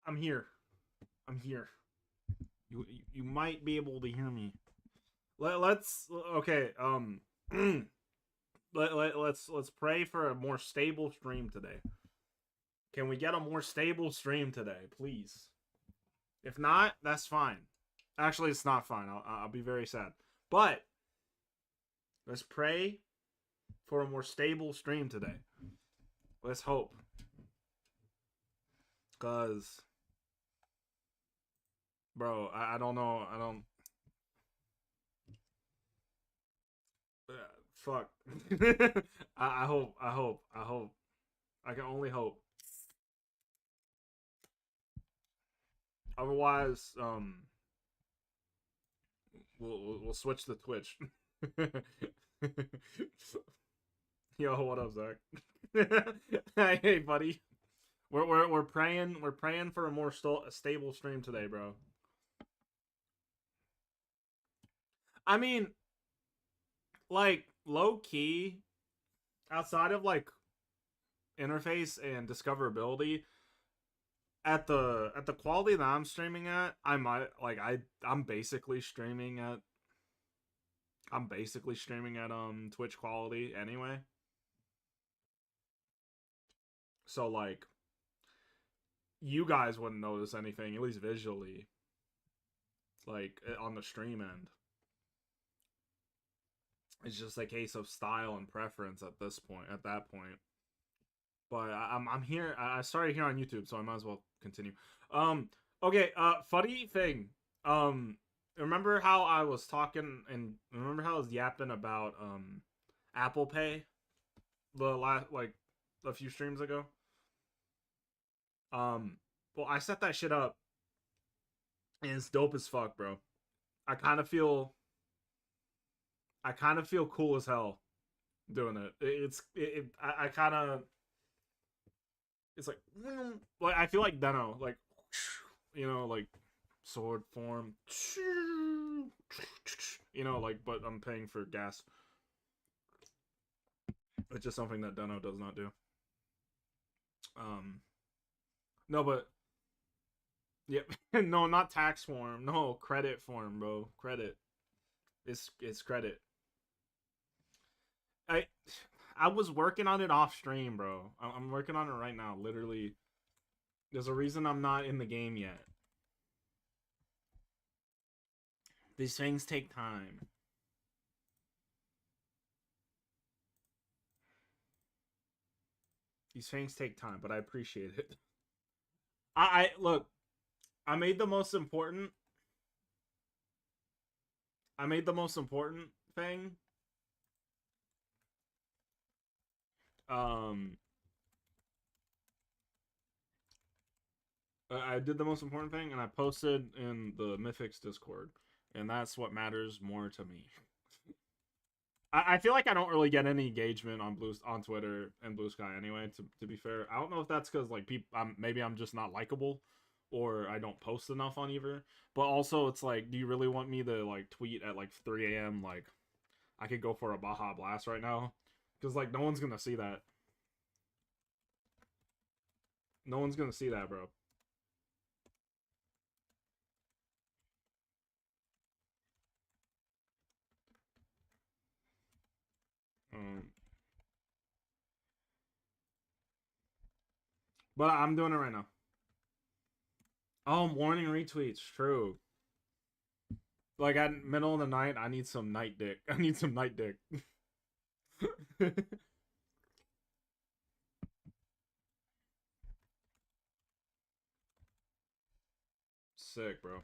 I'm here. I'm here. You might be able to hear me. Let's okay. Let's pray for a more stable stream today. Can we get a more stable stream today, please? If not, that's fine. Actually, it's not fine. I'll be very sad. But let's pray for a more stable stream today. Let's hope. Cause, bro, I don't know. I don't. Fuck. I hope. I hope. I hope. I can only hope. Otherwise, we'll switch to Twitch. Yo, what up, Zach? Hey, buddy. We're praying for a more stable stream today, bro. I mean, like low key, outside of like interface and discoverability, at the quality that I'm streaming at, I might like I'm basically streaming at Twitch quality anyway. So like you guys wouldn't notice anything, at least visually, like on the stream end. It's just a case of style and preference at that point. But I'm here. I started here on YouTube, so I might as well continue. Okay. Funny thing. Remember how I was talking and remember how I was yapping about Apple Pay the last like a few streams ago. Well, I set that shit up, and it's dope as fuck, bro. I kind of feel cool as hell doing it. I kind of it's like I feel like Deno, like like sword form, like but I'm paying for gas. It's just something that Deno does not do. No, but yeah, no, not tax form. No, credit form, bro. Credit. It's credit. I was working on it off stream, bro. I'm working on it right now. Literally, there's a reason I'm not in the game yet. These things take time. These things take time, but I appreciate it. I look. I made the most important. I made the most important thing. I did the most important thing, and I posted in the Mythics Discord, and that's what matters more to me. I feel like I don't really get any engagement on Twitter and Blue Sky anyway. To be fair, I don't know if that's because like maybe I'm just not likable, or I don't post enough on either. But also, it's like, do you really want me to like tweet at like 3 a.m. like I could go for a Baja Blast right now? Because like no one's gonna see that. No one's gonna see that, bro. But I'm doing it right now. Oh, morning retweets. True. Like at middle of the night, I need some night dick. I need some night dick. Sick, bro.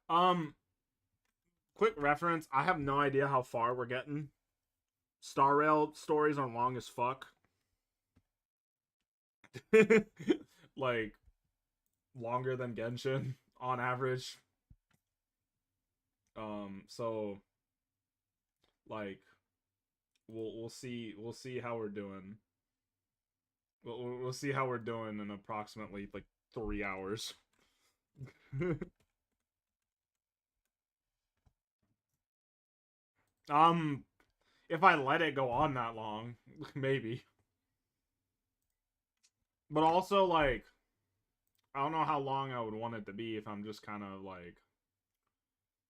I mean, quick reference. I have no idea how far we're getting. Star Rail stories are long as fuck. Like longer than Genshin on average. So like we'll see how we're doing. We'll see how we're doing in approximately like 3 hours. If I let it go on that long, maybe. But also, like, I don't know how long I would want it to be if I'm just kind of, like,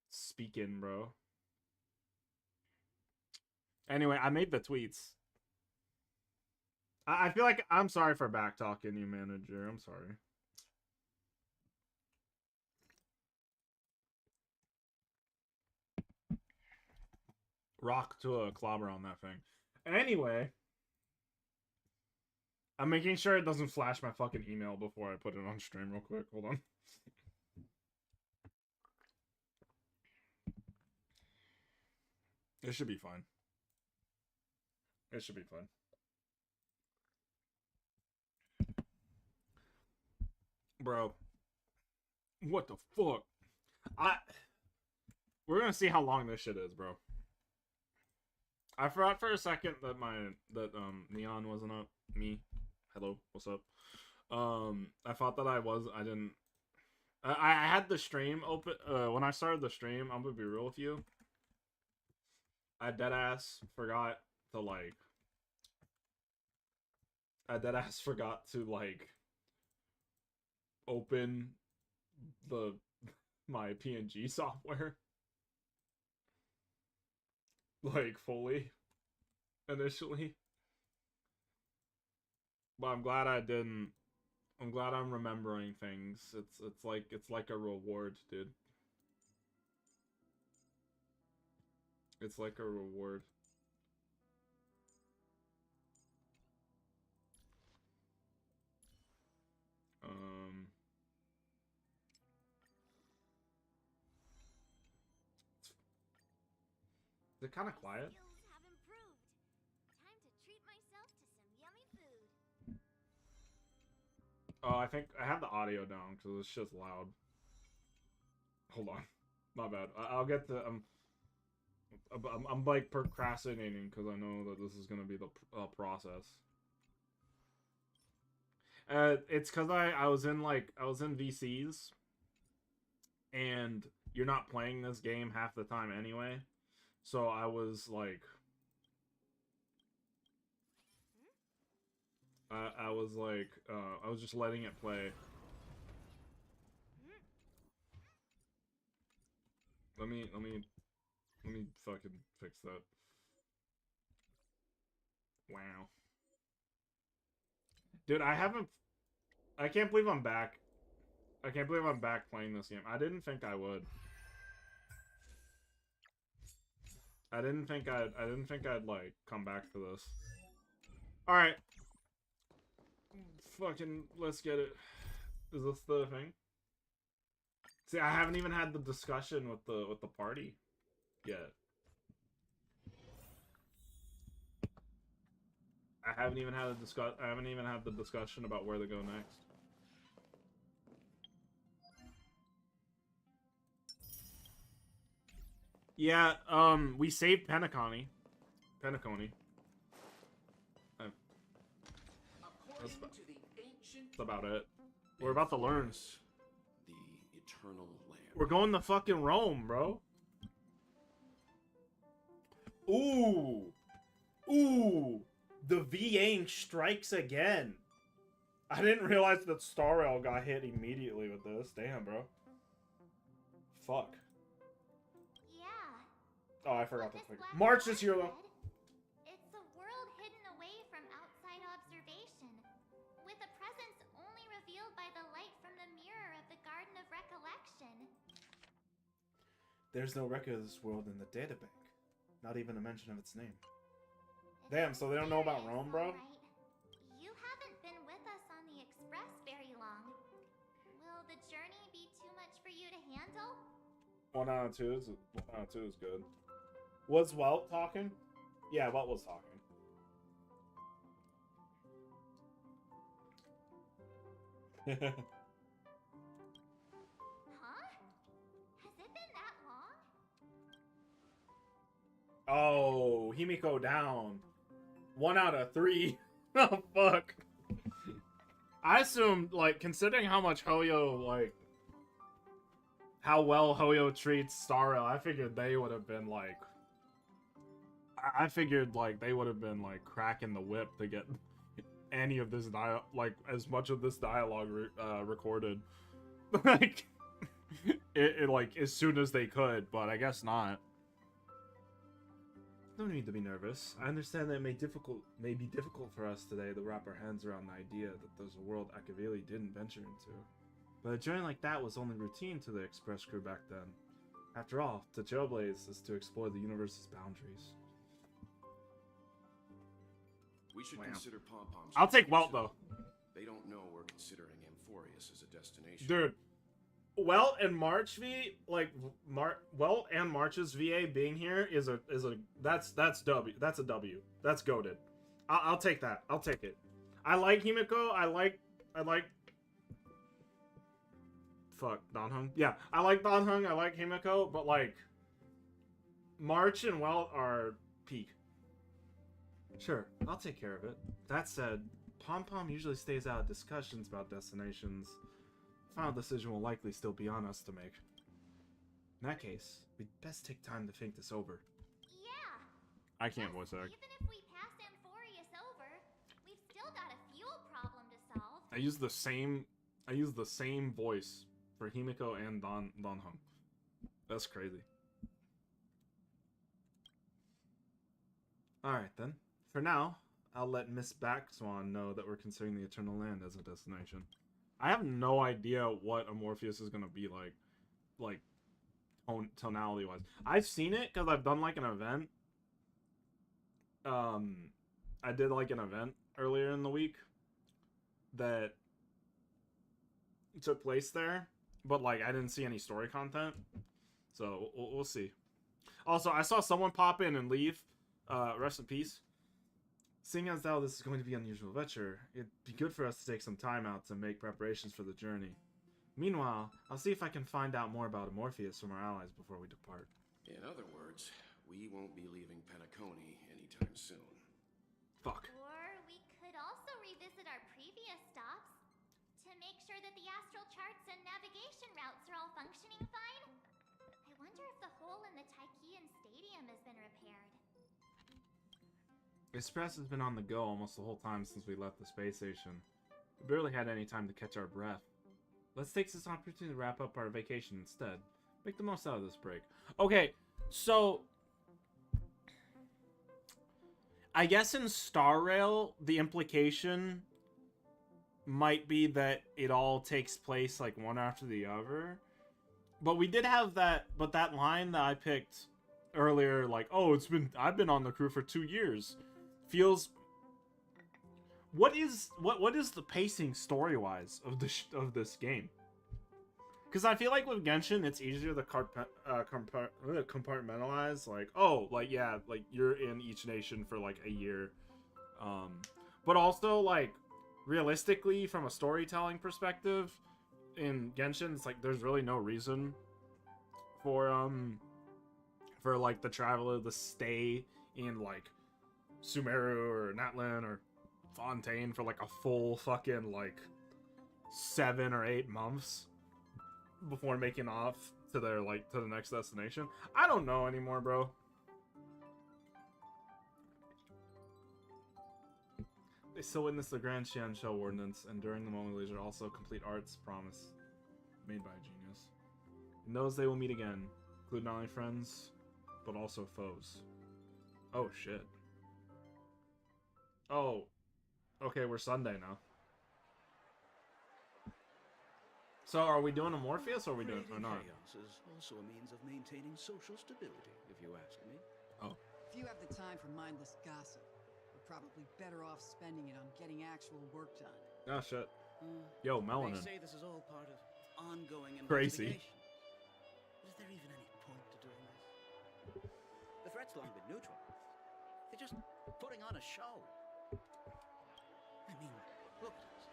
speaking, bro. Anyway, I made the tweets. I feel like I'm sorry for back talking you, manager. I'm sorry. Rock to a clobber on that thing. Anyway, I'm making sure it doesn't flash my fucking email before I put it on stream real quick. Hold on. It should be fine. It should be fine. Bro. What the fuck? We're gonna see how long this shit is, bro. I forgot for a second that Neon wasn't up. Me. Hello, what's up? I thought that I didn't. I had the stream open. When I started the stream, I'm gonna be real with you. I deadass forgot to like. I deadass forgot to like. Open my PNG software. Like fully. Initially. But I'm glad I didn't. I'm glad I'm remembering things. It's like a reward, dude. It's like a reward. Is it kind of quiet? Oh, I think I have the audio down because it's just loud. Hold on, my bad. I'll get to. I'm like procrastinating because I know that this is gonna be the process. It's because I was in VCs, and you're not playing this game half the time anyway. So I was like, I was just letting it play. Let me fucking fix that. Wow. Dude, I can't believe I'm back. I can't believe I'm back playing this game. I didn't think I would. I didn't think I'd like come back to this. All right. Fucking let's get it. Is this the thing? See, I haven't even had the discussion with the party yet. I haven't even had the discussion about where to go next. Yeah, we saved Penacony. That's about it. We're about to learn. The eternal land. We're going to fucking Rome, bro. Ooh. The V-Aim strikes again. I didn't realize that Star Rail got hit immediately with this. Damn, bro. Fuck. Yeah. Oh, I forgot to click. March this year, though. It's a world hidden away from outside observation, with a presence only revealed by the light from the mirror of the Garden of Recollection. There's no record of this world in the databank. Not even a mention of its name. Damn, so they don't know about Rome, bro? Right. You haven't been with us on the Express very long. Will the journey be too much for you to handle? 1 out of 2 is good. Was Welt talking? Yeah, Welt was talking. Huh? Has it been that long? Oh, Himiko down. 1 out of 3. Oh, fuck. I assumed, like, considering how much Hoyo, like, how well Hoyo treats Star Rail, I figured they would have been, like, I figured, like, they would have been, like, cracking the whip to get any of this as much of this dialogue recorded, like it like as soon as they could, but I guess not. No need to be nervous. I understand that it may be difficult for us today to wrap our hands around the idea that there's a world Akaveli didn't venture into. But a journey like that was only routine to the Express crew back then. After all, to trailblaze is to explore the universe's boundaries. We should Wow. consider pom-poms. I'll take Welt, though. They don't know we're considering Amphorius as a destination. Dude, Welt and March V, like Welt and March's VA being here is a that's W. That's a W. That's goated. I'll take that. I'll take it. I like Himiko. I like fuck Donhung. Yeah, I like Donhung. I like Himiko, but like March and Welt are peak. Sure, I'll take care of it. That said, Pom Pom usually stays out of discussions about destinations. Final decision will likely still be on us to make. In that case, we'd best take time to think this over. Yeah. I can't Plus, voice act. Even if we pass Amphorius over, we've still got a fuel problem to solve. I use the same voice for Himiko and Donhung. That's crazy. Alright then. For now, I'll let Miss Backswan know that we're considering the Eternal Land as a destination. I have no idea what Amorpheus is gonna be like tonality wise. I've seen it because I've done like an event. I did like an event earlier in the week that took place there, but like I didn't see any story content, so we'll see. Also, I saw someone pop in and leave. Rest in peace. Seeing as though this is going to be an unusual venture, it'd be good for us to take some time out to make preparations for the journey. Meanwhile, I'll see if I can find out more about Amorpheus from our allies before we depart. In other words, we won't be leaving Penacony anytime soon. Fuck. Or we could also revisit our previous stops to make sure that the astral charts and navigation routes are all functioning fine. I wonder if the hole in the Tychean Stadium has been repaired. Express has been on the go almost the whole time since we left the space station. We barely had any time to catch our breath. Let's take this opportunity to wrap up our vacation instead. Make the most out of this break. Okay, so I guess in Star Rail, the implication might be that it all takes place like one after the other. But we did have that, but that line that I picked earlier, like, oh, I've been on the crew for 2 years, feels. What is the pacing story-wise of this game? Because I feel like with Genshin, it's easier to compartmentalize. Like, oh, like yeah, like you're in each nation for like a year, but also like realistically, from a storytelling perspective, in Genshin, it's like there's really no reason for like the traveler to stay in like Sumeru or Natlan or Fontaine for like a full fucking like 7 or 8 months before making off to their like to the next destination. I don't know anymore, bro. They still witness the Grand Xian Shell Ordinance, and during the moment leisure also complete arts promise made by a genius. In those they will meet again, include not only friends, but also foes. Oh shit. Oh. Okay, we're Sunday now. So are we doing a Morpheus or are we doing or not? Chaos is also a means of maintaining social stability, if you ask me. Oh. If you have the time for mindless gossip, we're probably better off spending it on getting actual work done. Oh shit. Yo, Melanin. They say this is all part of ongoing Crazy. investigation. But is there even any point to doing this? The threat's long been neutral. They're just putting on a show. I mean, look at us.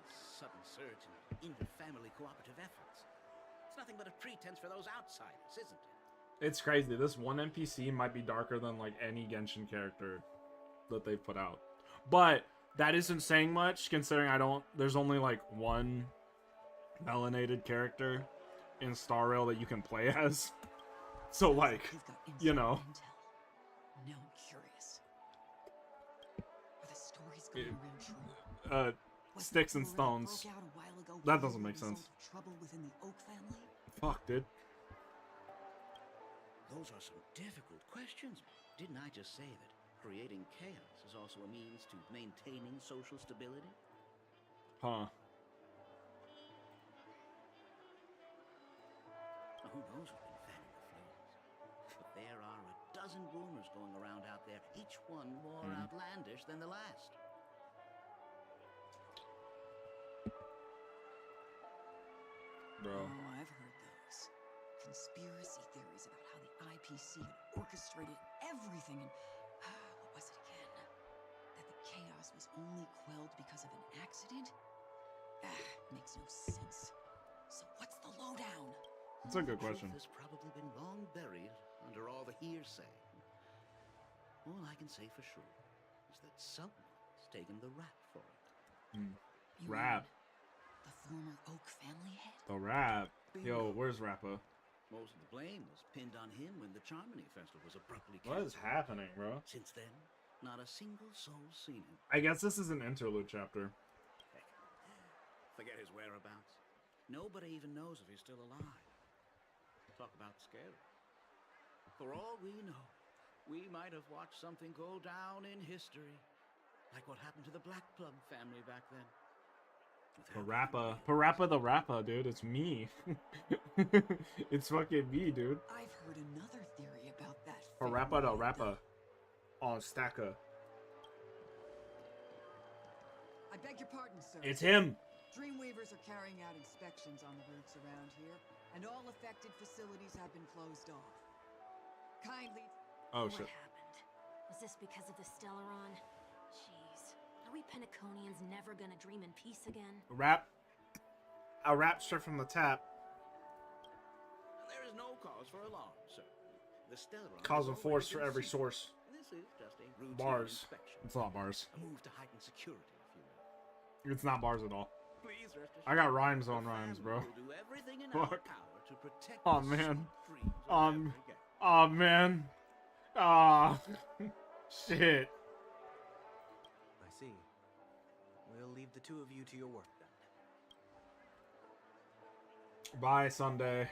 This sudden surge in inter-family cooperative efforts. It's nothing but a pretense for those outsiders, isn't it? It's crazy. This one NPC might be darker than like any Genshin character that they've put out. But that isn't saying much considering there's only like one melanated character in Star Rail that you can play as. So like, He's got you know. intel. Now I'm curious. Are the stories going around true? Was the sticks and quarrel that stones. broke out a while ago That really doesn't the make sense. result of trouble within the Oak family? Fuck, dude. Those are some difficult questions. Didn't I just say that creating chaos is also a means to maintaining social stability? Huh. Who knows who's been fanning the flames? But there are a dozen rumors going around out there, each one more outlandish than the last. Bro. Oh, I've heard those. Conspiracy theories about how the IPC had orchestrated everything and what was it again? That the chaos was only quelled because of an accident? Makes no sense. So what's the lowdown? That's a good The question. truth has probably been long buried under all the hearsay. All I can say for sure is that someone's taken the rap for it. You Rap. mean the former Oak family head? The rap. Yo, Bingo. where's Rappa? Most of the blame was pinned on him when the Charmony Festival was abruptly What is canceled. happening, bro? Since then, not a single soul's seen him. I guess this is an interlude chapter. Heck, forget his whereabouts. Nobody even knows if he's still alive. Talk about scary. For all we know, we might have watched something go down in history. Like what happened to the Black Plum family back then. Parappa the Rappa, dude. It's me. It's fucking me, dude. I've heard another theory about that. Parappa the family head, Rappa. On Stacker. I beg your pardon, sir. It's him. Dreamweavers are carrying out inspections on the routes around here, and all affected facilities have been closed off. Kindly... Oh, What shit. happened? Was this because of the Stellaron? Jeez. Are we Penaconians never gonna dream in peace again? A rap straight from the tap. There is no cause for alarm, sir. The Stellaron Cause has and force already for been every sealed. source. This is just a routine Bars. inspection. It's not bars. A move to heighten security, if you will. It's not bars at all. Please rest assured. I got rhymes the on rhymes, family bro. will do everything in our Fuck. power to protect Oh, the man. sweet dreams of every guest. Oh, man. Ah. Shit. I see. We'll leave the two of you to your work then. Bye, Sunday.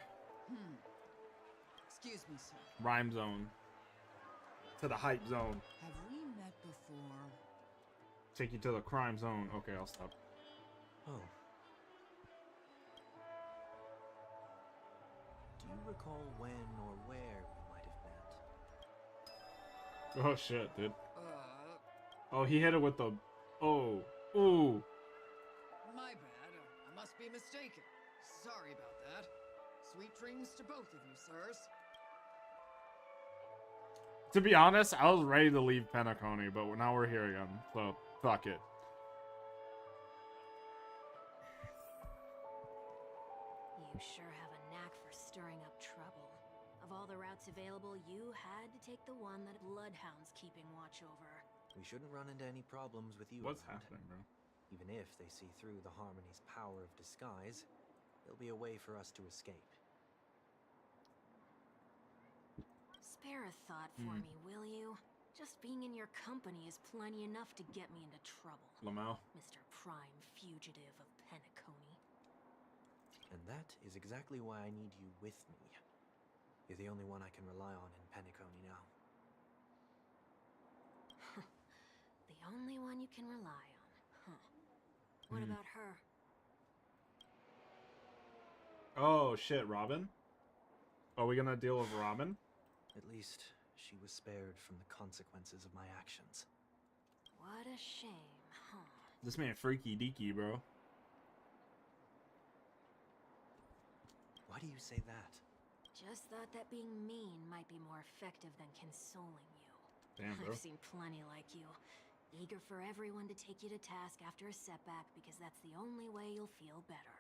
Excuse me, sir. Rhyme zone. To the hype zone. Have we met before? Take you to the crime zone. Okay, I'll stop. Oh. Do you recall when or where we might have met? Oh, shit, dude. Oh, he hit it with the... Oh. Ooh. My bad. I must be mistaken. Sorry about that. Sweet dreams to both of you, sirs. To be honest, I was ready to leave Penacony, but now we're here again. So, fuck it. You sure have a knack for stirring up trouble. Of all the routes available, you had to take the one that bloodhounds keeping watch over. We shouldn't run into any problems with you. What's around. happening, bro? Even if they see through the Harmony's power of disguise, there'll be a way for us to escape. Spare a thought for me, will you? Just being in your company is plenty enough to get me into trouble. Lamau. Mr. Prime Fugitive of Penacony. And that is exactly why I need you with me. You're the only one I can rely on in Penacony now. The only one you can rely on, huh? What about her? Oh, shit, Robin? Are we gonna deal with Robin? At least she was spared from the consequences of my actions. What a shame, huh? This man freaky deaky, bro. Why do you say that? Just thought that being mean might be more effective than consoling you. Damn, bro. I've seen plenty like you. Eager for everyone to take you to task after a setback because that's the only way you'll feel better.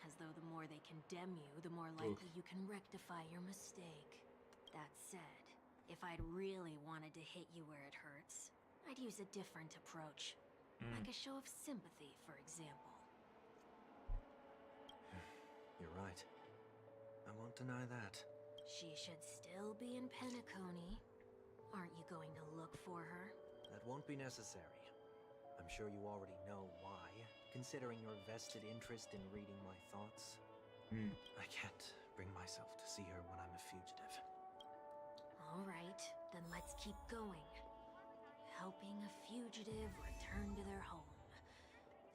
As though the more they condemn you, the more likely you can rectify your mistake. That said, if I'd really wanted to hit you where it hurts, I'd use a different approach. Like a show of sympathy, for example. You're right. I won't deny that. She should still be in Penacony. Aren't you going to look for her? That won't be necessary. I'm sure you already know why, considering your vested interest in reading my thoughts. I can't bring myself to see her when I'm a fugitive. All right, then let's keep going. Helping a fugitive return to their home.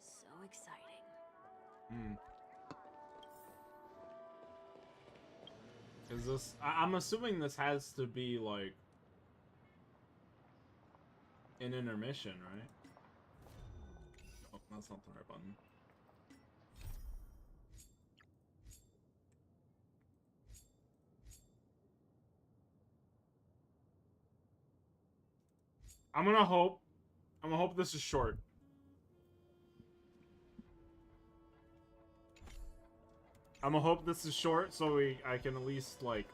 So exciting. Is this... I'm assuming this has to be, like, an intermission, right? Oh, that's not the right button. I'm gonna hope this is short. I'm gonna hope this is short so I can at least, like,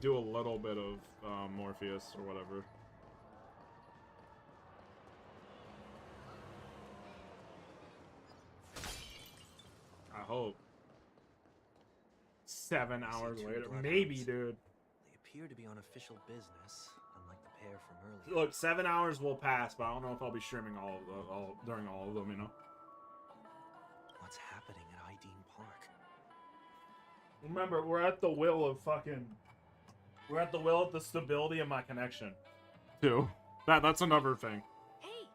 do a little bit of Morpheus or whatever. I hope. 7 hours later. Maybe, dude. They appear to be on official business, unlike the pair from earlier. Look, 7 hours will pass, but I don't know if I'll be streaming during all of them, you know? What's happening at Ideen Park? Remember, we're at the will of fucking... We're at the will of the stability of my connection. Too. That's another thing. Hey,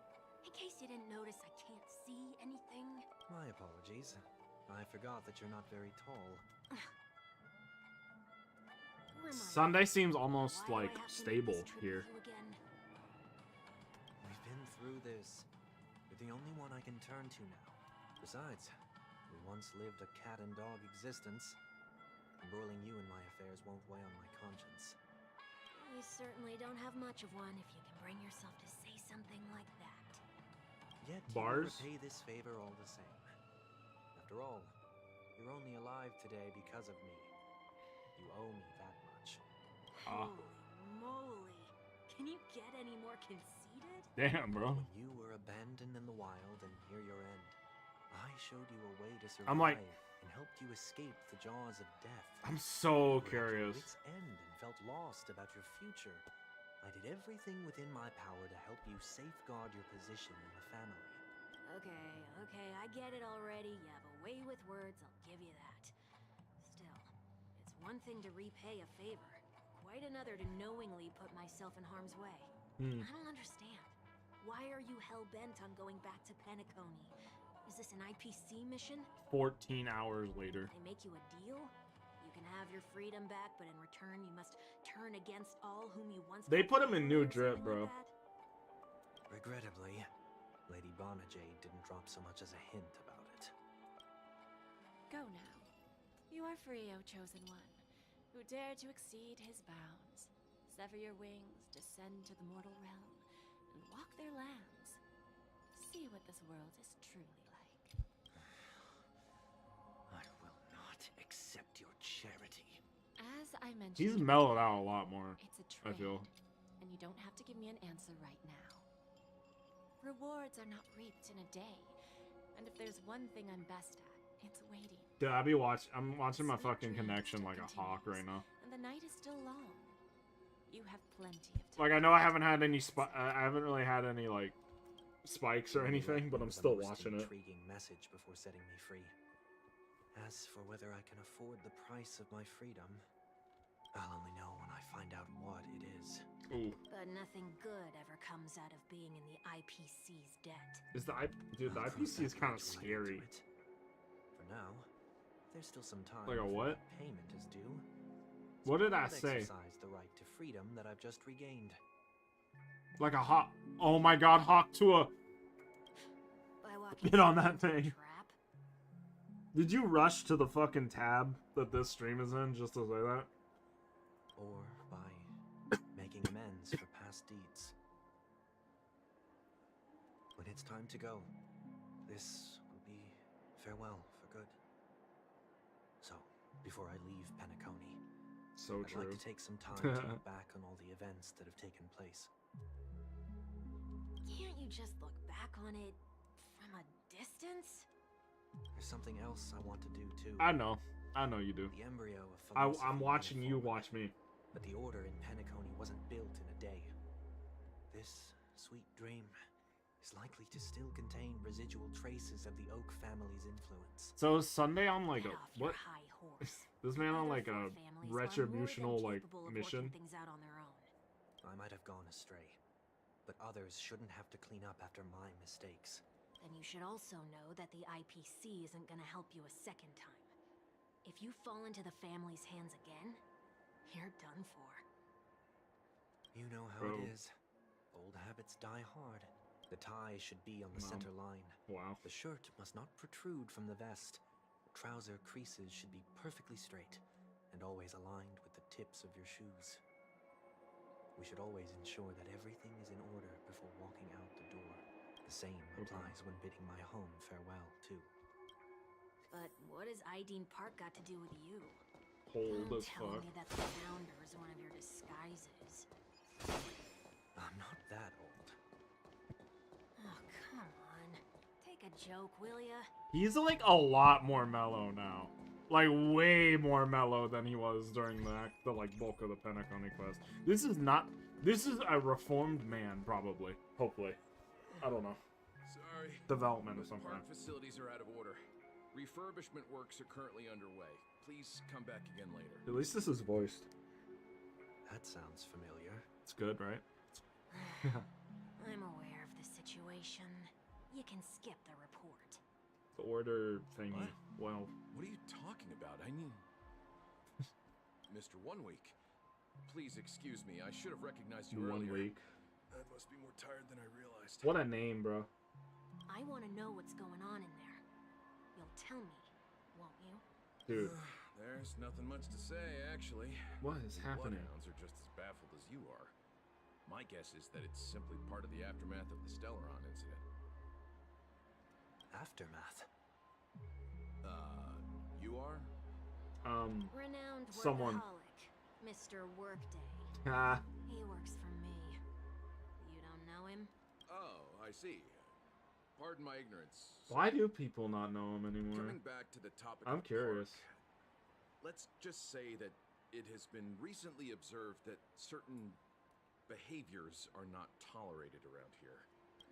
in case you didn't notice, I can't see anything. My apologies. I forgot that you're not very tall. Who am I? Sunday seems almost, Why do I like, have to make stable this trip here. with you again? We've been through this. You're the only one I can turn to now. Besides, we once lived a cat and dog existence. Embroiling you in my affairs won't weigh on my conscience. You certainly don't have much of one if you can bring yourself to say something like that. Yet Bars? you repay this favor all the same. After all, you're only alive today because of me. You owe me that much. Holy moly. Can you get any more conceited? Damn, bro. When you were abandoned in the wild and near your end, I showed you a way to survive I'm like... and helped you escape the jaws of death. I'm so You were at curious. your wit's end and felt lost about your future. I did everything within my power to help you safeguard your position in the family. Okay, I get it already. You have a way with words, I'll give you that. Still, it's one thing to repay a favor, quite another to knowingly put myself in harm's way. I don't understand. Why are you hell-bent on going back to Penacony? Is this an IPC mission? 14 hours later. They make you a deal? You can have your freedom back, but in return you must turn against all whom you once... They put him in New or Drip, something bro. like that? Regrettably, Lady Bonajade didn't drop so much as a hint about it. Go now. You are free, O Chosen One, who dare to exceed his bounds. Sever your wings, descend to the mortal realm, and walk their lands. See what this world is truly like. I will not accept your charity. As I mentioned, He's mellowed out a lot more. it's a I trade, feel. and you don't have to give me an answer right now. Rewards are not reaped in a day, and if there's one thing I'm best at, it's waiting. Dude, I'm watching my fucking connection like a hawk right now. And the night is still long. You have plenty of time. Like, I know I haven't had any I haven't really had any, like, spikes or You anything, left but me I'm with a still most watching it. intriguing message before setting me free. As for whether I can afford the price of my freedom, I'll only know when I find out what it is. Ooh. But nothing good ever comes out of being in the IPC's debt. Is the dude, the I'll cross IPC is that kind of bridge when I get to scary. it. For now, there's still some time. Like a before what? Payment is due. What did I I'll say? exercise the right to freedom that I've just regained. Like a hawk. Oh my god, hawk to a... By walking Get on straight that into a thing. Trap? Did you rush to the fucking tab that this stream is in just to say that? Or by making amends for past deeds. When it's time to go, this will be farewell for good. So, before I leave Penacony, So I'd true. like to take some time to look back on all the events that have taken place. Can't you just look back on it from a distance? There's something else I want to do too. I know you do. The embryo of I'm philosophy watching moving you forward. watch me. But the order in Penacony wasn't built in a day. This sweet dream is likely to still contain residual traces of the Oak family's influence. So is Sunday on like Get a off your what? high horse. This man on Other like a four families are more than retributional like capable of mission? working things out on their own. I might have gone astray, but others shouldn't have to clean up after my mistakes. Then you should also know that the IPC isn't gonna help you a second time. If you fall into the family's hands again, you're done for. You know how Bro. it is. Old habits die hard. The tie should be on the Mom. center line. Wow. The shirt must not protrude from the vest. Trouser creases should be perfectly straight and always aligned with the tips of your shoes. We should always ensure that everything is in order before walking out the door. The same applies when bidding my home farewell, too. But what has Ideen Park got to do with you? Cold Don't as tell fuck. me that the founder is one of your disguises. I'm not that old. Oh, come on. Take a joke, will ya? He's like a lot more mellow now. Like way more mellow than he was during the like bulk of the Penacony quest. This is a reformed man, probably. Hopefully. I don't know. Sorry. Development or But something. park facilities are out of order. Refurbishment works are currently underway. Please come back again later. At least this is voiced. That sounds familiar. It's good, right? I'm aware of the situation. You can skip the report. The order thingy. What? Well, What are you talking about? I mean... Mr. 1 Week. Please excuse me. I should have recognized you 1 earlier. week. I must be more tired than I realized. What a name, bro. I want to know what's going on in there. You'll tell me, won't you? Dude, There's nothing much to say, actually. what is The happening? Bloodhounds are just as baffled as you are. My guess is that it's simply part of the aftermath of the Stellaron incident. Aftermath. You are? Renowned Someone. workaholic, Mr. Workday. Ah, He works for me. You don't know him? Oh, I see. Pardon my ignorance. why do people not know him anymore? Coming back to the topic I'm of curious. Park, let's just say that it has been recently observed that certain behaviors are not tolerated around here.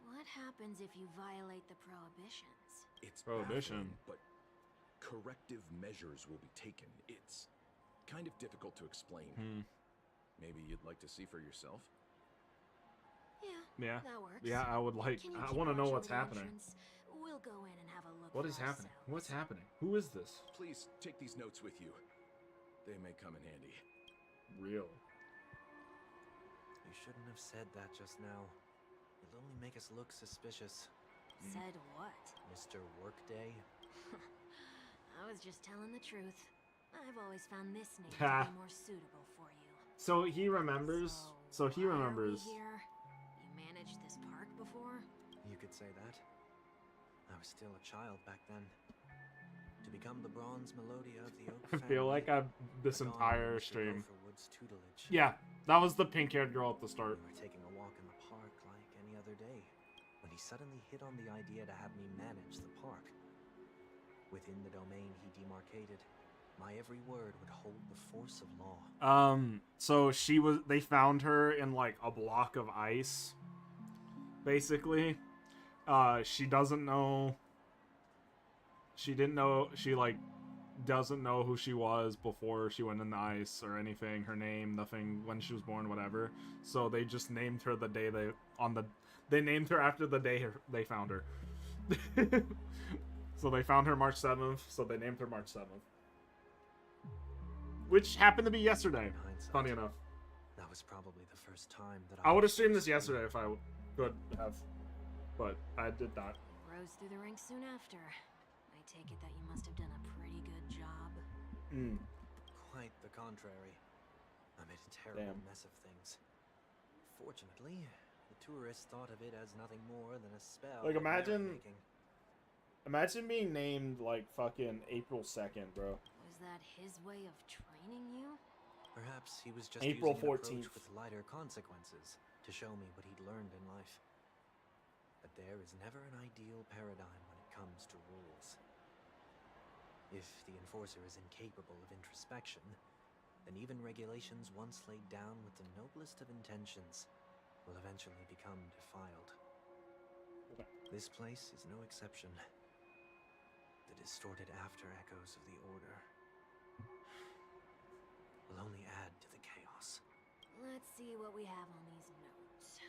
What happens if you violate the prohibitions? It's Prohibition. baffling, but corrective measures will be taken. It's kind of difficult to explain. Maybe you'd like to see for yourself? Yeah. That works. Yeah, I would like. Can you I keep want to know watch what's over the happening. entrance? We'll go in and have a look. What for is happening? ourselves. What's happening? Who is this? Please take these notes with you. They may come in handy. Real. You shouldn't have said that just now. It'll only make us look suspicious. Said what? Mr. Workday? I was just telling the truth. I've always found this name Ha. to be more suitable for you. So he remembers. So he why are we remembers. here? You managed this park before? You could say that. I was still a child back then. To become the bronze melodia of the Oak I family, feel like I've this I'd gone entire under Mr. stream. Gopherwood's tutelage. Yeah, that was the pink-haired girl at the We start. were taking a walk in the park like any other day, when he suddenly hit on the idea to have me manage the park. Within the domain he demarcated, my every word would hold the force of law. So they found her in like a block of ice. Basically. She doesn't know. She didn't know. She like doesn't know who she was before she went in the ice or anything. Her name, nothing. When she was born, whatever. So they just named her the day they named her after the day they found her. So they found her March 7th. So they named her March 7th. Which happened to be yesterday. In hindsight, Funny enough. that was probably the first time that I would have was streamed this forced to yesterday if I could have. But I did not. Rose through the ranks soon after. I take it that you must have done a pretty good job. Quite the contrary. I made a terrible Damn. mess of things. Fortunately, the tourists thought of it as nothing more than a spell. Like, they were imagine- making. Imagine being named like fucking April 2nd, bro. Was that his way of training you? Perhaps he was just April using an 14th. approach with lighter consequences to show me what he'd learned in life. But there is never an ideal paradigm when it comes to rules. If the enforcer is incapable of introspection, then even regulations once laid down with the noblest of intentions will eventually become defiled. This place is no exception. The distorted after echoes of the Order will only add to the chaos. Let's see what we have on these notes.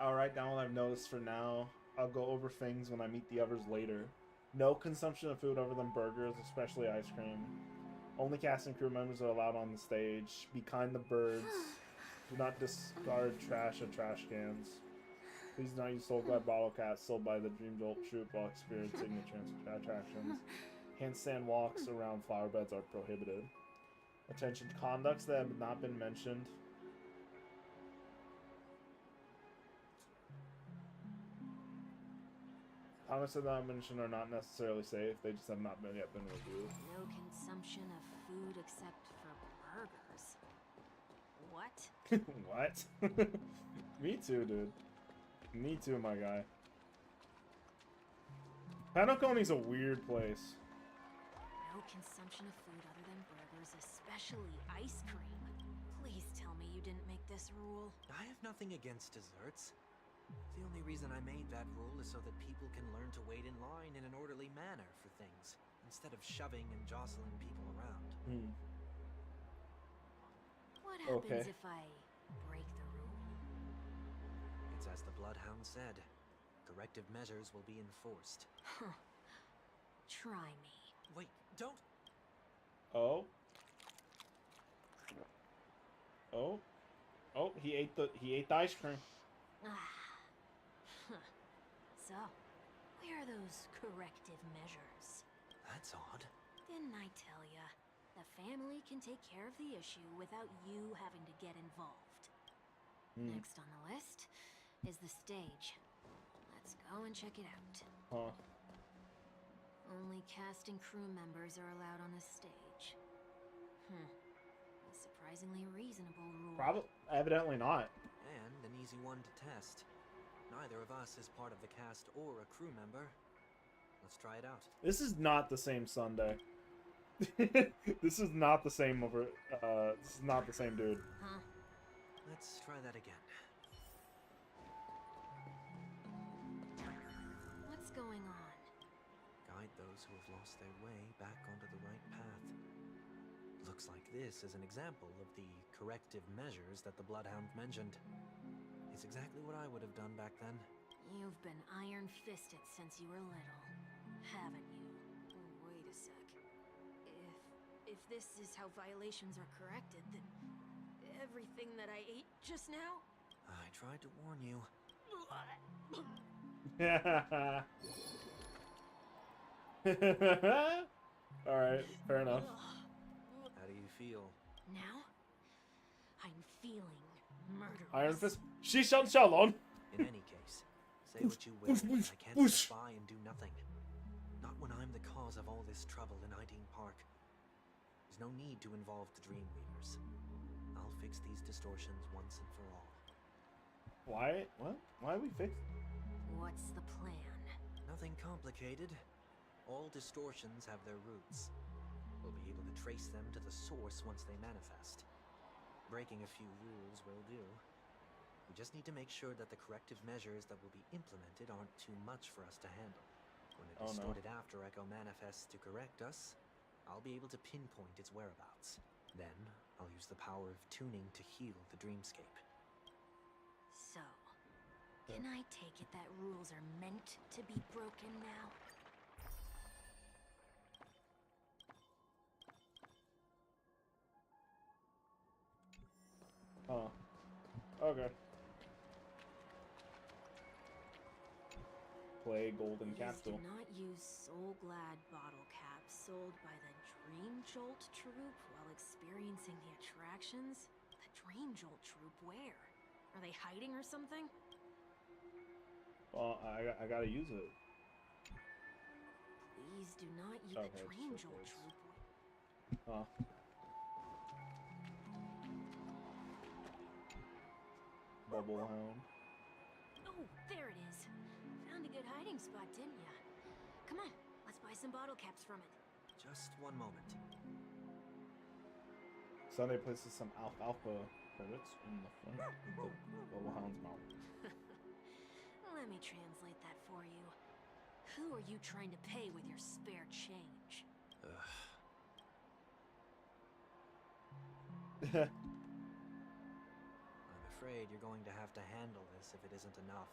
I'll write down what I've noticed for now. I'll go over things when I meet the others later. No consumption of food other than burgers, especially ice cream. Only cast and crew members are allowed on the stage. Be kind to birds. Do not discard trash at trash cans. Please do not use sold by bottle caps sold by the Dream Jolt Troop while experiencing the attractions. Handstand walks around flower beds are prohibited. Attention to conducts that have not been mentioned. Comments that have not been mentioned are not necessarily safe. They just have not yet been reviewed. No consumption of food except for burgers. What? What? Me too, dude. Me too, my guy. Panaconi's a weird place. No consumption of food other than burgers, especially ice cream. Please tell me you didn't make this rule. I have nothing against desserts. The only reason I made that rule is so that people can learn to wait in line in an orderly manner for things, instead of shoving and jostling people around. What happens if I break the rule? It's as the Bloodhound said. Corrective measures will be enforced. Huh. Try me. Wait, don't! Oh. Oh. Oh, he ate the ice cream. So, where are those corrective measures? That's odd. Didn't I tell ya? The family can take care of the issue without you having to get involved. Next on the list is the stage. Let's go and check it out. Huh. Only cast and crew members are allowed on the stage. A surprisingly reasonable rule. Probably, evidently not. And an easy one to test. Neither of us is part of the cast or a crew member. Let's try it out. This is not the same Sunday. This is not the same over. This is not the same dude. Huh? Let's try that again. What's going on? Guide those who have lost their way back onto the right path. Looks like this is an example of the corrective measures that the Bloodhound mentioned. It's exactly what I would have done back then. You've been iron-fisted since you were little, haven't you? Wait a sec. If this is how violations are corrected, then everything that I ate just now? I tried to warn you. Alright, fair enough. How do you feel? Now, I'm feeling murderous. Iron Fist. Shishan Shalom! In any case, say what you will, I can't sit by and do nothing. Not when I'm the cause of all this trouble in Ideen Park. There's no need to involve the Dream Weavers. I'll fix these distortions once and for all. Why? What? Why are we fixing? What's the plan? Nothing complicated. All distortions have their roots. We'll be able to trace them to the source once they manifest. Breaking a few rules will do. We just need to make sure that the corrective measures that will be implemented aren't too much for us to handle. When a distorted after echo manifests to correct us, I'll be able to pinpoint its whereabouts. Then, I'll use the power of tuning to heal the dreamscape. So, can I take it that rules are meant to be broken now? Oh. Okay. Play Golden Please Capsule. do not use Soul Glad bottle caps sold by the Dream Jolt Troop while experiencing the attractions? The Dream Jolt Troop where? Are they hiding or something? Well, I gotta use it. Please do not use Okay, the Dream it's Jolt okay. Troop. Huh. Bubble Hound. Oh, there it is. Found a good hiding spot, didn't ya? Come on, let's buy some bottle caps from it. Just one moment. Sunday places some alfalfa credits in the front of the Bubble Hound's mouth. Let me translate that for you. Who are you trying to pay with your spare change? I'm afraid you're going to have to handle this if it isn't enough.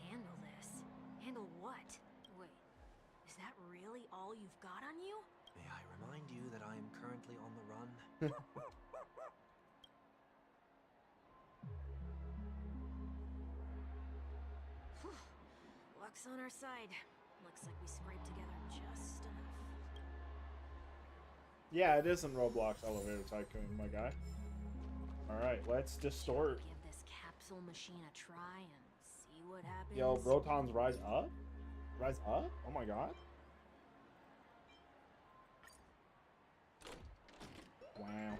Handle this? Handle what? Wait, is that really all you've got on you? May I remind you that I am currently on the run? Whew. Luck's on our side. Looks like we scraped together just enough. Yeah, it is in Roblox Elevator Tycoon, my guy. Alright, let's distort. Give this capsule machine a try and see what happens. Yo, Brotons rise up? Rise up? Oh my god. Wow.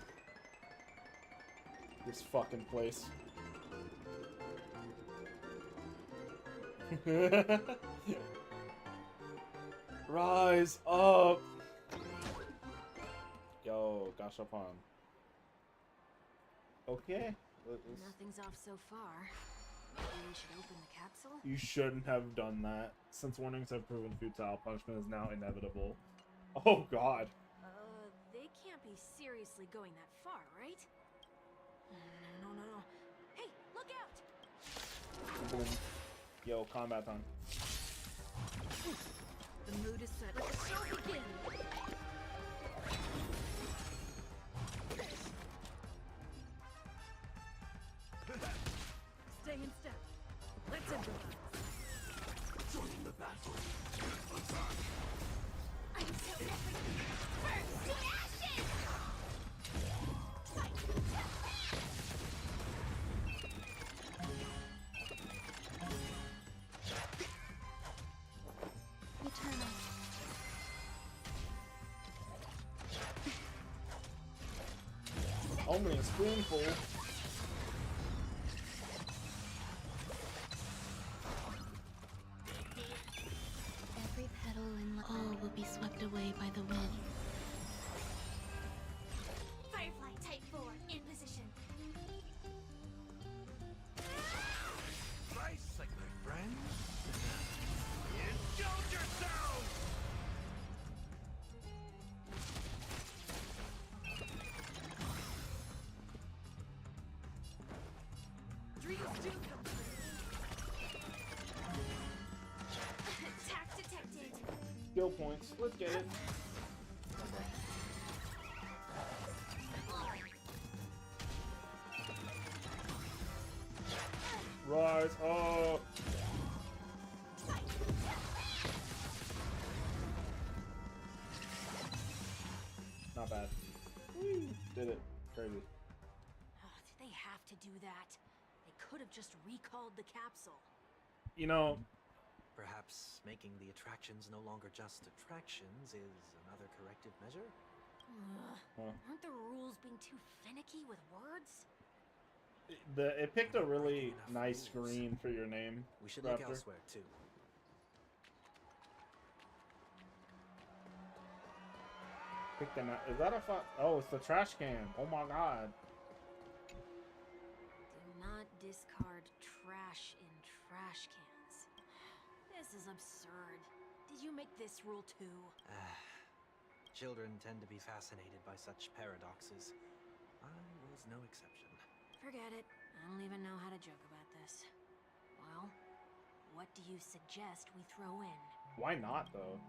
This fucking place. Rise up! Yo, gosh upon. Okay. Nothing's off so far. Maybe we should open the capsule? You shouldn't have done that. Since warnings have proven futile, punishment is now inevitable. Oh god. They can't be seriously going that far, right? No. Hey, look out! Boom. Yo, combat time. The mood is set. Let the show begin! Stay in step. Let's improvise. Join the battle. I'm so everything. Burn to ashes! Eternal. Only a spoonful. Every petal in all will be swept away by the wind. Firefly Type 4 in position. Nice, like my friend. Indulge yourself! Dreams do come true. Attack detected. Skill points. Let's get it. Rise up. Not bad. Woo. Did it. Crazy. Did they have to do that? They could have just recalled the capsule. You know, Perhaps making the attractions no longer just attractions is another corrective measure? Aren't the rules being too finicky with words? it picked a really Enough nice rules. screen for your name. We should look Raptor. elsewhere too. Pick them out. Is that a Oh, it's the trash can. Oh my god. Do not discard trash in trash cans. This is absurd. Did you make this rule too? Children tend to be fascinated by such paradoxes. I was no exception. Forget it. I don't even know how to joke about this. Well, what do you suggest we throw in? Why not though?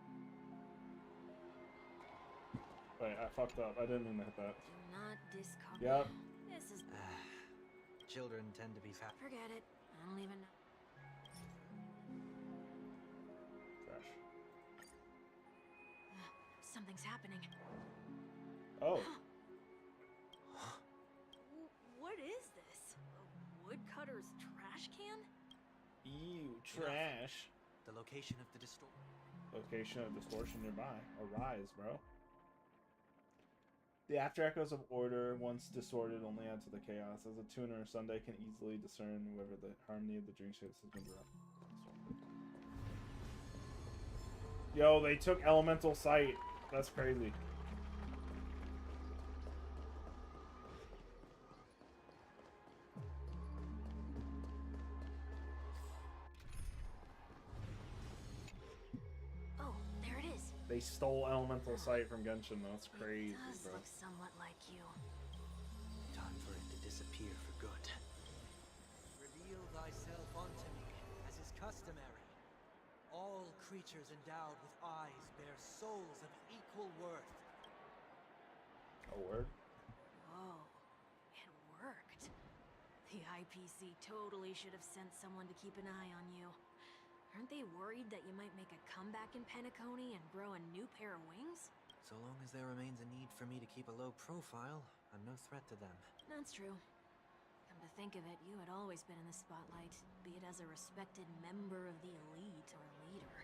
Wait, I fucked up. I didn't mean to hit that. Do not discard. Yep. This is. Children tend to be Forget it. I don't even know. Trash. Something's happening. Oh. What is this? A woodcutter's trash can? Ew, trash. The location of the Location of distortion nearby. Arise, bro. The after echoes of order, once distorted, only add to the chaos. As a tuner, Sunday can easily discern whether the harmony of the drink shapes has been dropped. Yo, they took elemental sight. That's crazy. They stole Elemental Sight from Genshin. That's crazy, It does bro. look somewhat like you. Time for it to disappear for good. Reveal thyself unto me, as is customary. All creatures endowed with eyes bear souls of equal worth. Oh, word. Whoa, it worked. The IPC totally should have sent someone to keep an eye on you. Aren't they worried that you might make a comeback in Penacony and grow a new pair of wings? So long as there remains a need for me to keep a low profile, I'm no threat to them. That's true. Come to think of it, you had always been in the spotlight, be it as a respected member of the elite or leader.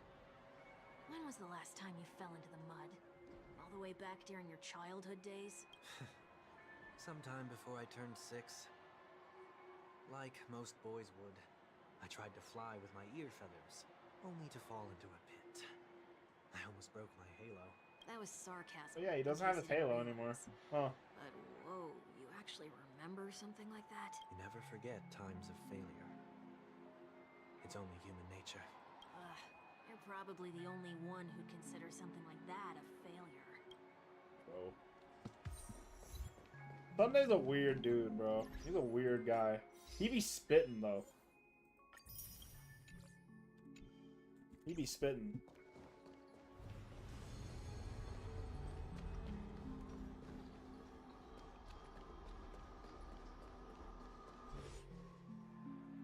When was the last time you fell into the mud? All the way back during your childhood days? Sometime before I turned 6. Like most boys would, I tried to fly with my ear feathers, only to fall into a pit. I almost broke my halo. That was sarcasm. Oh, yeah, he doesn't in have case his you didn't halo anymore. realize. Huh. But whoa, you actually remember something like that? You never forget times of failure. It's only human nature. You're probably the only one who'd consider something like that a failure. Bro. Sunday's a weird dude, bro. He's a weird guy. He be spitting, though. He be spitting.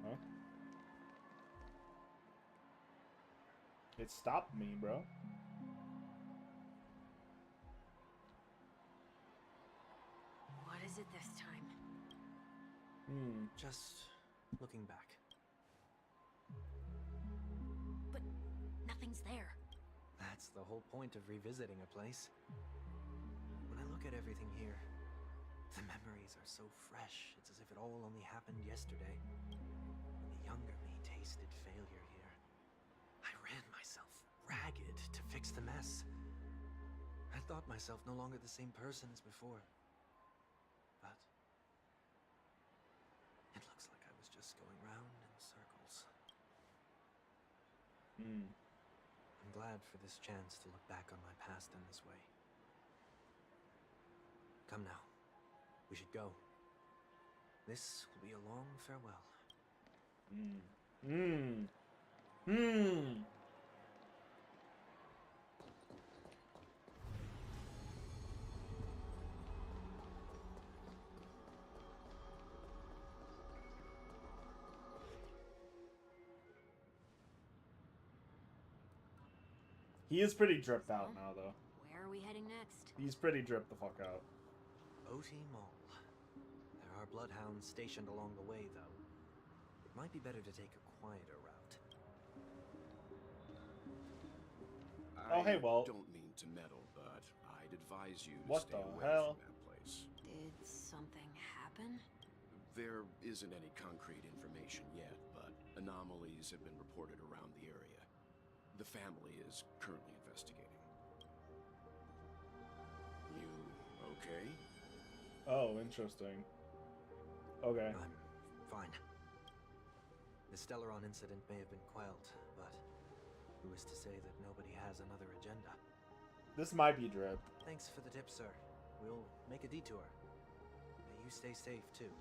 Huh? It stopped me, bro. What is it this time? Just looking back. But nothing's there. That's the whole point of revisiting a place. When I look at everything here, the memories are so fresh. It's as if it all only happened yesterday. When the younger me tasted failure here, I ran myself ragged to fix the mess. I thought myself no longer the same person as before. But it looks like I was just going round in circles. I'm glad for this chance to look back on my past in this way. Come now. We should go. This will be a long farewell. He is pretty dripped out now, though. Where are we heading next? He's pretty dripped the fuck out. OT Mall. There are bloodhounds stationed along the way, though. It might be better to take a quieter route. Oh, hey, well. I don't mean to meddle, but I'd advise you to What stay the away hell? from that place. Did something happen? There isn't any concrete information yet, but anomalies have been reported around the area. The family is currently investigating. You okay? Oh, interesting. Okay. I'm fine. The Stellaron incident may have been quelled, but who is to say that nobody has another agenda? This might be drip. Thanks for the tip, sir. We'll make a detour. May you stay safe, too.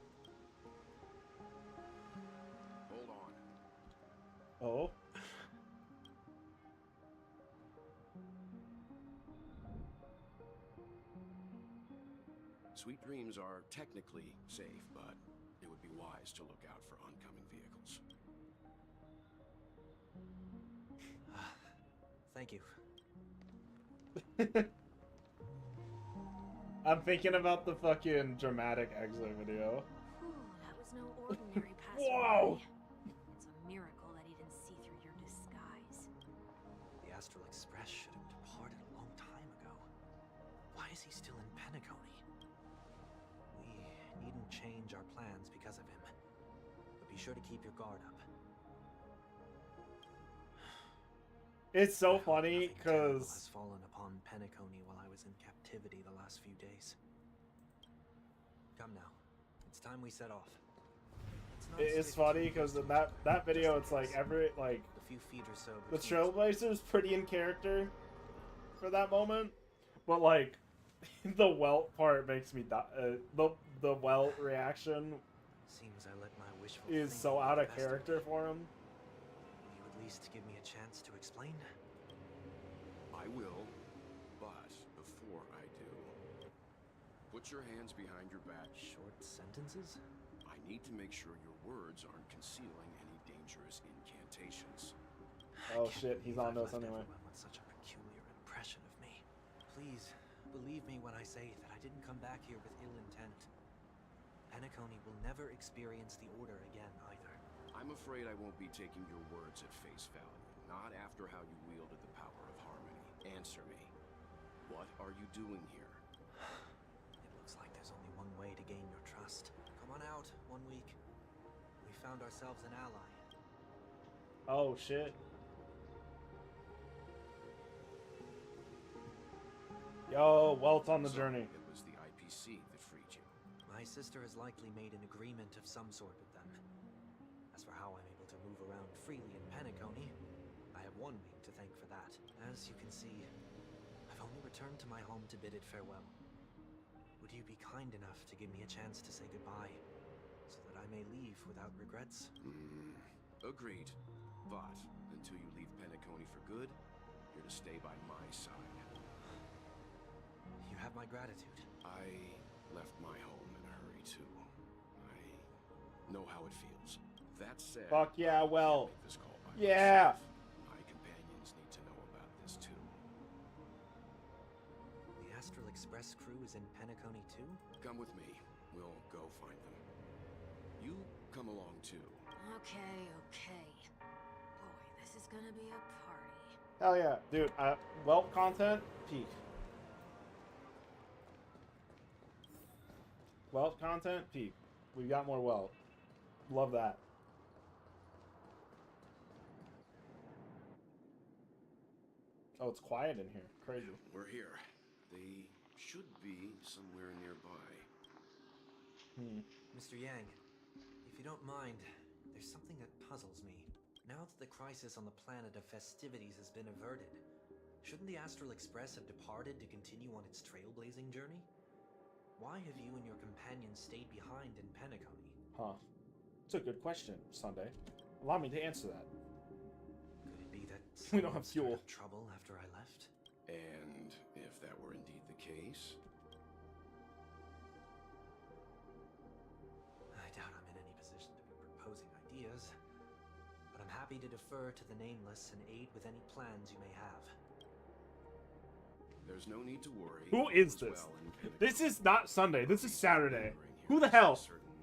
Hold on. Oh. Sweet Dreams are technically safe, but it would be wise to look out for oncoming vehicles. Thank you. I'm thinking about the fucking dramatic exit video. Whew, that was no ordinary passerby. Whoa! It's a miracle that he didn't see through your disguise. The Astral Express should have departed a long time ago. Why is he still in Penacony? We needn't change our plans because of him. But be sure to keep your guard up. It's so I hope funny nothing terrible because has fallen upon Penacony while I was in captivity the last few days. Come now. It's time we set off. Let's not it's stick funny too because close in to that each other, video just it's in like case. every like A few feet or so the between us. Trailblazer's pretty in character for that moment, but like the welt part makes me die. The welt reaction Seems I let my wishful is thinking so get out the of best me. character for him. Will you at least give me a chance to explain? I will, but before I do, put your hands behind your back. Short sentences? I need to make sure your words aren't concealing any dangerous incantations. Oh I can't shit, he's believe on I've this left anyway. everyone with such a peculiar impression of me. Please, believe me when I say that I didn't come back here with ill intent. Penacony will never experience the Order again, either. I'm afraid I won't be taking your words at face value, not after how you wielded the power of harmony. Answer me. What are you doing here? It looks like there's only one way to gain your trust. Come on out, 1 week. We found ourselves an ally. Oh shit. Yo, Welt's on the So, journey. It was the IPC that freed you. My sister has likely made an agreement of some sort with them. As for how I'm able to move around freely in Penacony, I have 1 week to thank for that. As you can see, I've only returned to my home to bid it farewell. Would you be kind enough to give me a chance to say goodbye, so that I may leave without regrets? Agreed. But until you leave Penacony for good, you're to stay by my side. You have my gratitude. I left my home in a hurry too. I know how it feels. That said, Fuck yeah, I well. can't make this call by Yeah. myself. My companions need to know about this too. The Astral Express crew is in Penacony too? Come with me. We'll go find them. You come along too. Okay, okay. Boy, this is gonna be a party. Hell yeah, dude. Welt content peak. Welt content peak. We got more Welt. Love that. Oh, it's quiet in here. Crazy. We're here. They should be somewhere nearby. Mr. Yang, if you don't mind, there's something that puzzles me. Now that the crisis on the planet of festivities has been averted, shouldn't the Astral Express have departed to continue on its trailblazing journey? Why have you and your companions stayed behind in Penacony? Huh. It's a good question, Sunday. Allow me to answer that. Could it be that We don't have someone fuel. stirred up trouble after I left? And if that were indeed the case, I doubt I'm in any position to be proposing ideas, but I'm happy to defer to the Nameless and aid with any plans you may have. there's no need to worry. Who All is is this? well in Penacony. This is not Sunday. This is Saturday. Lingering Who here the is hell? a certain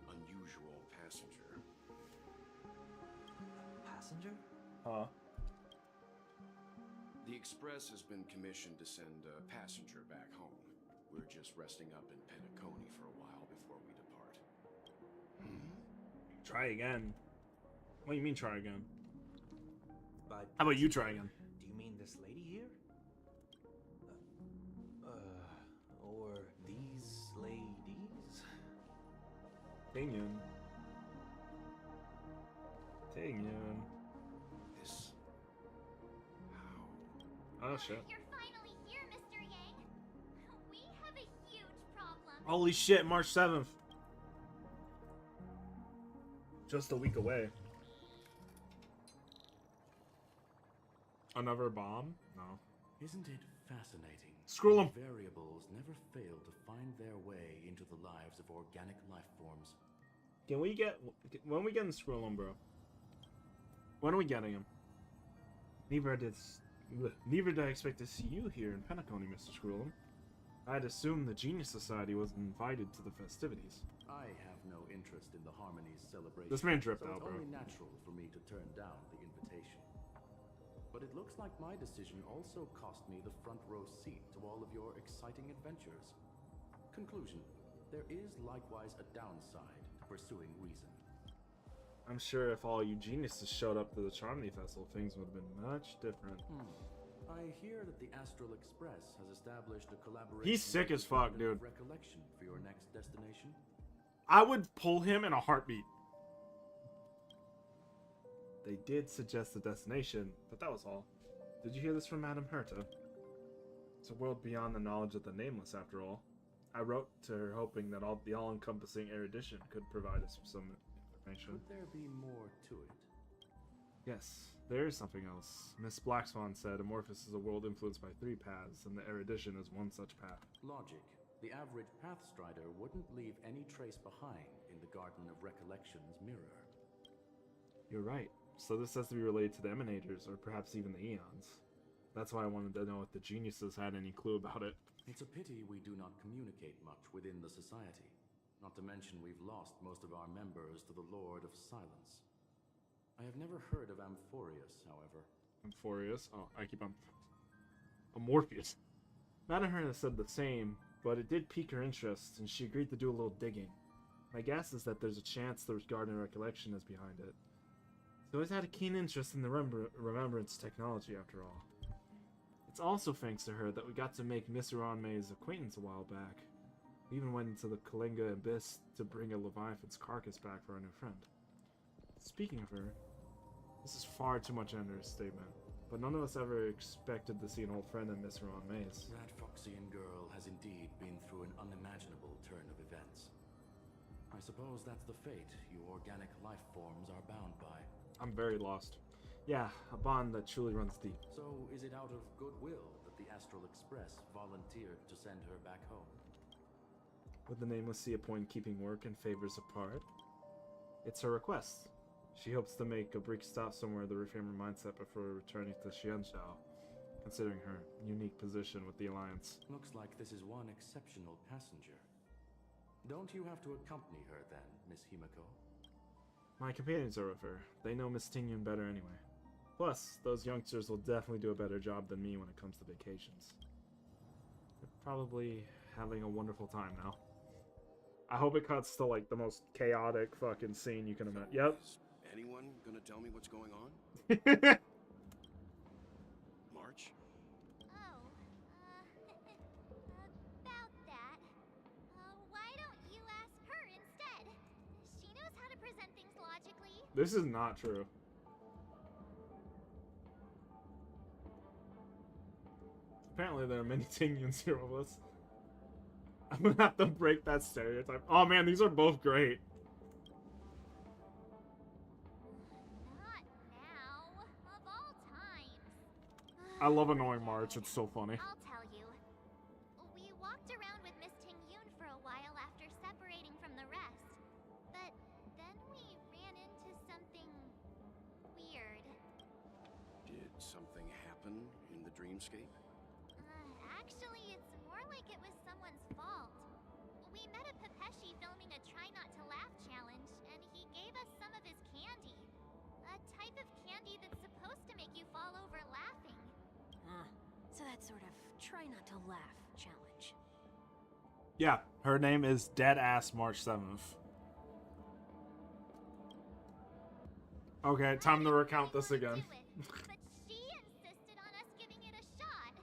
unusual passenger. Passenger? Huh. The Express has been commissioned to send a passenger back home. We're just resting up in Penacony for a while before we depart. Try again. What do you mean try again? By How about you try again? Do you mean this lady here? Or these ladies? Tingyun. Tingyun. This... How? Oh shit. You're finally here, Mr. Yang. We have a huge problem. Holy shit, March 7th. Just a week away. Another bomb? No. Isn't it fascinating? Screw 'em. how variables never fail to find their way into the lives of organic life forms. Can we get... When we getting Skrillum, bro? When are we getting him? Neither did I expect to see you here in Penacony, Mr. Skrillum. I'd assumed the Genius Society was invited to the festivities. I have no interest in the Harmony's celebration. This man tripped so out, it's bro. only natural for me to turn down the invitation. But it looks like my decision also cost me the front row seat to all of your exciting adventures. Conclusion. There is likewise a downside to pursuing reason. I'm sure if all you geniuses showed up to the Charmony Festival, things would have been much different. I hear that the Astral Express has established a collaboration. He's sick with as fuck, the dude. Recollection for your next destination. I would pull him in a heartbeat. They did suggest the destination, but that was all. Did you hear this from Madame Herta? It's a world beyond the knowledge of the nameless, after all. I wrote to her hoping that the all-encompassing erudition could provide us with some information. Could there be more to it? Yes, there is something else. Miss Blackswan said Amorphous is a world influenced by 3 paths, and the erudition is one such path. Logic. The average Pathstrider wouldn't leave any trace behind in the Garden of Recollection's mirror. You're right. So this has to be related to the Emanators, or perhaps even the Eons. That's why I wanted to know if the geniuses had any clue about it. It's a pity we do not communicate much within the society. Not to mention we've lost most of our members to the Lord of Silence. I have never heard of Amphorius, however. Amphorius? Oh, I keep on... Amorpheus. Madame Herna said the same, but it did pique her interest, and she agreed to do a little digging. My guess is that there's a chance the Garden of Recollection is behind it. She's always had a keen interest in the remembrance technology, after all. It's also thanks to her that we got to make Miss Uranme's acquaintance a while back. We even went into the Kalinga Abyss to bring a Leviathan's carcass back for our new friend. Speaking of her, this is far too much understatement, but none of us ever expected to see an old friend in Miss Uranme's. That Foxian girl has indeed been through an unimaginable turn of events. I suppose that's the fate you organic life forms are bound by. I'm very lost. Yeah, a bond that truly runs deep. So, is it out of goodwill that the Astral Express volunteered to send her back home? Would the Nameless see a point in keeping work and favors apart? It's her request. She hopes to make a brief stop somewhere to reframe her mindset before returning to Xianzhou, considering her unique position with the Alliance. Looks like this is one exceptional passenger. Don't you have to accompany her then, Miss Himiko? My companions are with her. They know Miss Tingyun better anyway. Plus, those youngsters will definitely do a better job than me when it comes to vacations. They're probably having a wonderful time now. I hope it cuts to like the most chaotic fucking scene you can imagine. Yep. Is anyone gonna tell me what's going on? March? Oh, about that. Why don't you ask her instead? She knows how to present things logically. This is not true. Apparently there are many Tingyuns here with us. I'm gonna have to break that stereotype. Oh man, these are both great. Not now. Of all times. I love annoying March, it's so funny. I'll tell you. We walked around with Miss Tingyun for a while after separating from the rest. But then we ran into something weird. Did something happen in the dreamscape? Actually, it's more like it was someone's fault. We met a Pepeshi filming a Try Not to Laugh challenge, and he gave us some of his candy. A type of candy that's supposed to make you fall over laughing. So that sort of try not to laugh challenge. Yeah, her name is Deadass March 7th. Okay, time to recount this again. But she insisted on us giving it a shot.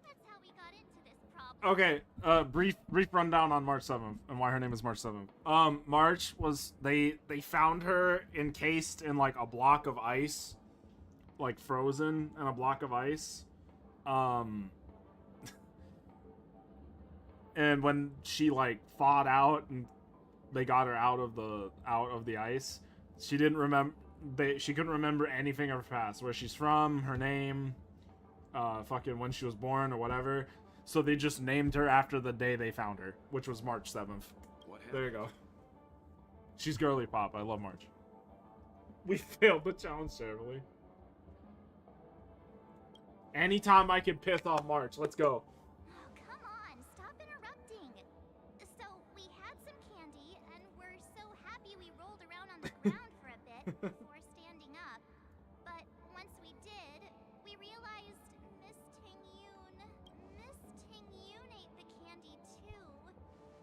That's how we got into this problem. Okay, brief rundown on March 7th and why her name is March 7th. March was they found her encased in like a block of ice, like frozen in a block of ice. And when she like fought out and they got her out of the ice, she didn't remember. She couldn't remember anything of her past, where she's from, her name, fucking when she was born or whatever. So they just named her after the day they found her, which was March 7th. What happened? There you go. She's girly pop. I love March. We failed the challenge terribly. Anytime I can piss off March, let's go. Oh, come on, stop interrupting. So, we had some candy, and we're so happy we rolled around on the ground for a bit before standing up. But once we did, we realized Miss Tingyun ate the candy too.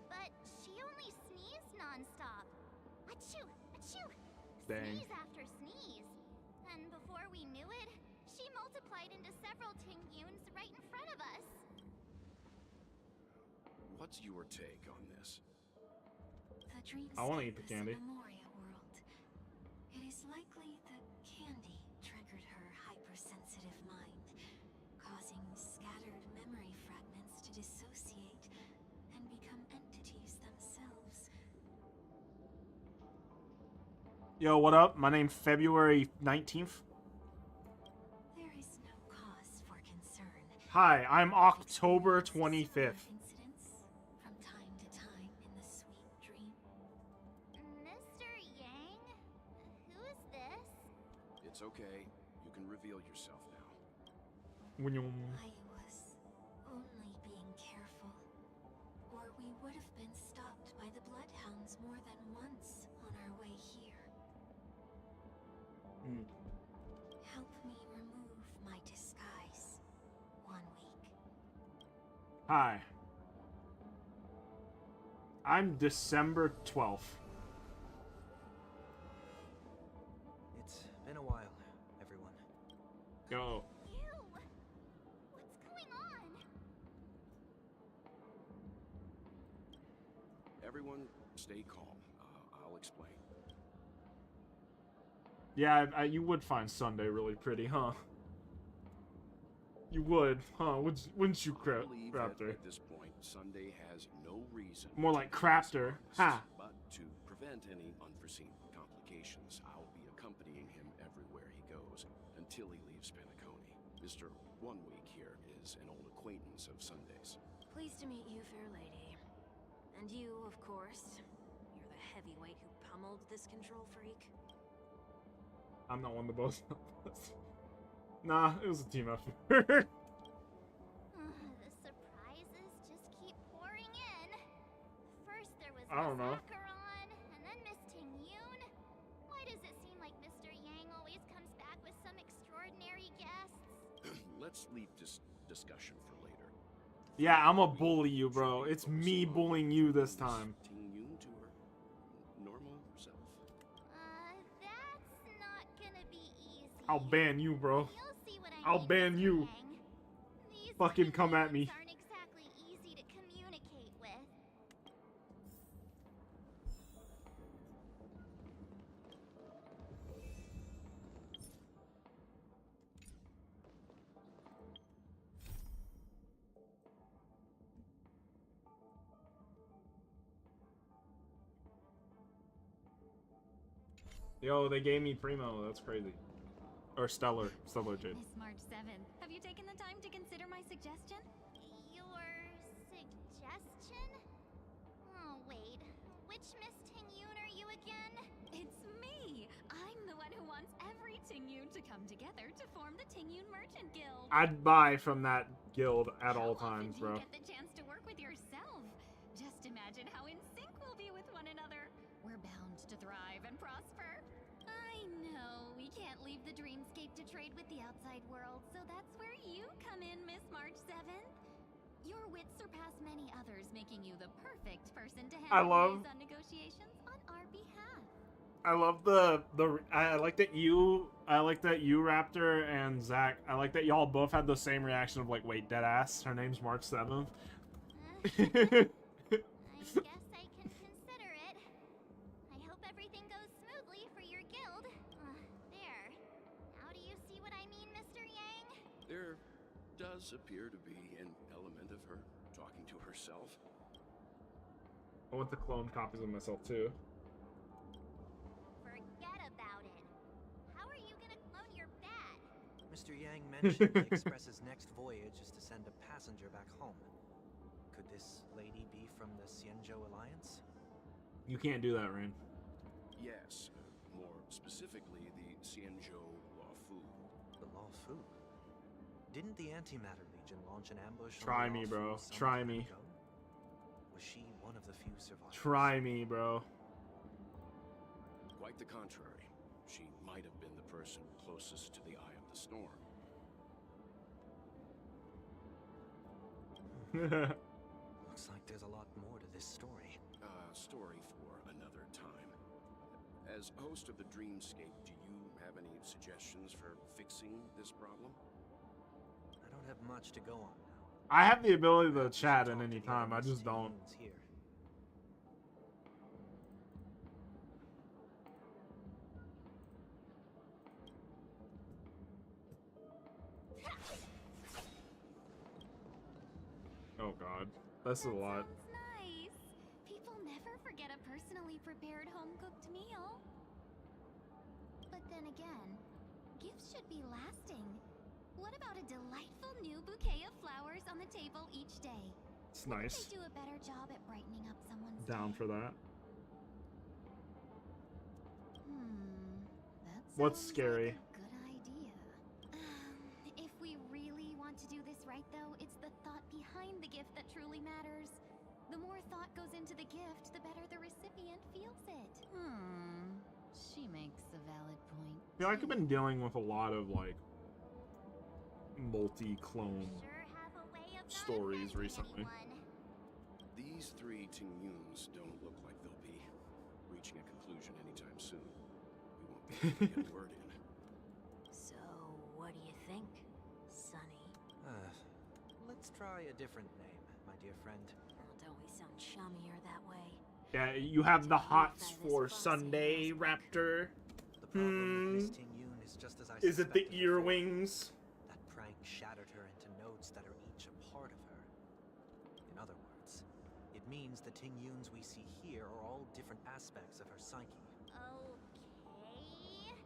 But she only sneezed nonstop. Achoo! Achoo! Dang. Sneeze after sneeze. And before we knew it, she multiplied into several Tingyuns right in front of us. What's your take on this? The dream I wanna eat the candy. Memoria world. It is likely the candy triggered her hypersensitive mind, causing scattered memory fragments Yo, what up? My name's February 19th. There is no cause for concern. Hi, I'm October 25th. Incidents from time to time in the sweet dream. Mr. Yang? Who is this? It's okay. You can reveal yourself now. I was only being careful, or we would have been stopped by the bloodhounds more than once on our way here. Help me remove my disguise. 1 week. Hi. I'm December 12th. It's been a while, everyone. Yo. You! What's going on? Everyone, stay calm. I'll explain. Yeah, you would find Sunday really pretty, huh? You would, huh? Wouldn't you, I believe that Raptor? at this point, Sunday has no reason. More to like be Crafter. dishonest, Ha! But to prevent any unforeseen complications, I'll be accompanying him everywhere he goes until he leaves Penacony. Mr. 1 Week here is an old acquaintance of Sunday's. Pleased to meet you, fair lady. And you, of course. You're the heavyweight who pummeled this control freak. I'm not one of the both of us. Nah, it was a team effort. The surprises just keep pouring in. First there was I don't know. Macaron, and then Miss Ting-Yoon. Why does it seem like Mr. Yang always comes back with some extraordinary guests? Let's leave this discussion for later. Yeah, I'm a bully you, bro. It's me bullying you this time. Ting-Yoon to her normal self. That's not gonna be easy. I'll ban you, bro. You'll see what I I'll mean, ban Mr. you. Yang. These Fucking come at me. Ting-Yoons aren't exactly easy to communicate with. Yo, they gave me Primo. That's crazy. Or Stellar. Stellar Jade. Miss March 7th, have you taken the time to consider my suggestion? Your suggestion? Oh, wait. Which Miss Ting-Yoon are you again? It's me! I'm the one who wants every Ting-Yoon to come together to form the Ting-Yoon Merchant Guild. I'd buy from that guild at How all often times, do you bro. get the chance to work with yourself? Just imagine how in sync we'll be with one another. We're bound to thrive and prosper. I know, we can't leave the dreamscape to trade with the outside world, so that's where you come in, Miss March 7th. Your wits surpass many others, making you the perfect person to I handle love- liaison negotiations on our behalf. I love I like that you Raptor and Zach, I like that y'all both had the same reaction of like, wait, dead ass, her name's March 7th. I guess I can consider it. I hope everything goes smoothly for your guild. There. Now do you see what I mean, Mr. Yang? There does appear to be an element of her talking to herself. I want the clone copies of myself too. Forget about it. How are you gonna clone your bat? Mr. Yang mentioned the Express's next voyage is to send a passenger back home. Could this lady be from the Xianzhou Alliance? You can't do that, Rain. Yes, more specifically the Xianzhou Luofu. The Luofu? Didn't the Antimatter Legion launch an ambush Try on the me, Luofu bro. some Try time me. ago? Was she one of the few survivors? Try me, bro. Quite the contrary. She might have been the person closest to the eye of the storm. Looks like there's a lot more to this story. Story for another time. As host of the Dreamscape, do you have any suggestions for fixing this problem? I don't have much to go on now. I have the ability to We should chat talk at to any the time, I other just don't. Ting-Yoons here. Oh god. That's a lot. Sounds nice. People never forget a personally prepared home-cooked meal. Then again, gifts should be lasting. What about a delightful new bouquet of flowers on the table each day? It's nice. They do a better job at brightening up someone's Down day. for that. That What's sounds scary? like a good idea. If we really want to do this right, though, it's the thought behind the gift that truly matters. The more thought goes into the gift, the better the recipient feels it. She makes a valid point. I feel like I've been dealing with a lot of like multi-clone Sure have a way of not stories offending recently. anyone. These three Ting-Yuns don't look like they'll be reaching a conclusion anytime soon. We won't be able to get a word in. So, what do you think, Sonny? Let's try a different name, my dear friend. Well, don't we sound chummier that way? Yeah, you have the hots for Sunday, Raptor. The problem with Miss Ting-Yun is just as I Is it the suspected before. earwings? That prank shattered her into notes that are each a part of her. In other words, it means the Ting-Yuns we see here are all different aspects of her psyche. Okay.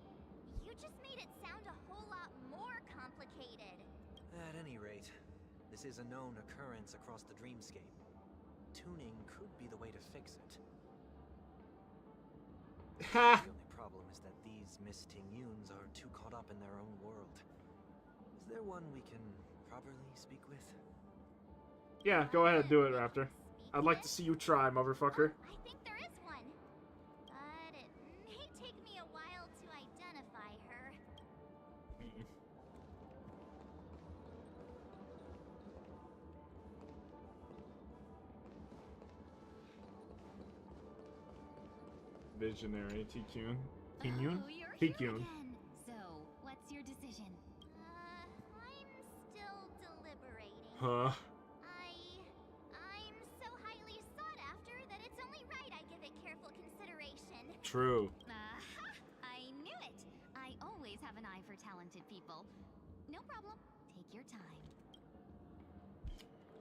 You just made it sound a whole lot more complicated. At any rate, this is a known occurrence across the dreamscape. Tuning could be the way to fix it. Ha! The only problem is that these Miss Ting-Yuns are too caught up in their own world. Is there one we can properly speak with? Yeah, go ahead, do it, Raptor. I'd like to see you try, motherfucker. I think there is one. But it may take me a while to identify her. Visionary, T-Kyun. T-Kyun? Oh, you're T-Kyun. here again. So, what's your decision? I'm still deliberating. Huh? I'm so highly sought after that it's only right I give it careful consideration. True. I knew it. I always have an eye for talented people. No problem. Take your time.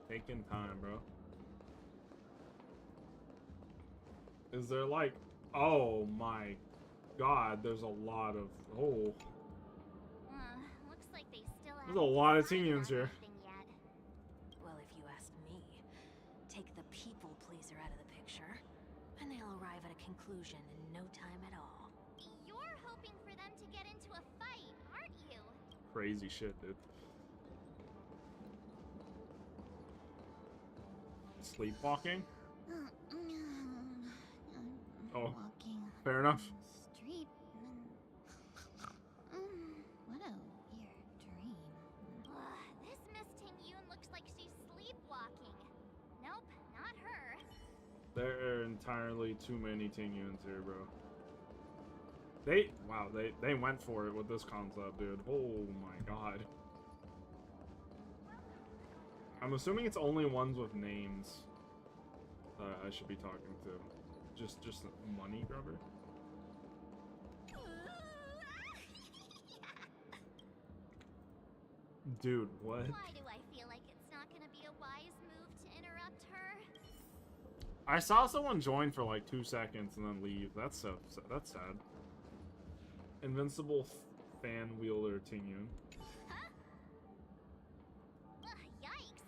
Taking time, bro. Is there like... Oh my god, there's a lot of... Oh. Looks like they still There's a lot of Ting-Yuns here. Yet. Well, if you ask me, take the people pleaser out of the picture, and they'll arrive at a conclusion in no time at all. You're hoping for them to get into a fight, aren't you? Crazy shit, dude. Sleepwalking? Oh, Walking fair enough. on the street. What a weird dream. This Miss Ting-Yun looks like she's sleepwalking. Nope, not her. There are entirely too many Ting-Yuns here, bro. Wow, they went for it with this concept, dude. Oh my god. I'm assuming it's only ones with names I should be talking to. Just money grubber? Dude, what? Why do I feel like it's not gonna be a wise move to interrupt her? I saw someone join for like 2 seconds and then leave. That's sad. Invincible fan wielder Ting-Yun. Huh? Yikes.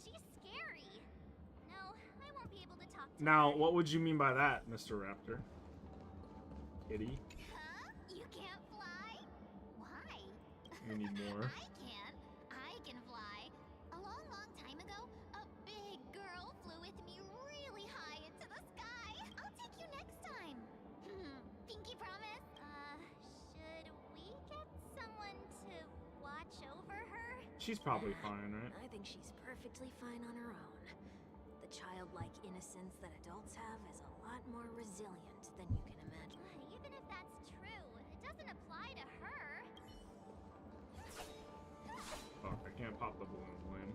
She's scary. No, I won't be able to talk to Now, her. what would you mean by that, Mr. Raptor? Kitty? Huh? You can't fly? Why? We need more. I can. I can fly. A long, long time ago, a big girl flew with me really high into the sky. I'll take you next time. Pinky promise? Should we get someone to watch over her? She's probably fine, right? I think she's perfectly fine on her own. The childlike innocence that adults have is a lot more resilient than you can imagine. Even if that's true, it doesn't apply to her. Fuck, I can't pop the balloon lane.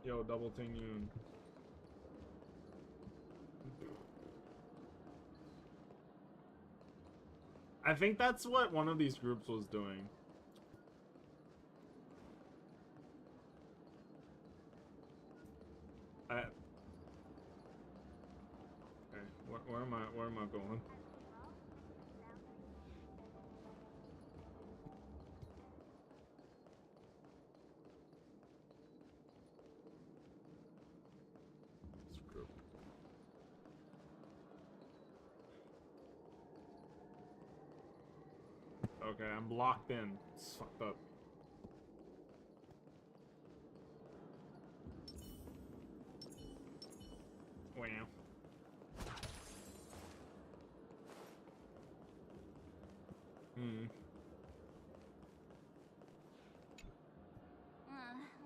Yo, double Ting-Yun. I think that's what one of these groups was doing. Where am I? Where am I going? Screw. Okay, I'm locked in. It's fucked up. Wow.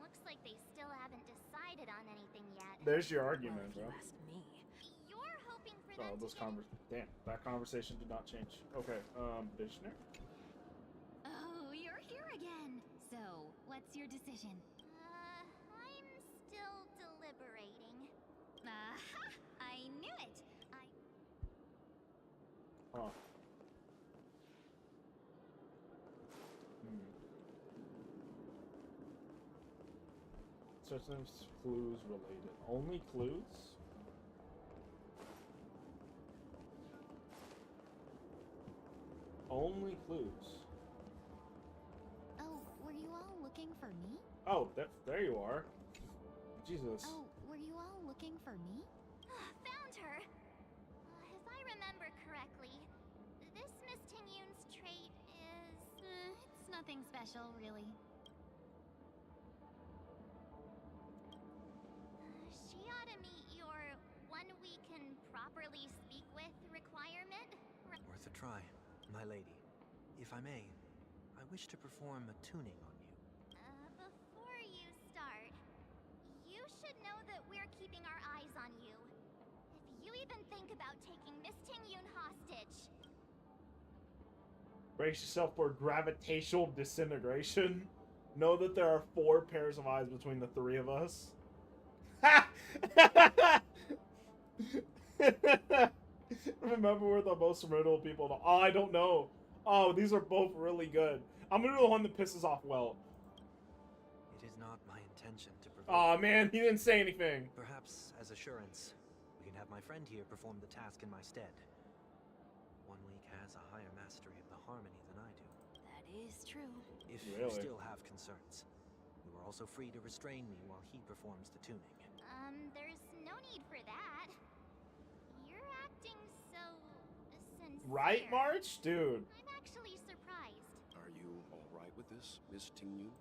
Looks like they still haven't decided on anything yet. There's your Well, argument, if you bro. ask me. You're hoping for Oh, them those to get... Damn, that conversation did not change. Okay, visionary? Oh, you're here again. So, what's your decision? I'm still deliberating. Aha! I knew it. Huh. Such things clues related. Only clues? Only clues. Oh, were you all looking for me? Oh, there you are. Jesus. Oh, were you all looking for me? Found her! If I remember correctly, this Miss Tingyun's trait is... It's nothing special, really. She ought to meet your one we can properly speak with requirement. Worth a try, my lady. If I may, I wish to perform a tuning on you. Before you start, you should know that we're keeping our eyes on you. If you even think about taking Miss Tingyun hostage... Brace yourself for gravitational disintegration. Know that there are 4 pairs of eyes between the 3 of us. Remember, we're the most formidable people. Oh, I don't know. Oh, these are both really good. I'm gonna do the one that pisses off Well. It is not my intention to provoke. Aw, man, he didn't say anything. Perhaps, as assurance, we can have my friend here perform the task in my stead. 1 week has a higher mastery of the harmony than I do. That is true. If Really? you still have concerns, you are also free to restrain me while he performs the tuning. There's no need for that. You're acting so... sincere. Right, March? Dude. I'm actually surprised. Are you all right with this, Miss Tingyu?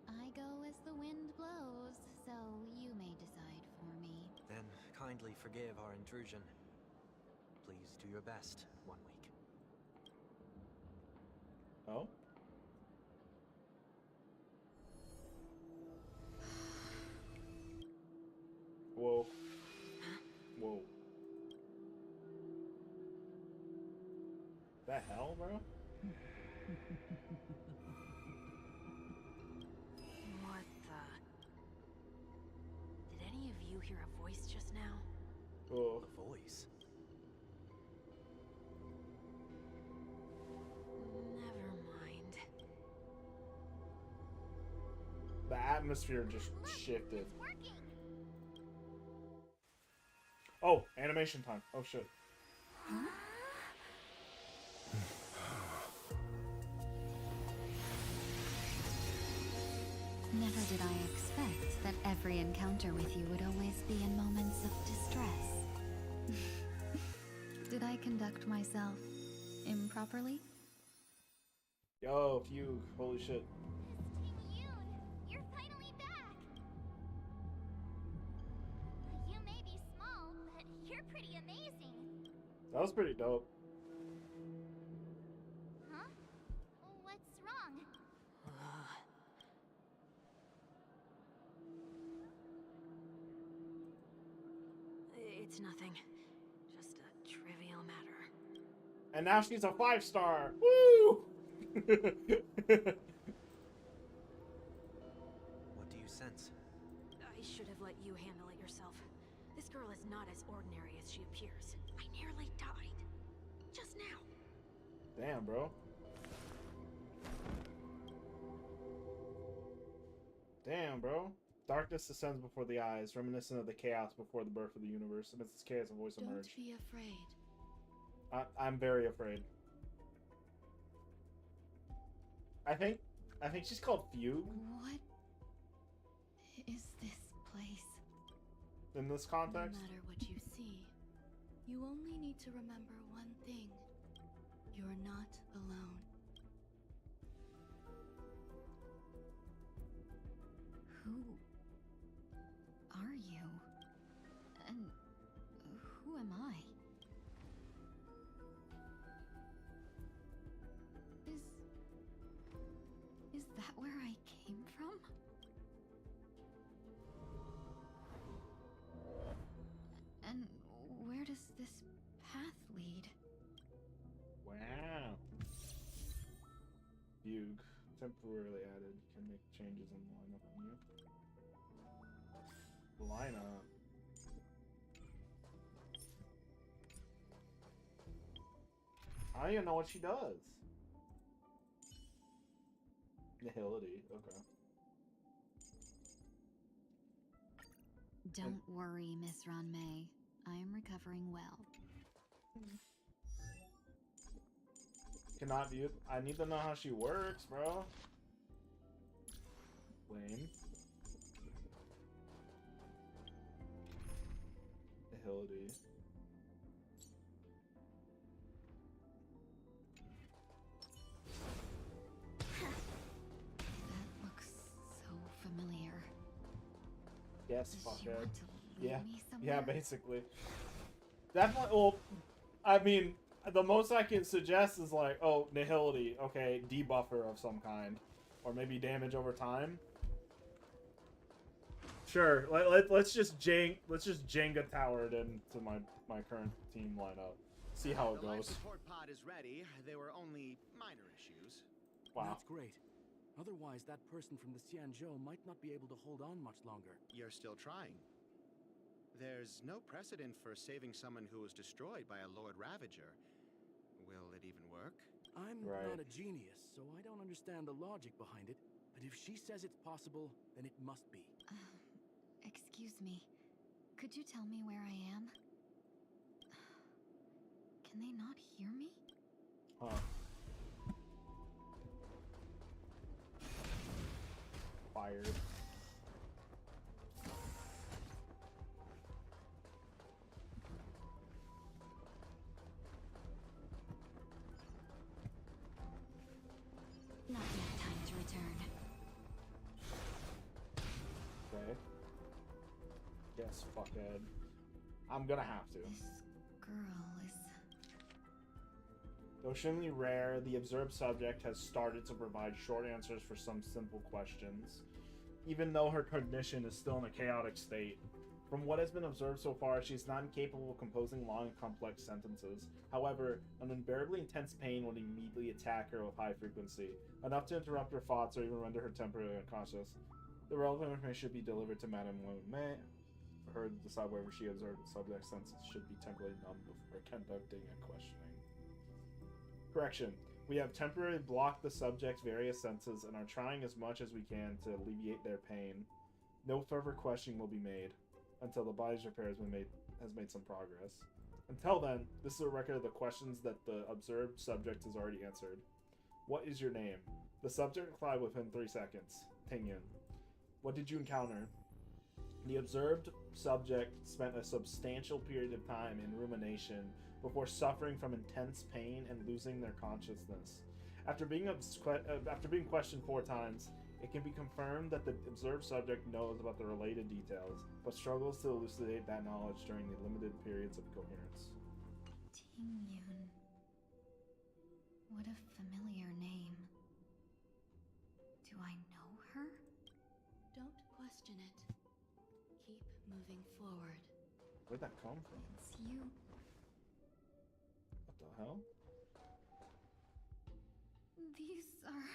I go as the wind blows, so you may decide for me. Then kindly forgive our intrusion. Please do your best, 1 week. Oh? Whoa. Whoa. The hell, bro? What the? Did any of you hear a voice just now? Oh. A voice? Never mind. The atmosphere just shifted. It's working. Oh, animation time. Oh, shit. Never did I expect that every encounter with you would always be in moments of distress. Did I conduct myself improperly? Yo, Fugue. Holy shit. Miss Tingyun, you're finally back. You may be small, but you're pretty amazing. That was pretty dope. Huh? What's wrong? It's nothing. Just a trivial matter. And now she's a 5-star. Woo! What do you sense? I should have let you handle it yourself. This girl is not as ordinary as she appears. I nearly died. Just now. Damn, bro. Damn, bro. Darkness descends before the eyes, reminiscent of the chaos before the birth of the universe. Amidst this chaos, a voice emerged. Don't be afraid. I'm very afraid. I think she's called Fugue. What is this place? In this context? No matter what you see, you only need to remember one thing. You're not alone. Who are you? And who am I? Is that where I came from? And where does this path lead? Wow. Fugue. Temporarily added. Can make changes in the lineup menu. Lineup. I don't even know what she does. Nihility. Okay. Don't worry, Miss Ranmei. I am recovering well. Cannot view. I need to know how she works, bro. Lame. Nihility. That looks so familiar. Yes, Does fuck she it. want to lead Yeah. me Yeah, somewhere? basically. Definitely. Well, I mean, the most I can suggest is like, oh, nihility. Okay, debuffer of some kind, or maybe damage over time. Sure. Let's just Jenga tower it into my current team lineup. See how it The life goes. support pod is ready. There were only minor issues. Wow. That's great. Otherwise, that person from the Xianzhou might not be able to hold on much longer. You're still trying. There's no precedent for saving someone who was destroyed by a Lord Ravager. Will it even work? I'm Right. not a genius, so I don't understand the logic behind it. But if she says it's possible, then it must be. Excuse me. Could you tell me where I am? Can they not hear me? Huh. Fired. Not yet time to return. Okay. Yes, fuckhead. I'm gonna have to. This girl is... Though extremely rare, the observed subject has started to provide short answers for some simple questions, even though her cognition is still in a chaotic state. From what has been observed so far, she is not incapable of composing long and complex sentences. However, an unbearably intense pain would immediately attack her with high frequency, enough to interrupt her thoughts or even render her temporarily unconscious. The relevant information should be delivered to Madame May, for her to decide whether she observed the subject's senses should be temporarily numbed before conducting a questioning. Correction. We have temporarily blocked the subject's various senses and are trying as much as we can to alleviate their pain. No further questioning will be made until the body's repair has made some progress. Until then, this is a record of the questions that the observed subject has already answered. What is your name? The subject replied within 3 seconds. Tingyan. What did you encounter? The observed subject spent a substantial period of time in rumination before suffering from intense pain and losing their consciousness. After being questioned 4 times, it can be confirmed that the observed subject knows about the related details, but struggles to elucidate that knowledge during the limited periods of coherence. Tingyun. What a familiar name. Do I know her? Don't question it. Keep moving forward. Where'd that come from? It's you. What the hell? These are...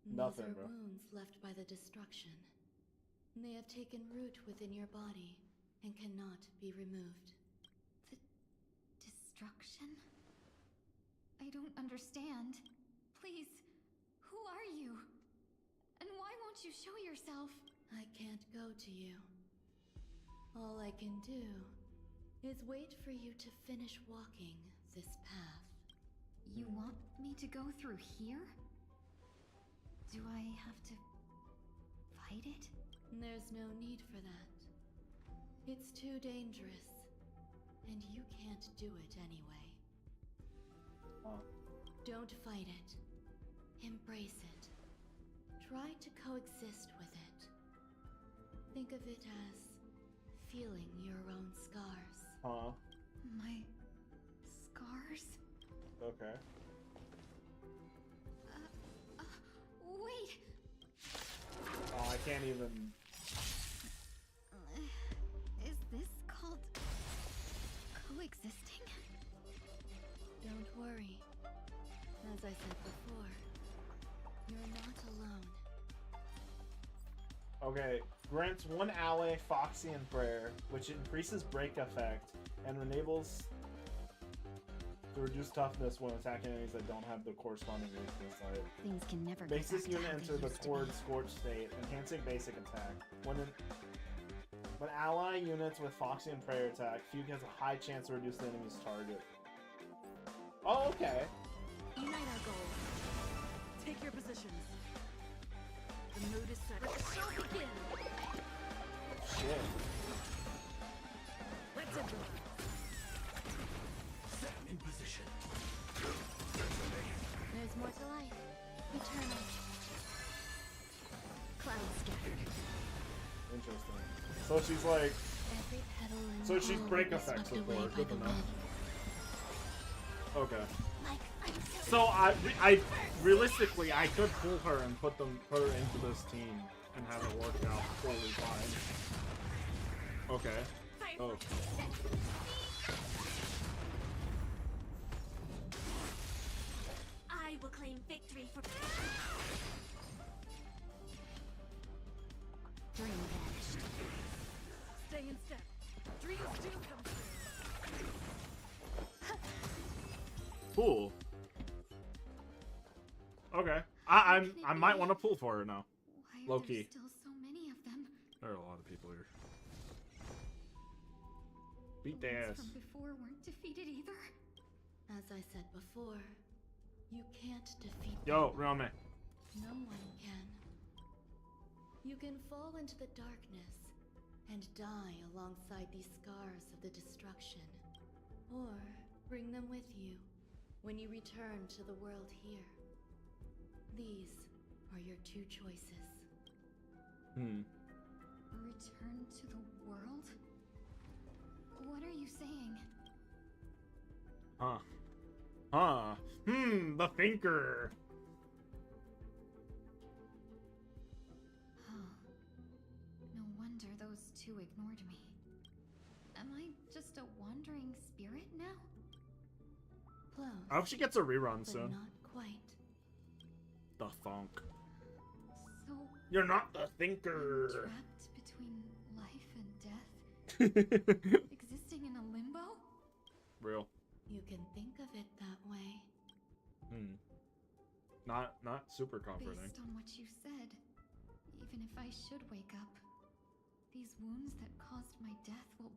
Nothing, These bro. are wounds left by the destruction. They have taken root within your body and cannot be removed. The destruction? I don't understand. Please, who are you? And why Why won't you show yourself? I can't go to you. All I can do is wait for you to finish walking this path. You want me to go through here? Do I have to fight it? There's no need for that. It's too dangerous, and you can't do it anyway. Don't fight it. Embrace it. Try to coexist with it. Think of it as feeling your own scars. My scars? Okay. Wait! Oh, I can't even... Is this called coexisting? Don't worry. As I said before, you're not alone. Okay. Grants one ally Foxy and Prayer, which increases break effect and enables to reduce toughness when attacking enemies that don't have the corresponding weakness type. Things can never go Makes this back to unit how enter they the used to Toward be. Scorch state, enhancing basic attack. When ally units with Foxy and Prayer attack, Fugue has a high chance to reduce the enemy's target. Oh, okay. Unite our goals. Take your positions. The mood is set. Let the show begin. Shit. Let's improvise. Set in position. There's more to life. Eternal. Clouds scattered. Interesting. So she's like... Every petal in So the she's hall break will be effects swept away before. by Good the to know. wind. Okay. Like, I'm So I realistically I could pull her and put her into this team and have it work out totally fine. Okay. Oh. I will claim victory for Dream vanished. stay in step. Dreams do come true. Cool. Okay. I might want to pull for her now. Why are Low there key. still so many of them? There are a lot of people here. Beat The the ones ass. from before weren't defeated either. As I said before, you can't defeat Yo, them. Rame. No one can. You can fall into the darkness and die alongside these scars of the destruction. Or bring them with you when you return to the world here. These are your two choices. Return to the world? What are you saying? The thinker. Oh. No wonder those two ignored me. Am I just a wandering spirit now? Close. I hope she gets a rerun but soon. not quite. The thunk. So You're not the I'm thinker. trapped between life and death? Existing in a limbo? Real. You can think of it that way. Not super comforting. Based on what you said, even if I should wake up, these wounds that caused my death will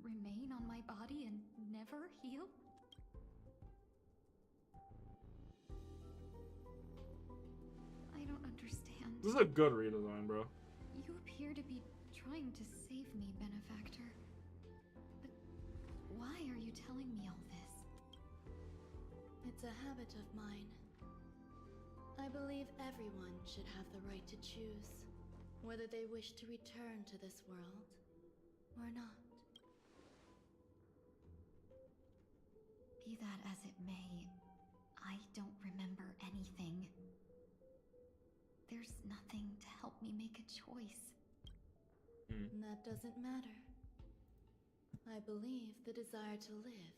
remain on my body and never heal? I don't understand. This is a good redesign, bro. You appear to be trying to save me, benefactor. But why are you telling me all this? It's a habit of mine. I believe everyone should have the right to choose whether they wish to return to this world or not. Be that as it may, I don't remember anything. There's nothing to help me make a choice. That doesn't matter. I believe the desire to live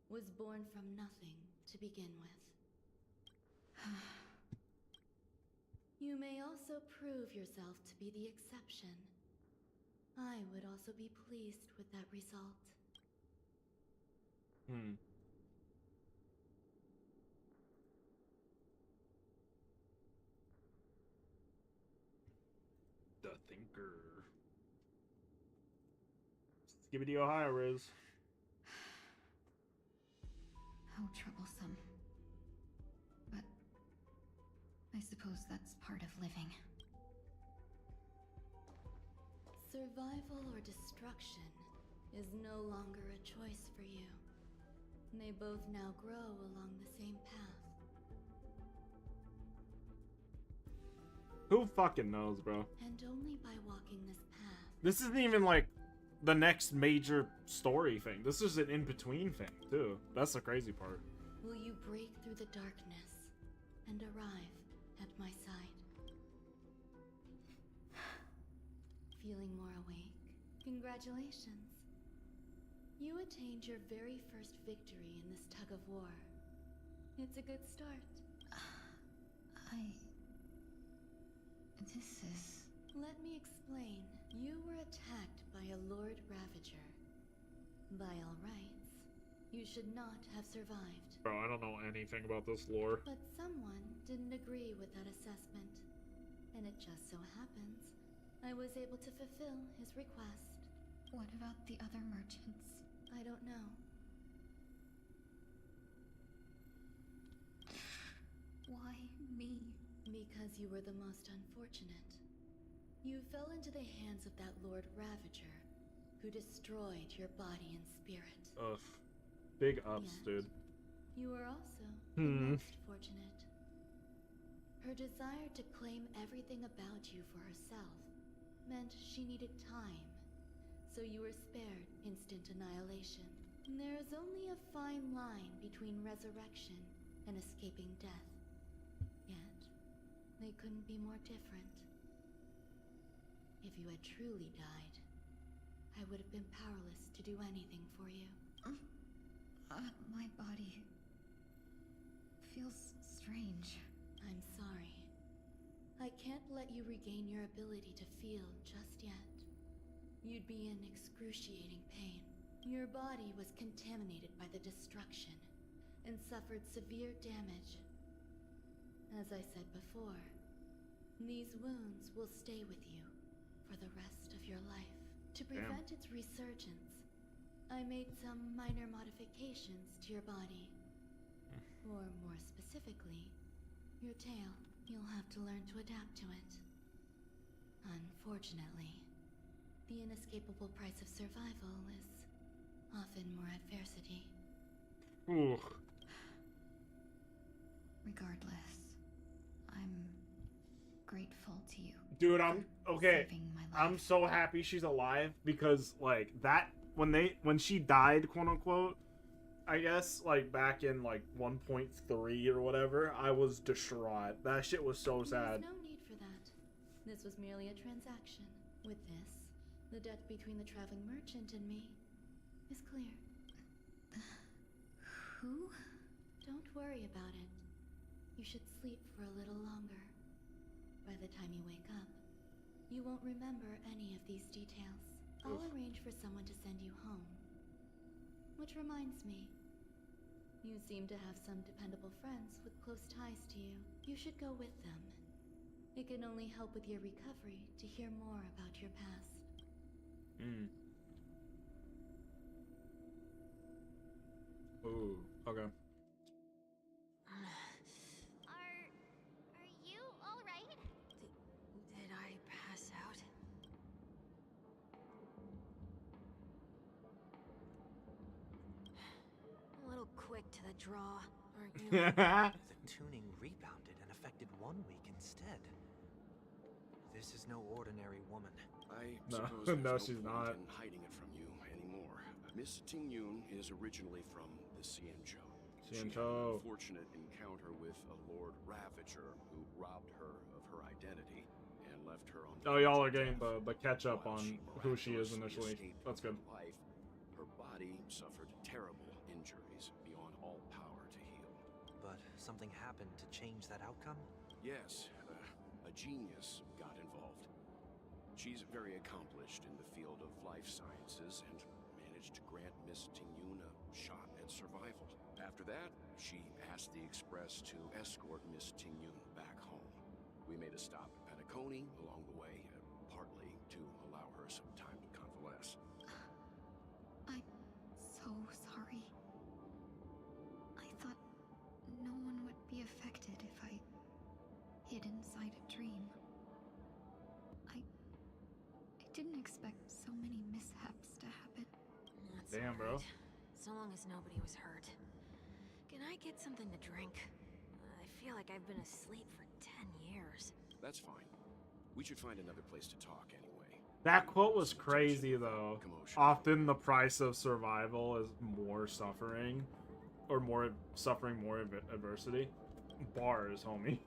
was born from nothing to begin with. You may also prove yourself to be the exception. I would also be pleased with that result. Skibbity Ohio Riz. How troublesome. But I suppose that's part of living. Survival or destruction is no longer a choice for you. They both now grow along the same path. Who fucking knows, bro? And only by walking this path. This isn't even like the next major story thing. This is an in-between thing, too. That's the crazy part. Will you break through the darkness and arrive at my side? Feeling more awake? Congratulations. You attained your very first victory in this tug of war. It's a good start. This is... Let me explain. You were attacked by a Lord Ravager. By all rights, you should not have survived. Bro, I don't know anything about this lore. But someone didn't agree with that assessment. And it just so happens I was able to fulfill his request. What about the other merchants? I don't know. Why me? Because you were the most unfortunate. You fell into the hands of that Lord Ravager, who destroyed your body and spirit. Ugh. Big ups, dude. You were also the most fortunate. Her desire to claim everything about you for herself meant she needed time, so you were spared instant annihilation. There is only a fine line between resurrection and escaping death. Yet, they couldn't be more different. If you had truly died, I would have been powerless to do anything for you. My body feels strange. I'm sorry. I can't let you regain your ability to feel just yet. You'd be in excruciating pain. Your body was contaminated by the destruction and suffered severe damage. As I said before, these wounds will stay with you for the rest of your life. To prevent its resurgence, I made some minor modifications to your body. Or more specifically, your tail. You'll have to learn to adapt to it. Unfortunately, the inescapable price of survival is often more adversity. Ooh. Regardless, I'm grateful to you. Dude, I'm so happy she's alive because like that when she died, quote unquote, I guess like back in like 1.3 or whatever, I was distraught. That shit was so sad. There's no need for that. This was merely a transaction. With this, the debt between the traveling merchant and me is clear. Who? Don't worry about it. You should sleep for a little longer. By the time you wake up, you won't remember any of these details. I'll arrange for someone to send you home. Which reminds me, you seem to have some dependable friends with close ties to you. You should go with them. It can only help with your recovery to hear more about your past. Ooh, okay. Are you all right? Did I pass out? A little quick to the draw, aren't you? The tuning rebounded and affected 1 week instead. This is no ordinary woman. I No, suppose there's no, no she's point not. in hiding it from you anymore. Miss Ting-Yun is originally from the Xianzhou. She had an unfortunate encounter with a Lord Ravager who robbed her of her identity and left her on Oh, y'all are getting the catch up on who she is initially. That's good. life. Her body suffered terrible injuries beyond all power to heal. But something happened to change that outcome? Yes, a genius got involved. She's very accomplished in the field of life sciences and managed to grant Miss Ting-Yun a shot at survival. After that, she asked the Express to escort Miss Ting-Yun back home. We made a stop at Penacony along the way, partly to allow her some time to convalesce. sorry. I thought no one would be affected if I hid inside a dream. I didn't expect so many mishaps to happen. That's Damn, bro. alright. So long as nobody was hurt. Can I get something to drink? I feel like I've been asleep for 10 years. That's fine. We should find another place to talk anyway. That quote was crazy, though. Often the price of survival is more suffering, or more suffering, more adversity. Bars, homie.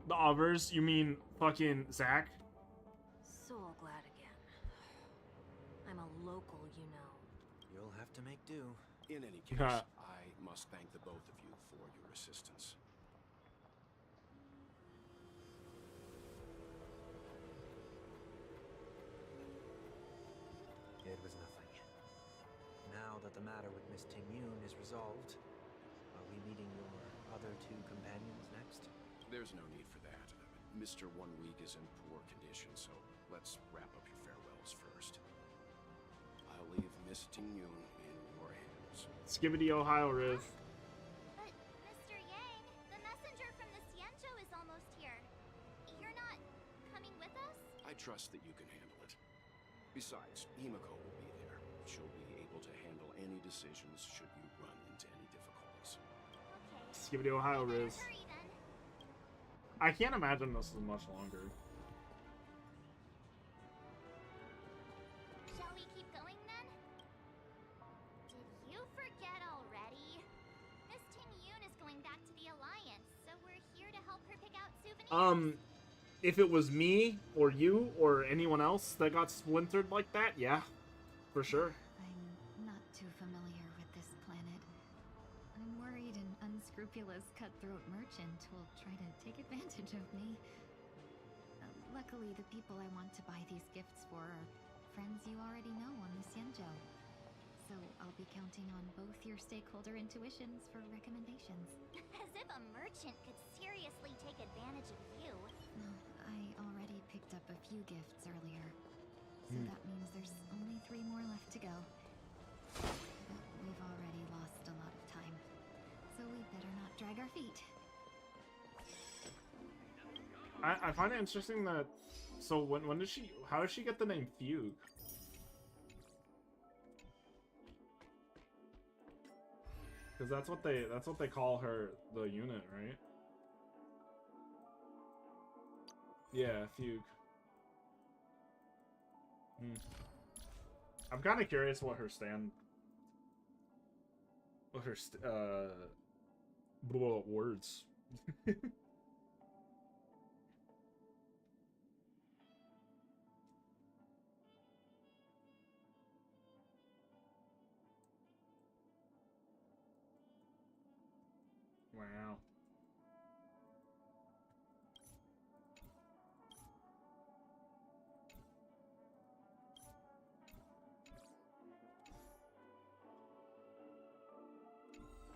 The others? You mean fucking Zach? So glad again. I'm a local, you know. You'll have to make do. In any case, I must thank the both of you for your assistance. It was nothing. Now that the matter with Miss Ting-Yun is resolved, are we meeting your other two companions next? There's no need for that. Mr. 1 Week is in poor condition, so let's wrap up your farewells first. I'll leave Miss Ting-Yun in your hands. Skibbity Ohio Riz. But, Mr. Yang, the messenger from the Xianzhou is almost here. You're not coming with us? I trust that you can handle it. Besides, Himiko will be there. She'll be able to handle any decisions should you run into any difficulties. Okay. Skibbity Ohio Riz. Hurry then. I can't imagine this is much longer. Shall we keep going then? Did you forget already? Miss Ting-Yun is going back to the Alliance, so we're here to help her pick out souvenirs. If it was me, or you, or anyone else that got splintered like that, yeah, for sure. I'm not too familiar with this planet. I'm worried an unscrupulous cutthroat merchant will try to take advantage of me. Luckily, the people I want to buy these gifts for are friends you already know on the Xianzhou. So I'll be counting on both your stakeholder intuitions for recommendations. As if a merchant could seriously take advantage of you. No, I already picked up a few gifts earlier. So that means there's only 3 more left to go. But we've already lost a lot of time. So we better not drag our feet. I find it interesting that, so when did she, how did she get the name Fugue? Because that's what they call her, the unit, right? Yeah, Fugue. I'm kind of curious what her words. Wow.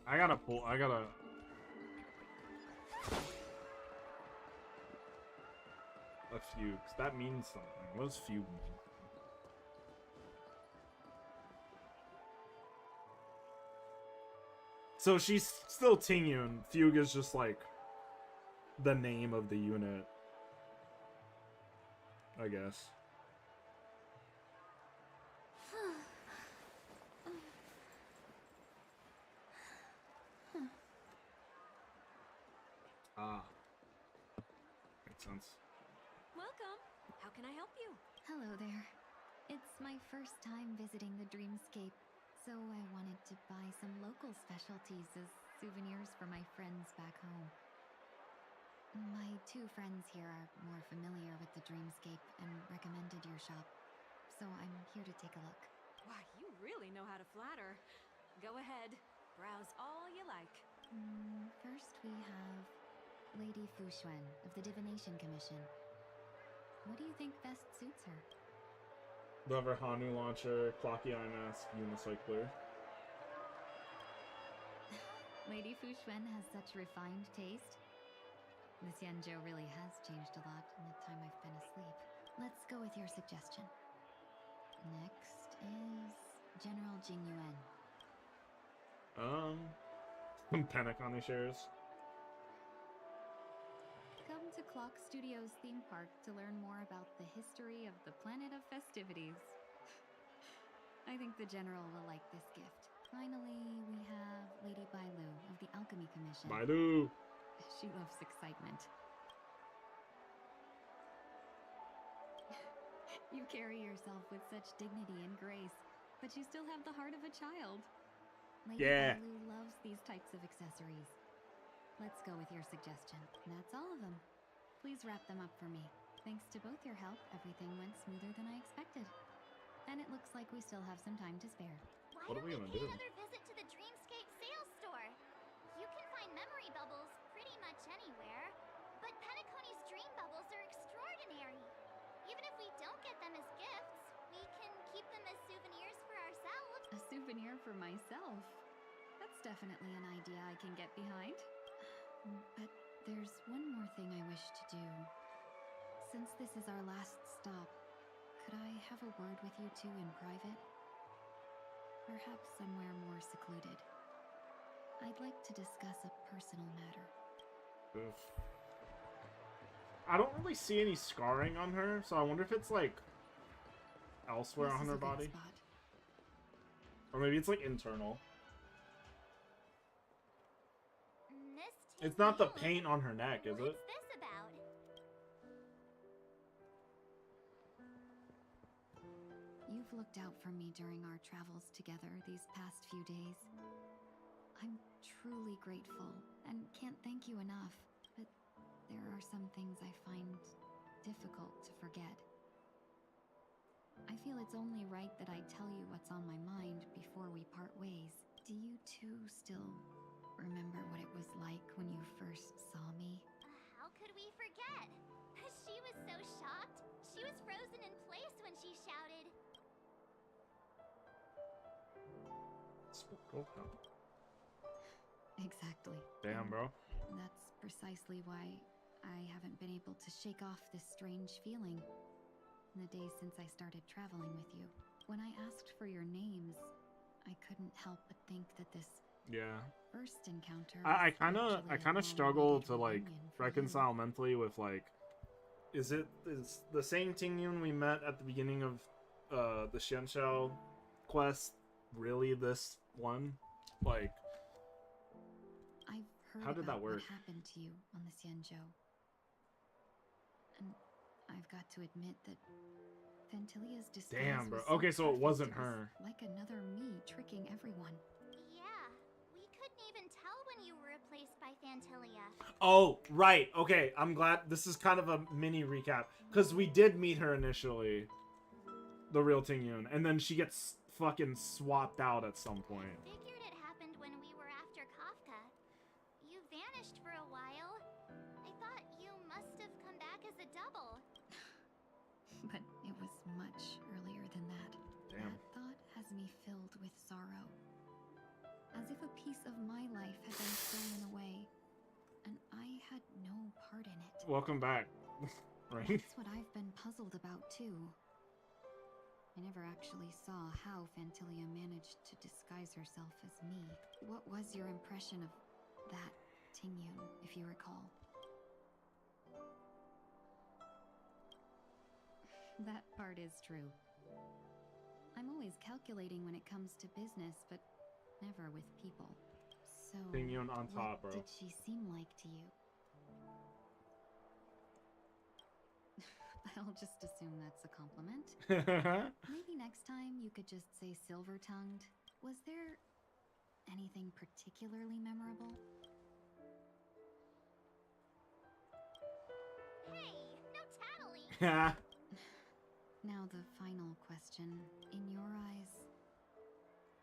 I gotta a fugue. That means something. What does fugue mean? So she's still Ting-Yun. Fugue is just like the name of the unit, I guess. Ah. Makes sense. Welcome. How can I help you? Hello there. It's my first time visiting the Dreamscape, so I wanted to buy some local specialties as souvenirs for my friends back home. My 2 friends here are more familiar with the Dreamscape and recommended your shop, so I'm here to take a look. Why, you really know how to flatter. Go ahead. Browse all you like. First we have Lady Fu Xuan of the Divination Commission. What do you think best suits her? Love her Hanu launcher, clocky eye mask, unicycler. Lady Fu Xuan has such refined taste. The Xianzhou really has changed a lot in the time I've been asleep. Let's go with your suggestion. Next is General Jing Yuan Penacony shares. Come to Clock Studios theme park to learn more about the history of the planet of festivities. I think the General will like this gift. Finally, we have Lady Bailu of the Alchemy Commission. Bailu! She loves excitement. You carry yourself with such dignity and grace, but you still have the heart of a child. Lady Bailu loves these types of accessories. Let's go with your suggestion. That's all of them. Please wrap them up for me. Thanks to both your help, everything went smoother than I expected. And it looks like we still have some time to spare. Why don't we pay another visit to the Dreamscape sales store? You can find memory bubbles pretty much anywhere, but Penacony's dream bubbles are extraordinary. Even if we don't get them as gifts, we can keep them as souvenirs for ourselves. A souvenir for myself? That's definitely an idea I can get behind. But there's one more thing I wish to do. Since this is our last stop, could I have a word with you two in private? Perhaps somewhere more secluded. I'd like to discuss a personal matter. Oof. I don't really see any scarring on her, so I wonder if it's like elsewhere on her body. Or maybe it's like internal. It's not the paint on her neck, is it? What's this about? You've looked out for me during our travels together these past few days. I'm truly grateful and can't thank you enough, but there are some things I find difficult to forget. I feel it's only right that I tell you what's on my mind before we part ways. Do you two still remember what it was like when you first saw me? How could we forget? She was so shocked. She was frozen in place when she shouted. Exactly. Damn, bro. That's precisely why I haven't been able to shake off this strange feeling in the days since I started traveling with you. When I asked for your names, I couldn't help but think that this first encounter I kind of struggle to like reconcile mentally with like, is the same Tingyun we met at the beginning of the Xianxiao quest really this one? Like, I've heard how did that work? What happened to you on the Xianzhou, and I've got to admit that Fantilia's disguise Damn, bro. was so Okay, so it perfect, wasn't was her. like another me tricking everyone. Yeah, we couldn't even tell when you were replaced by Fantilia. Oh, right. Okay, I'm glad. This is kind of a mini recap. Because we did meet her initially. The real Tingyun. And then she gets fucking swapped out at some point. Figured it happened when we were after Kafka. You vanished for a while. I thought you must have come back as a double. But it was much earlier than that. Damn. That thought has me filled with sorrow. As if a piece of my life had been stolen away, and I had no part in it. Welcome back. Right? That's what I've been puzzled about, too. I never actually saw how Fantilia managed to disguise herself as me. What was your impression of that Tingyun, if you recall? That part is true. I'm always calculating when it comes to business, but never with people. So, Tingyun on top, what bro. did she seem like to you? I'll just assume that's a compliment. Maybe next time you could just say silver-tongued. Was there anything particularly memorable? Hey, no tattling! Now the final question. In your eyes,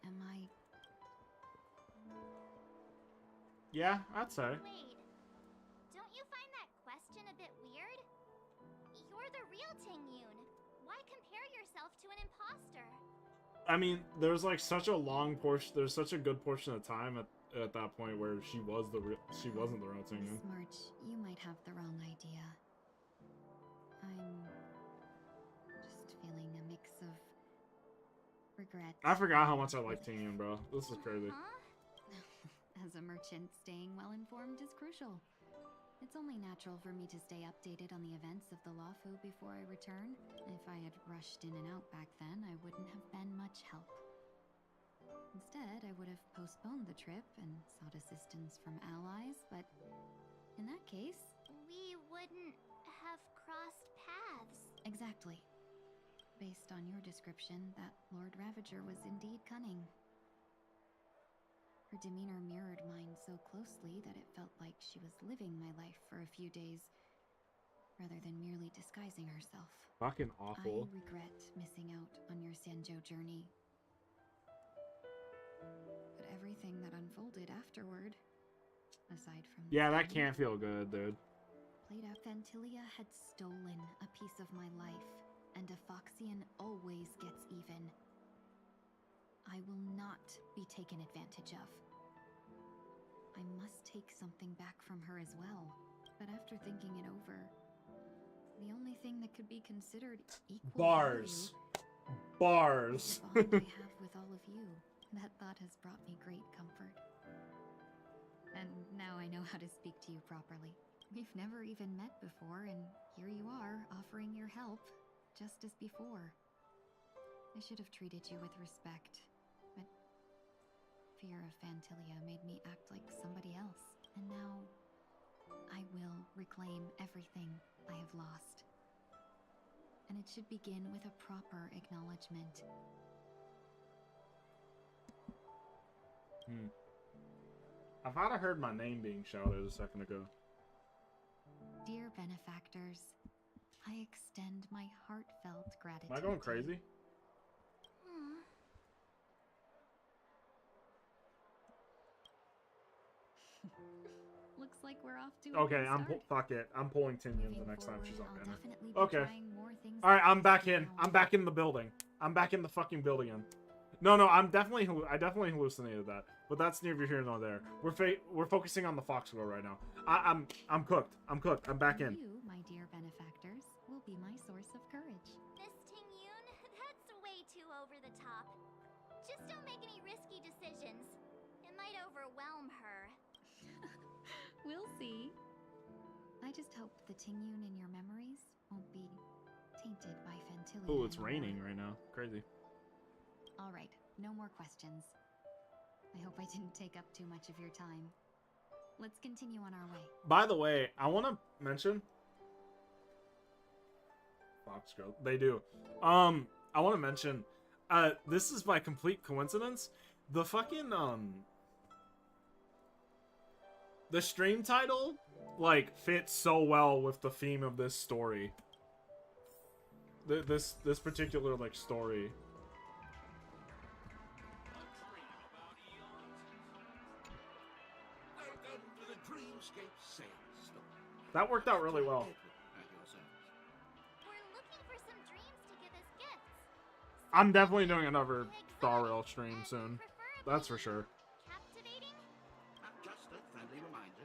am I... Yeah, I'd say. Wait, don't you find that question a bit weird? You're the real Tingyun. Why compare yourself to an imposter? I mean, there's like such a long portion. There's such a good portion of time at that point where she wasn't the real Tingyun. Miss March, you might have the wrong idea. I'm just feeling a mix of regret. I forgot how much I like Tingyun, bro. This is crazy. Huh? As a merchant, staying well informed is crucial. It's only natural for me to stay updated on the events of the Lawfu before I return. If I had rushed in and out back then, I wouldn't have been much help. Instead, I would have postponed the trip and sought assistance from allies, but in that case... We wouldn't have crossed paths. Exactly. Based on your description, that Lord Ravager was indeed cunning. Her demeanor mirrored mine so closely that it felt like she was living my life for a few days, rather than merely disguising herself. Fucking awful. I regret missing out on your Sanjo journey. But everything that unfolded afterward, aside from... Yeah, that can't feel good, dude. Played out Fantilia had stolen a piece of my life, and a Foxian always gets even. I will not be taken advantage of. I must take something back from her as well. But after thinking it over, the only thing that could be considered equal Bars. value Bars. is the bond I have with all of you. That thought has brought me great comfort. And now I know how to speak to you properly. We've never even met before, and here you are, offering your help, just as before. I should have treated you with respect, but fear of Fantilia made me act like somebody else. And now, I will reclaim everything I have lost. And it should begin with a proper acknowledgement. I thought I heard my name being shouted a second ago. Dear benefactors, I extend my heartfelt gratitude. Am I going crazy? Looks like we're off to Okay, a good start. fuck it. I'm pulling Tinian the Moving next time she's forward, on I'll banner. definitely be Okay. trying more things All right, like I'm this back from in. now I'm on. back in the building. I'm back in the fucking building again. No, I definitely hallucinated that. But that's neither here nor there. We're focusing on the fox girl right now. I'm cooked. I'm back in. You, my dear benefactors, will be my source of courage. Miss Tingyun, that's way too over the top. Just don't make any risky decisions. It might overwhelm her. We'll see. I just hope the Tingyun in your memories won't be tainted by Fantilia. Oh, it's anymore. raining right now. Crazy. All right, no more questions. I hope I didn't take up too much of your time. Let's continue on our way. By the way, I want to mention Fox Girl. They do. I want to mention this is by complete coincidence. The fucking the stream title like fits so well with the theme of this story. This particular like story. Welcome to the Dreamscape sales store. That worked out really well. We're looking for some dreams to give as gifts. I'm definitely doing another Star Rail stream soon. That's for sure. Captivating? Just a friendly reminder,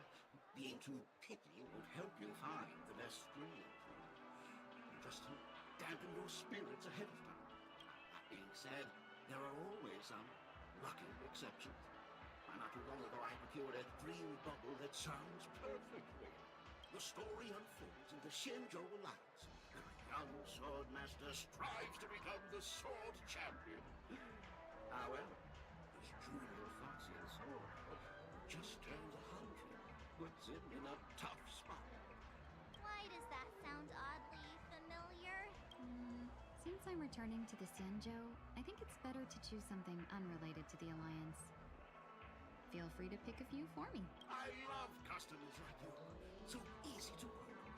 being too picky won't help you find the best dream. Just to dampen your spirits ahead of time. That being said, there are always some lucky exceptions. Not too long ago, I procured a dream bubble that sounds perfectly. The story unfolds in the Shinjo Alliance. A young sword master strives to become the sword champion. However, his junior Foxian sword, who just turned 100, puts him in a tough spot. Why does that sound oddly familiar? Since I'm returning to the Sanjo, I think it's better to choose something unrelated to the Alliance. Feel free to pick a few for me. I love customers like you. So easy to work with.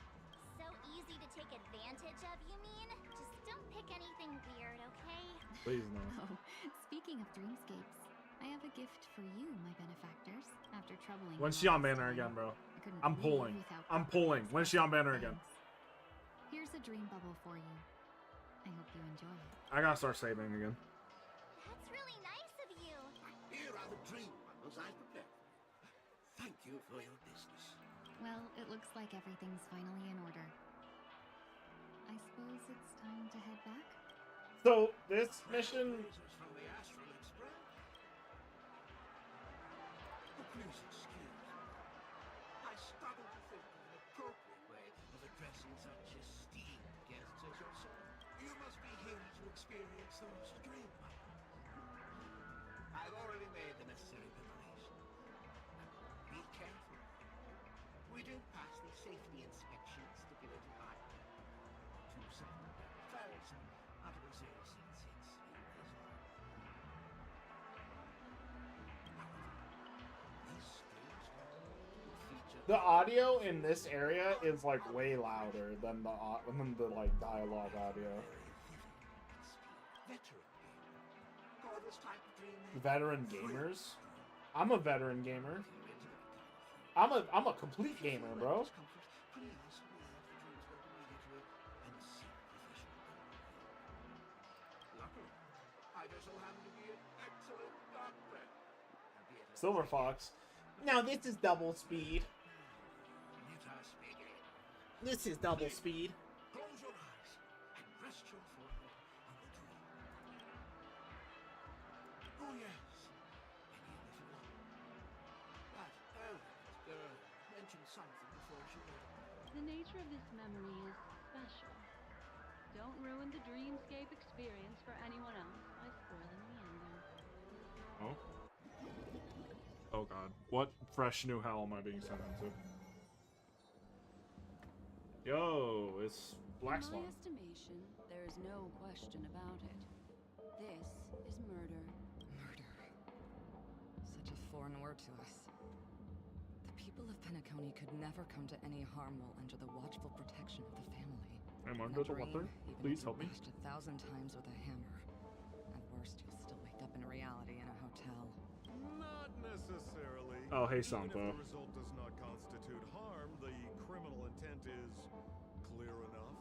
So easy to take advantage of, you mean? Just don't pick anything weird, okay? Please no. Oh, speaking of dreamscapes, I have a gift for you, my benefactors. After troubling When's you she on last banner time, again, bro? I couldn't I'm leave pulling. without I'm proper pulling. When's she on banner again? thanks. Here's a dream bubble for you. I hope you enjoy it. I gotta start saving again. That's really nice of you. Here are the dream bundles I prepared. Thank you for your business. Well, it looks like everything's finally in order. I suppose it's time to head back? So this mission. From the Astral Express. Oh, please such esteemed guests as yourself, you must be here to experience the most dream. I've already made the necessary preparations. Be careful. We do pass the safety inspection stipulated by to some fares out of reserve since it's a resort. The audio in this area is like way louder than the like dialogue audio. Veteran gamers? I'm a veteran gamer. I'm a complete gamer, bro. Silver Fox. Now this is double speed. This is double speed. Close your eyes and rest your forehead on the tree. Oh yes, any if you want. But mention something before she left. The nature of this memory is special. Don't ruin the dreamscape experience for anyone else by spoiling the ending. Oh. Oh god. What fresh new hell am I being sent into? Yo, it's Black Swan. In my estimation, there is no question about it. This is murder. Murder. Such a foreign word to us. The people of Penacony could never come to any harm while under the watchful protection of the family. I'm under the water. Please help me. Bashed 1,000 times with a hammer. At worst, you'll still wake up in reality in a hotel. Not necessarily. Oh, hey, Even Sampo. if the result does not constitute harm, the criminal intent is clear enough.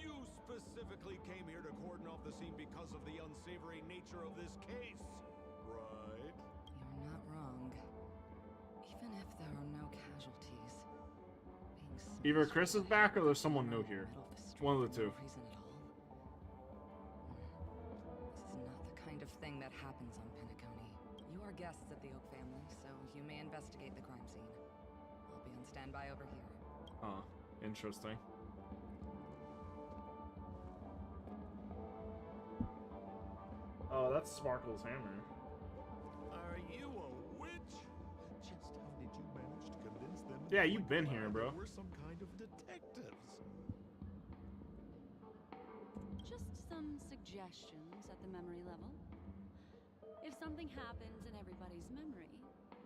You specifically came here to cordon off the scene because of the unsavory nature of this case, right? You're not wrong. Even if there are no casualties, Either Chris is back or there's someone new here. One of the two. reason at all. This is not the kind of thing that happens on Penacony. You are guests of the Oak family, so you may investigate the crime scene. I'll be on standby over here. Huh. Interesting. Oh, that's Sparkle's hammer. Are you a witch? Just how did you manage to convince them? Yeah, you've been here, bro. We're some kind of detectives. Just some suggestions at the memory level. If something happens in everybody's memory,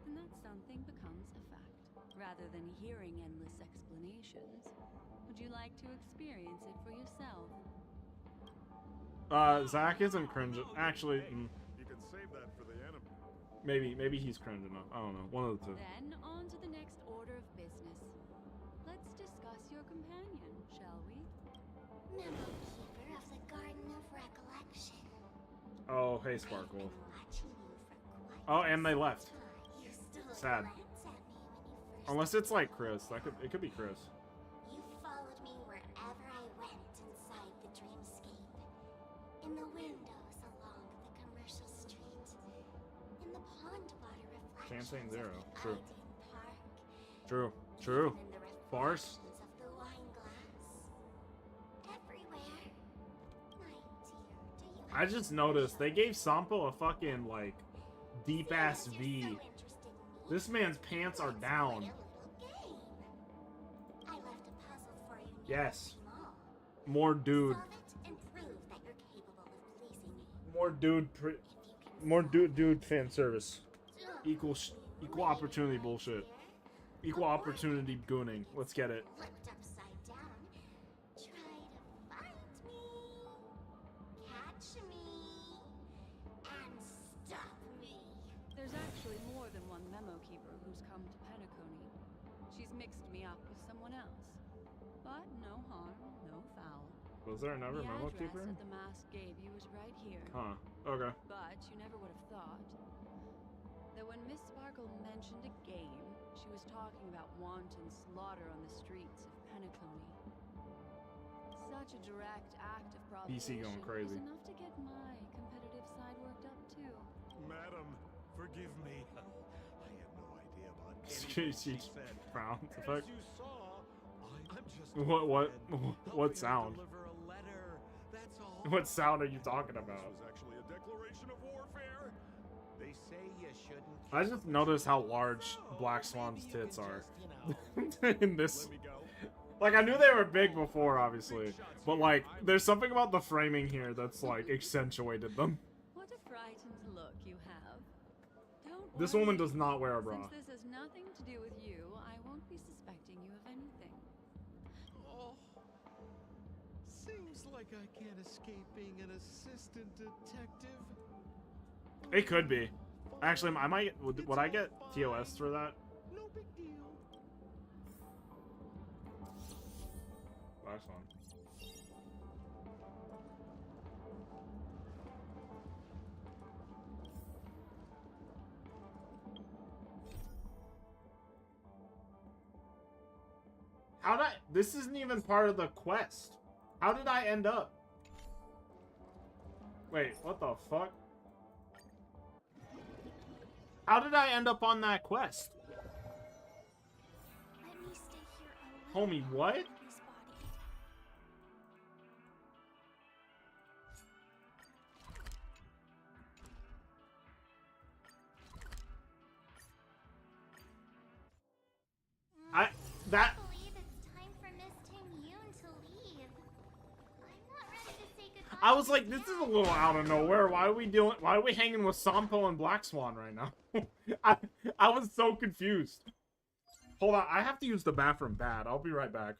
then that something becomes a fact, rather than hearing endless explanations. Would you like to experience it for yourself? Zach isn't cringe. Actually, You can save that for the enemy. maybe he's cringe enough. I don't know. One of the two. Then on to the next order of business. Let's discuss your companion, shall we? Memo Keeper of the Garden of Recollection. Oh, hey, Sparkle. Watching you for quite Oh, and they left. you still Sad. glance at me when you first Unless it's like Chris. It could be Chris. You followed me wherever I went inside the dreamscape. In the windows along the commercial street. In the pond water reflections Can't say of zero. the True. Iden Park. True. True. In the Farce. reflections of the wine glass. Everywhere. My dear, do you I just noticed they gave Sampo a fucking like deep ass V. This man's pants are down. I left a puzzle for you near Yes. the mall. More dude. Solve it and prove that you're capable of pleasing me. More dude fan service. Equal opportunity bullshit. Equal opportunity gooning. Let's get it. Flipped upside down. Try to find me. Catch me. And stop me. There's actually more than one memo keeper who's come to Penacony. She's mixed me up with someone else. But no harm, no foul. Was there another memo The keeper? address that the mask gave you is right here. Huh. Okay. But you never would have thought that when Miss Sparkle mentioned a game, she was talking about wanton slaughter on the streets of Penacony. Such a direct act of PC provocation going crazy. is enough to get my competitive side worked up too. Madam, forgive me. I had no idea about She anything she said. frowned. As you saw, I'm just What sound? What sound are you talking about? This was actually a declaration of warfare. They say you shouldn't. I just noticed how large Black Swan's tits are in this. Like, I knew they were big before, obviously, but like, there's something about the framing here that's like accentuated them. What a frightened look you have. Don't This worry. woman does not wear a bra. Since this has nothing to do with you, I won't be suspecting you of anything. Oh, seems like I can't escape being an assistant detective. It could be. Actually, I might. Would I get TOS for that? No big deal. Last one. How'd I? This isn't even part of the quest. How did I end up? Wait, what the fuck? How did I end up on that quest? Let me stay here alone. Homie, what? This body. That. I believe it's time for Miss Ting-Yoon to leave. I'm not ready to say goodbye. I was like, this is a little out of nowhere. Why are we hanging with Sampo and Black Swan right now? I was so confused. Hold on, I have to use the bathroom bad. I'll be right back.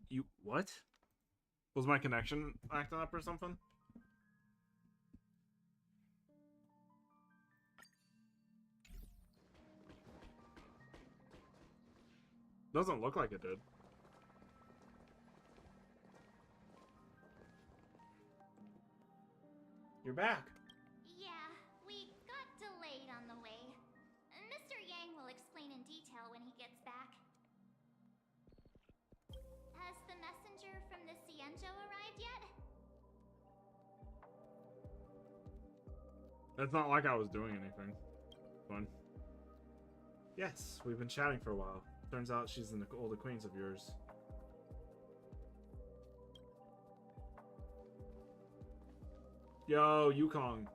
You what? Was my connection acting up or something? Doesn't look like it did. You're back. Yeah, we got delayed on the way. Mr. Yang will explain in detail when he gets back. Has the messenger from the Cienjo arrived yet? It's not like I was doing anything. Fun. Yes, we've been chatting for a while. Turns out she's an old acquaintance of yours. Yo, Yukong.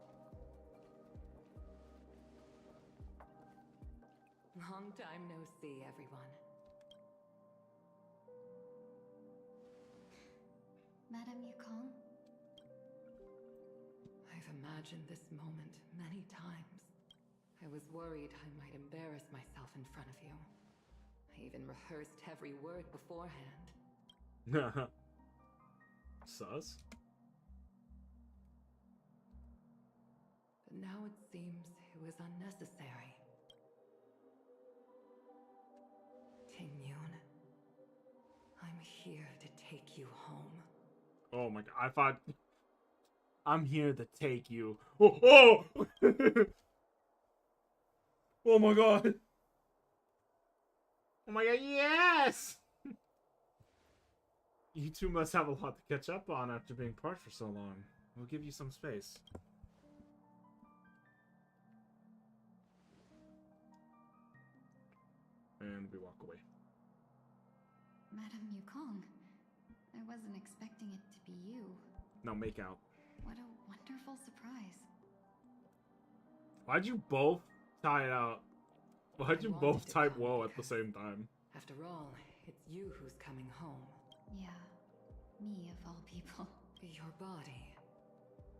Long time no see, everyone. Madam Yukong? I've imagined this moment many times. I was worried I might embarrass myself in front of you. I even rehearsed every word beforehand. Sus? But now it seems it was unnecessary. King Yoon. I'm here to take you home. Oh my god, I thought... I'm here to take you. Oh! Oh! Oh my god! Oh my god, yes! You two must have a lot to catch up on after being apart for so long. We'll give you some space. And we walk away. Madame Yukong, I wasn't expecting it to be you. Now make out. What a wonderful surprise. Why'd you both tie it out? Why'd you both type whoa at the same time? After all, it's you who's coming home. Yeah, me of all people. Your body.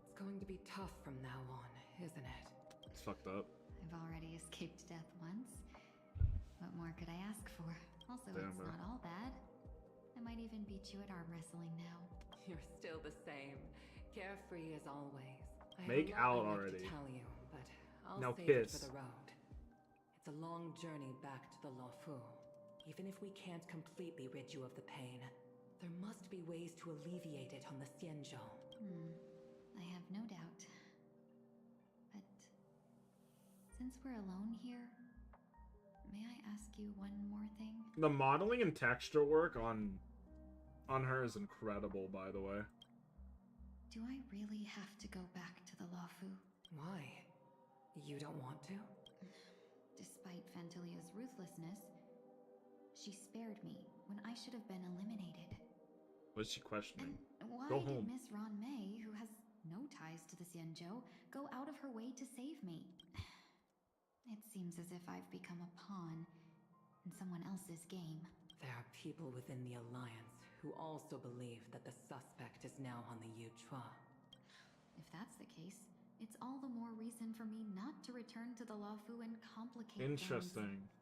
It's going to be tough from now on, isn't it? It's fucked up. I've already escaped death once. What more could I ask for? Also, Damn, it's bro. not all bad. I might even beat you at arm wrestling now. You're still the same. Carefree as always. I Make have a out lot I'd like already. to tell you, but I'll Now save kiss. it for the road. It's a long journey back to the Luofu. Even if we can't completely rid you of the pain, there must be ways to alleviate it on the Xianzhou. I have no doubt. But since we're alone here, may I ask you one more thing? The modeling and texture work on her is incredible, by the way. Do I really have to go back to the Luofu? Why? You don't want to? Despite Fantilia's ruthlessness, she spared me when I should have been eliminated. What's she questioning? Why Go did home. Miss Ron Mei, who has no ties to the Xianzhou, go out of her way to save me? It seems as if I've become a pawn in someone else's game. There are people within the Alliance who also believe that the suspect is now on the Yuchua. If that's the case, it's all the more reason for me not to return to the Luofu and complicate Interesting. things.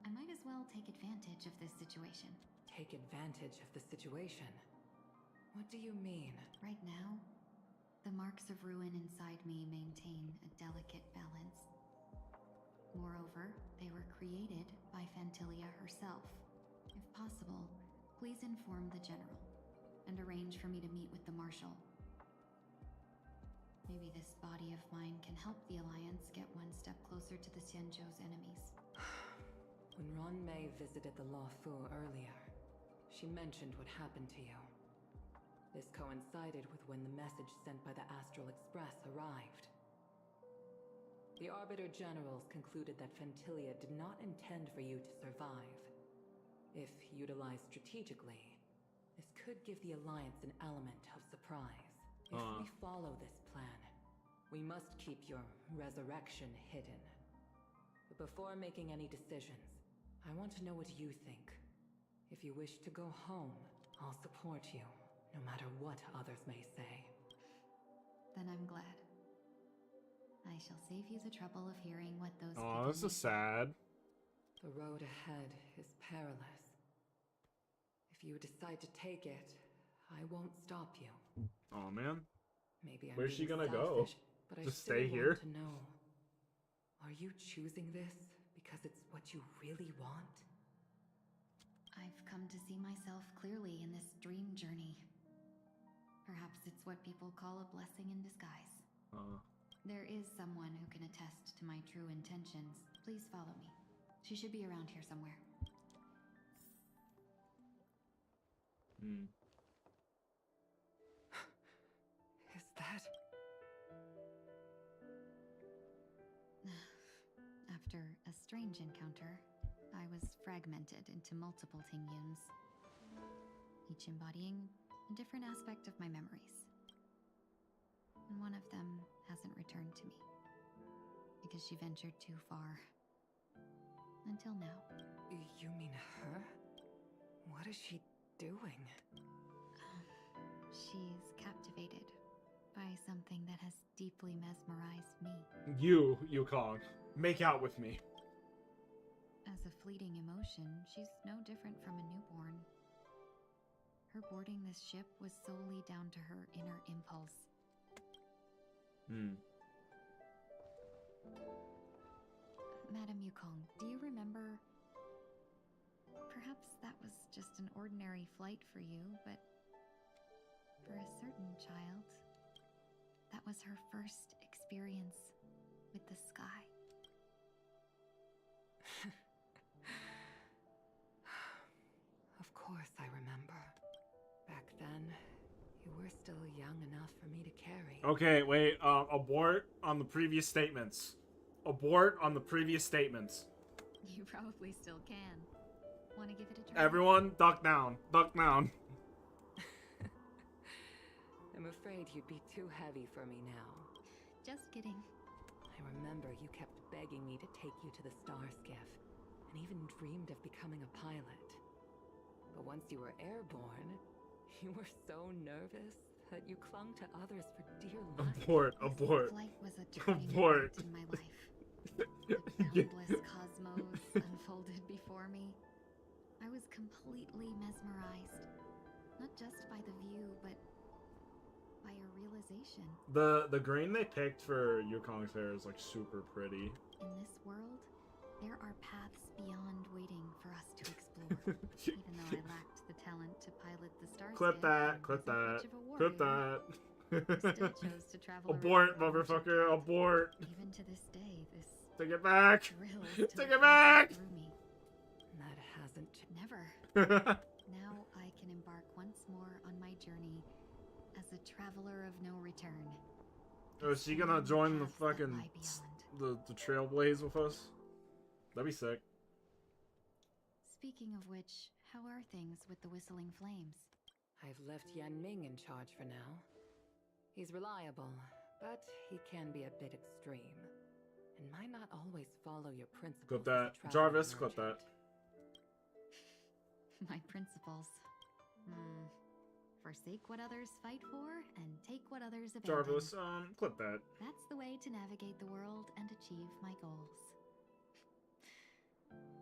I might as well take advantage of this situation. Take advantage of the situation? What do you mean? Right now, the marks of ruin inside me maintain a delicate balance. Moreover, they were created by Fantilia herself. If possible, please inform the General and arrange for me to meet with the Marshal. Maybe this body of mine can help the Alliance get one step closer to the Xianzhou's enemies. When Ron Mei visited the Luofu earlier, she mentioned what happened to you. This coincided with when the message sent by the Astral Express arrived. The Arbiter Generals concluded that Fantilia did not intend for you to survive. If utilized strategically, this could give the Alliance an element of surprise. If we follow this plan, we must keep your resurrection hidden. But before making any decisions, I want to know what you think. If you wish to go home, I'll support you, no matter what others may say. Then I'm glad. I shall save you the trouble of hearing what those Oh, people this may is say. sad. The road ahead is perilous. If you decide to take it, I won't stop you. Oh man. Maybe I'm Where's she being gonna go? selfish, but Just I still stay want here? to know. Are you choosing this because it's what you really want? I've come to see myself clearly in this dream journey. Perhaps it's what people call a blessing in disguise. There is someone who can attest to my true intentions. Please follow me. She should be around here somewhere. Is that... After a strange encounter, I was fragmented into multiple Tingyuns, each embodying a different aspect of my memories. And one of them hasn't returned to me, because she ventured too far. Until now. You mean her? What is she doing? She's captivated by something that has deeply mesmerized me. You Kong, make out with me. As a fleeting emotion, she's no different from a newborn. Her boarding this ship was solely down to her inner impulse. Madame Yukong, do you remember just an ordinary flight for you, but for a certain child, that was her first experience with the sky. Of course I remember. Back then, you were still young enough for me to carry. Okay, wait, abort on the previous statements. Abort on the previous statements. You probably still can. Want to give it a try? Everyone, duck down. Duck down. I'm afraid you'd be too heavy for me now. Just kidding. I remember you kept begging me to take you to the star skiff, and even dreamed of becoming a pilot. But once you were airborne, you were so nervous that you clung to others for dear life. Abort. Flight was a turning Abort. point in my life. The boundless cosmos unfolded before me. I was completely mesmerized, not just by the view, but by a realization. The green they picked for Yukong's hair is like super pretty. In this world, there are paths beyond waiting for us to explore. Even though I lacked the talent to pilot the star Clip that, clip that, clip that. Still chose to travel Abort, around the ocean motherfucker, path. abort. Even to this day, this Take it back. thrill still Take it pulses back. through me. That hasn't Never. Now I can embark once more on my journey as a traveler of no return. Oh, is she gonna join the fucking the trailblaze with us? That'd be sick. Speaking of which, how are things with the Whistling Flames? I've left Yan Ming in charge for now. He's reliable, but he can be a bit extreme, and might not always follow your principles. Clip as a that. traveling Jarvis, clip merchant. My principles. Forsake what others fight for, and take what others abandon. Jarvis, clip that. That's the way to navigate the world and achieve my goals.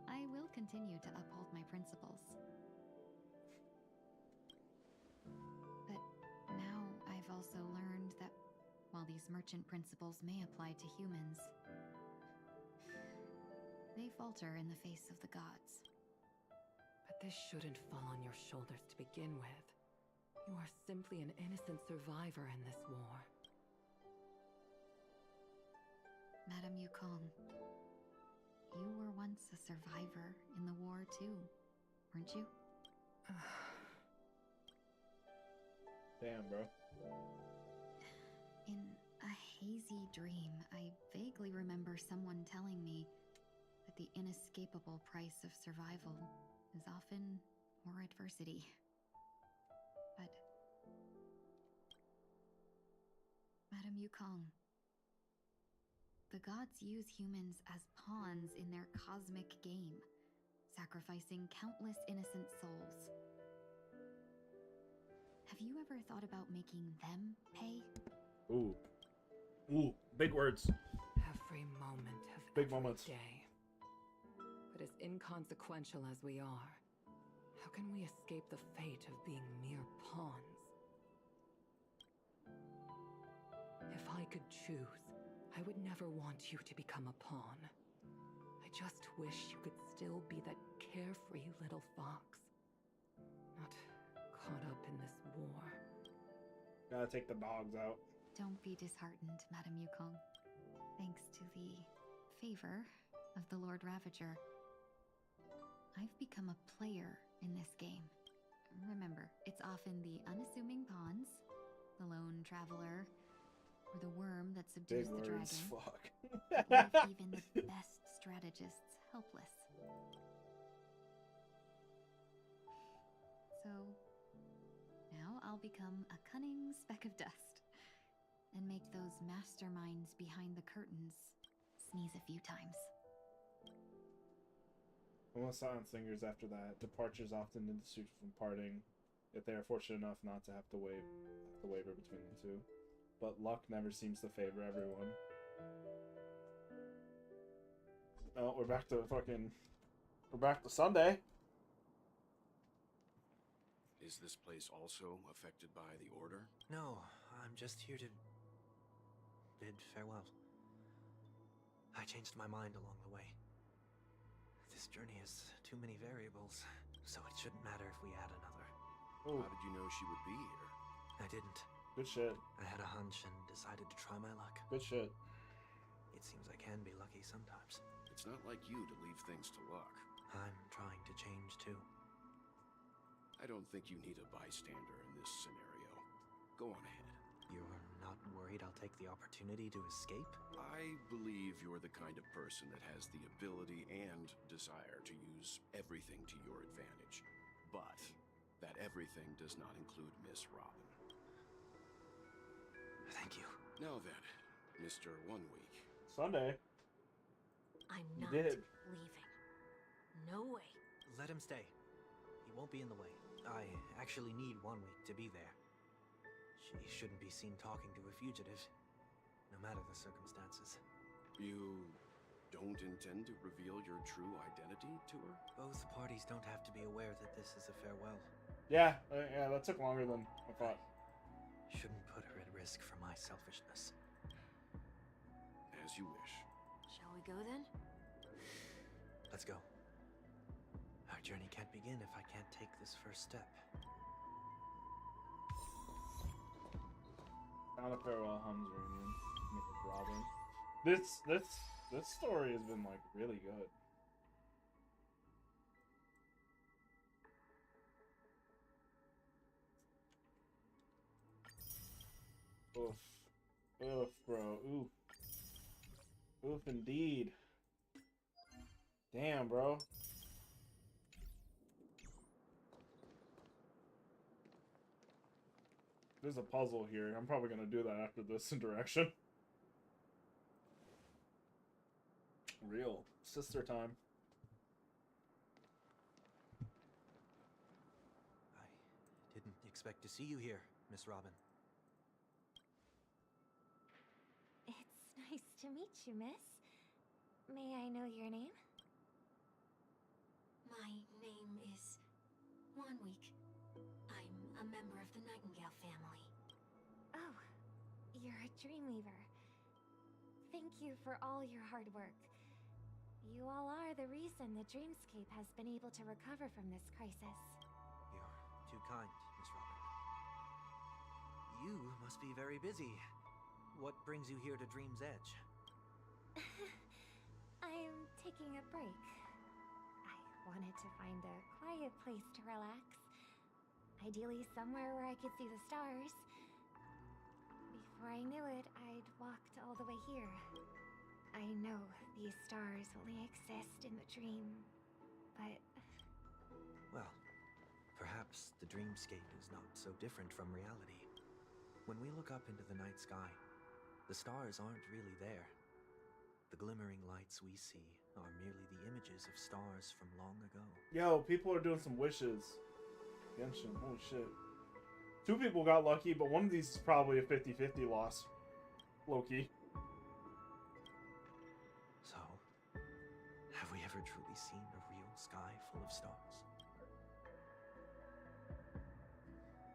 I will continue to uphold my principles. But now I've also learned that while these merchant principles may apply to humans, they falter in the face of the gods. But this shouldn't fall on your shoulders to begin with. You are simply an innocent survivor in this war. Madame Yukong, you were once a survivor in the war too, weren't you? Damn, bro. In a hazy dream, I vaguely remember someone telling me that the inescapable price of survival is often more adversity. But Madame Yukong, the gods use humans as pawns in their cosmic game, sacrificing countless innocent souls. Have you ever thought about making them pay? Ooh. Ooh, big words. Every moment of Big every moments. day. But as inconsequential as we are, how can we escape the fate of being mere pawns? If I could choose, I would never want you to become a pawn. I just wish you could still be that carefree little fox. Not caught up in this war. Gotta take the dogs out. Don't be disheartened, Madame Yukong. Thanks to the favor of the Lord Ravager, I've become a player in this game. Remember, it's often the unassuming pawns, the lone traveler, or the worm that subdues Big the words, dragon. fuck. that leave even the best strategists helpless. So, now I'll become a cunning speck of dust and make those masterminds behind the curtains sneeze a few times. Almost silent singers after that. Departures often ensued from parting, if they are fortunate enough not to have to waver between the two. But luck never seems to favor everyone. Oh, we're back to Sunday. Is this place also affected by the Order? No, I'm just here to bid farewell. I changed my mind along the way. This journey has too many variables, so it shouldn't matter if we add another. Ooh. How did you know she would be here? I didn't. Good shit. I had a hunch and decided to try my luck. Good shit. It seems I can be lucky sometimes. It's not like you to leave things to luck. I'm trying to change too. I don't think you need a bystander in this scenario. Go on ahead. You're not worried I'll take the opportunity to escape? I believe you're the kind of person that has the ability and desire to use everything to your advantage. But that everything does not include Miss Robin. Thank you. Now then, Mr. 1 Week. Sunday. I'm You not did. leaving. No way. Let him stay. He won't be in the way. I actually need 1 week to be there. She shouldn't be seen talking to a fugitive, no matter the circumstances. You don't intend to reveal your true identity to her? Both parties don't have to be aware that this is a farewell. Yeah, that took longer than I thought. Shouldn't put her at risk for my selfishness. As you wish. Shall we go then? Let's go. Our journey can't begin if I can't take this first step. Not a farewell Hums reunion. With Robin. This story has been like really good. Oof. Oof, bro. Oof. Oof indeed. Damn, bro. There's a puzzle here. I'm probably gonna do that after this interaction. Real. Sister time. I didn't expect to see you here, Miss Robin. It's nice to meet you, miss. May I know your name? My name is 1 Week. I'm a member of the Nightingale family. Oh, you're a Dreamweaver. Thank you for all your hard work. You all are the reason the Dreamscape has been able to recover from this crisis. You're too kind, Miss Robin. You must be very busy. What brings you here to Dream's Edge? I'm taking a break. I wanted to find a quiet place to relax. Ideally somewhere where I could see the stars. Before I knew it, I'd walked all the way here. I know these stars only exist in the dream, but... Well, perhaps the dreamscape is not so different from reality. When we look up into the night sky, the stars aren't really there. The glimmering lights we see are merely the images of stars from long ago. Yo, people are doing some wishes. Genshin, holy shit. 2 people got lucky, but one of these is probably a 50-50 loss. Low-key. So, have we ever truly seen a real sky full of stars?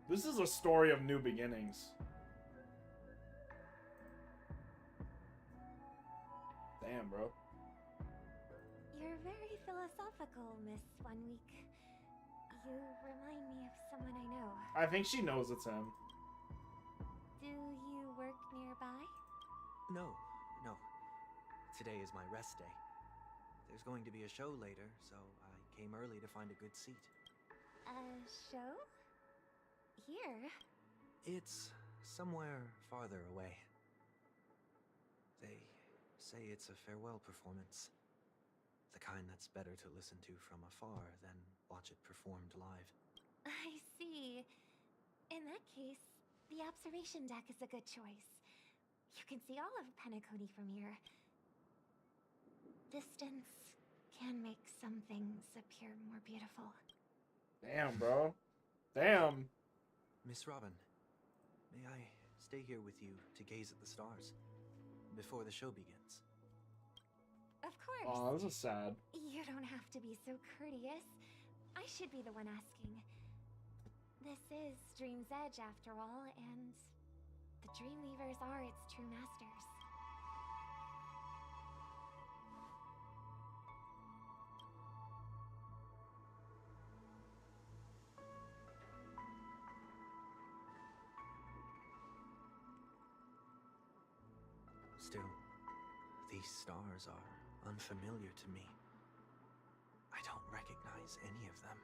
This is a story of new beginnings. Damn, bro. You're very philosophical, Miss 1 Week. You remind me of someone I know. I think she knows it's him. Do you work nearby? No. Today is my rest day. There's going to be a show later, so I came early to find a good seat. A show? Here? It's somewhere farther away. They say it's a farewell performance. The kind that's better to listen to from afar than watch it performed live. I see. In that case, the observation deck is a good choice. You can see all of Penacony from here. Distance can make some things appear more beautiful. Damn, bro. Damn. Miss Robin, may I stay here with you to gaze at the stars before the show begins? Of course. Oh, this is sad. You don't have to be so courteous. I should be the one asking. This is Dream's Edge, after all, and the Dreamweavers are its true masters. Still, these stars are unfamiliar to me. I don't recognize any of them,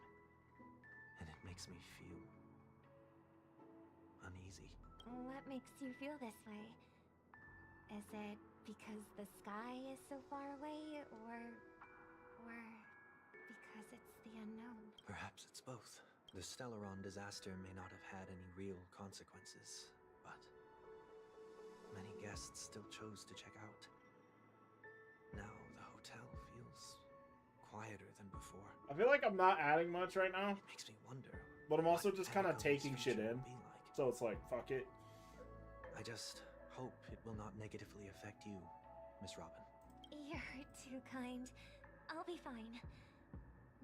and it makes me feel uneasy. What makes you feel this way? Is it because the sky is so far away, or because it's the unknown? Perhaps it's both. The Stellaron disaster may not have had any real consequences, but many guests still chose to check out. Now the hotel feels quieter than before. I feel like I'm not adding much right now. It makes me wonder. But I'm also just kind of Pentagon's taking shit future in. will be like. So it's like, fuck it. I just hope it will not negatively affect you, Miss Robin. You're too kind. I'll be fine.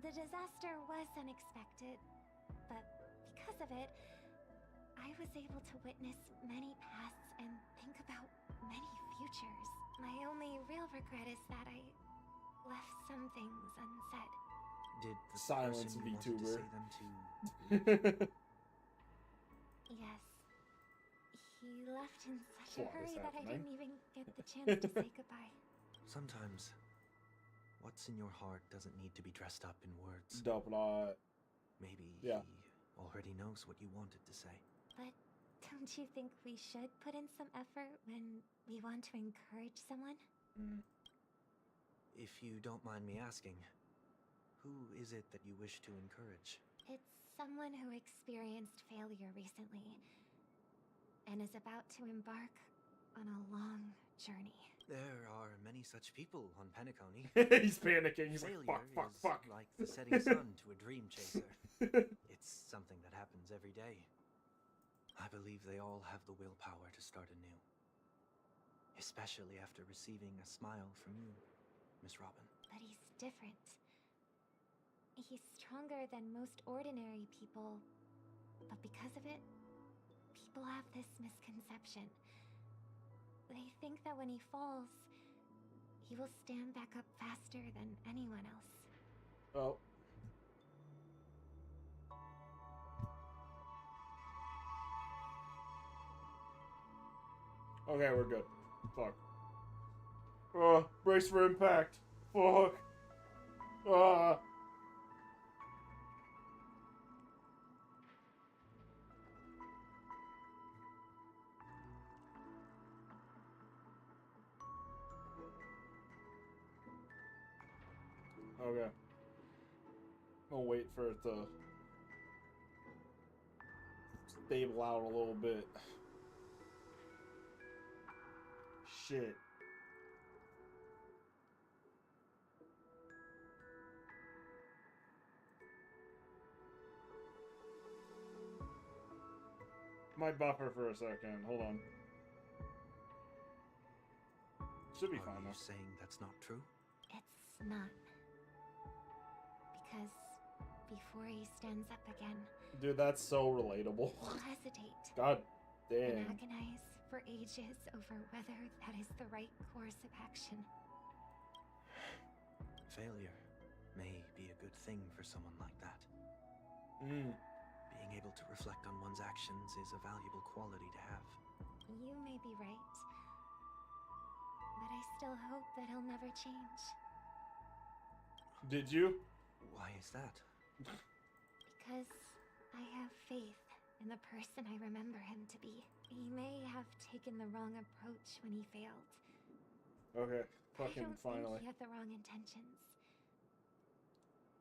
The disaster was unexpected, but because of it, I was able to witness many pasts and think about many futures. My only real regret is that I left some things unsaid. Did the Silence, person you wanted to VTuber. say them to? Yes. He left in such a What is hurry that I happening? didn't even get the chance to say goodbye. Sometimes, what's in your heart doesn't need to be dressed up in words. Dope lot. Maybe Yeah. he already knows what you wanted to say. But don't you think we should put in some effort when we want to encourage someone? If you don't mind me asking, who is it that you wish to encourage? It's someone who experienced failure recently and is about to embark on a long journey. There are many such people on Penacony. He's panicking. He's Failure like, fuck. is like the setting sun to a dream chaser. It's something that happens every day. I believe they all have the willpower to start anew. Especially after receiving a smile from you, Miss Robin. But he's different. He's stronger than most ordinary people, but because of it, people have this misconception. They think that when he falls, he will stand back up faster than anyone else. Oh. Okay, we're good. Fuck. Brace for impact. Fuck. Okay. I'll wait for it to stable out a little bit. Shit. Might buffer for a second. Hold on. Should be fine Are you though. saying that's not true? It's not. Because before he stands up again, Dude, that's so relatable. he'll hesitate God and damn. agonize for ages over whether that is the right course of action. Failure may be a good thing for someone like that. Being able to reflect on one's actions is a valuable quality to have. You may be right. But I still hope that he'll never change. Did you? Why is that? Because I have faith in the person I remember him to be. He may have taken the wrong approach when he failed. Okay, I fucking don't finally. think he had the wrong intentions.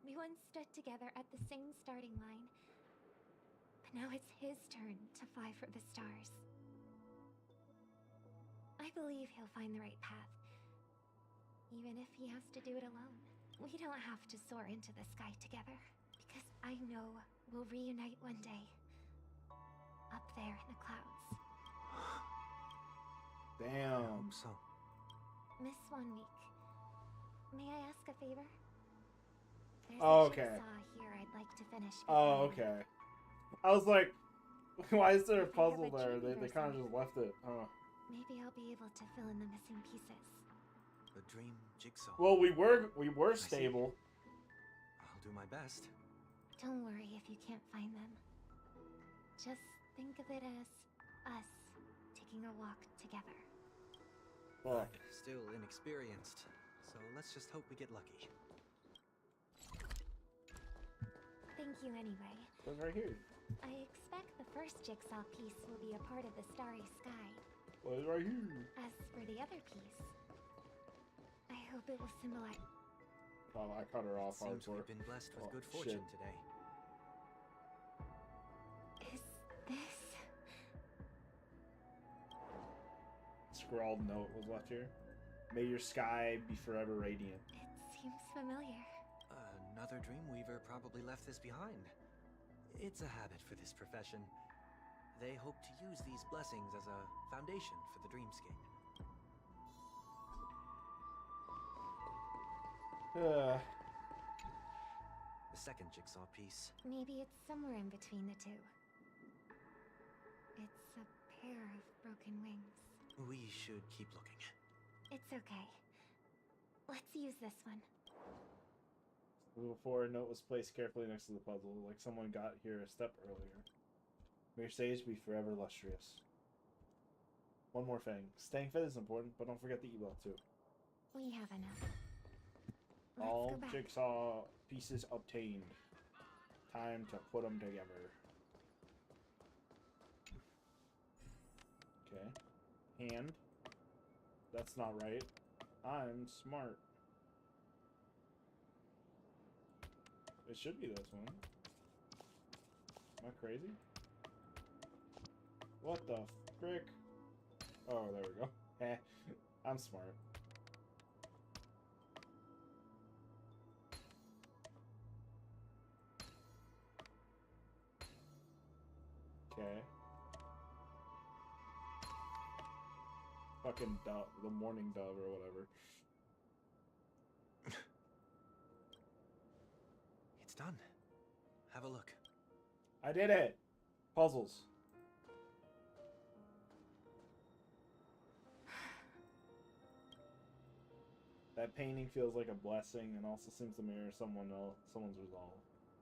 We once stood together at the same starting line. But now it's his turn to fly for the stars. I believe he'll find the right path. Even if he has to do it alone. We don't have to soar into the sky together. Because I know we'll reunite one day. Up there in the clouds. Damn. I hope so. Miss 1 week. May I ask a favor? There's Oh, a okay. jigsaw here I'd like to finish. Oh, before- okay. I was like, why is there a I have puzzle a there? dream They or kind of just something. left it. Huh. Maybe I'll be able to fill in the missing pieces. The dream jigsaw. Well, we were see. stable. I'll do my best. Don't worry if you can't find them. Just think of it as us taking a walk together. Fuck. I'm still inexperienced, so let's just hope we get lucky. Thank you anyway. It was right here. I expect the first jigsaw piece will be a part of the starry sky. Well, it's right here. As for the other piece, I hope it will symbolize... Oh, I cut her off. Seems Hardcore. we've been blessed with Oh, good fortune shit. today. Is this... Scrawled note was left here. May your sky be forever radiant. It seems familiar. Another Dreamweaver probably left this behind. It's a habit for this profession. They hope to use these blessings as a foundation for the dreamscape. The second jigsaw piece. Maybe it's somewhere in between the two. It's a pair of broken wings. We should keep looking. It's okay. Let's use this one. Before a note was placed carefully next to the puzzle, like someone got here a step earlier. May your stage be forever lustrous. One more thing. Staying fit is important, but don't forget the ebook too. We have enough. Let's All go back. jigsaw pieces obtained. Time to put them together. Okay. Hand. That's not right. I'm smart. It should be this one. Am I crazy? What the frick? Oh, there we go. Eh, I'm smart. Okay. Fucking dove, the morning dove or whatever. It's done. Have a look. I did it! Puzzles. That painting feels like a blessing and also seems to mirror someone's resolve.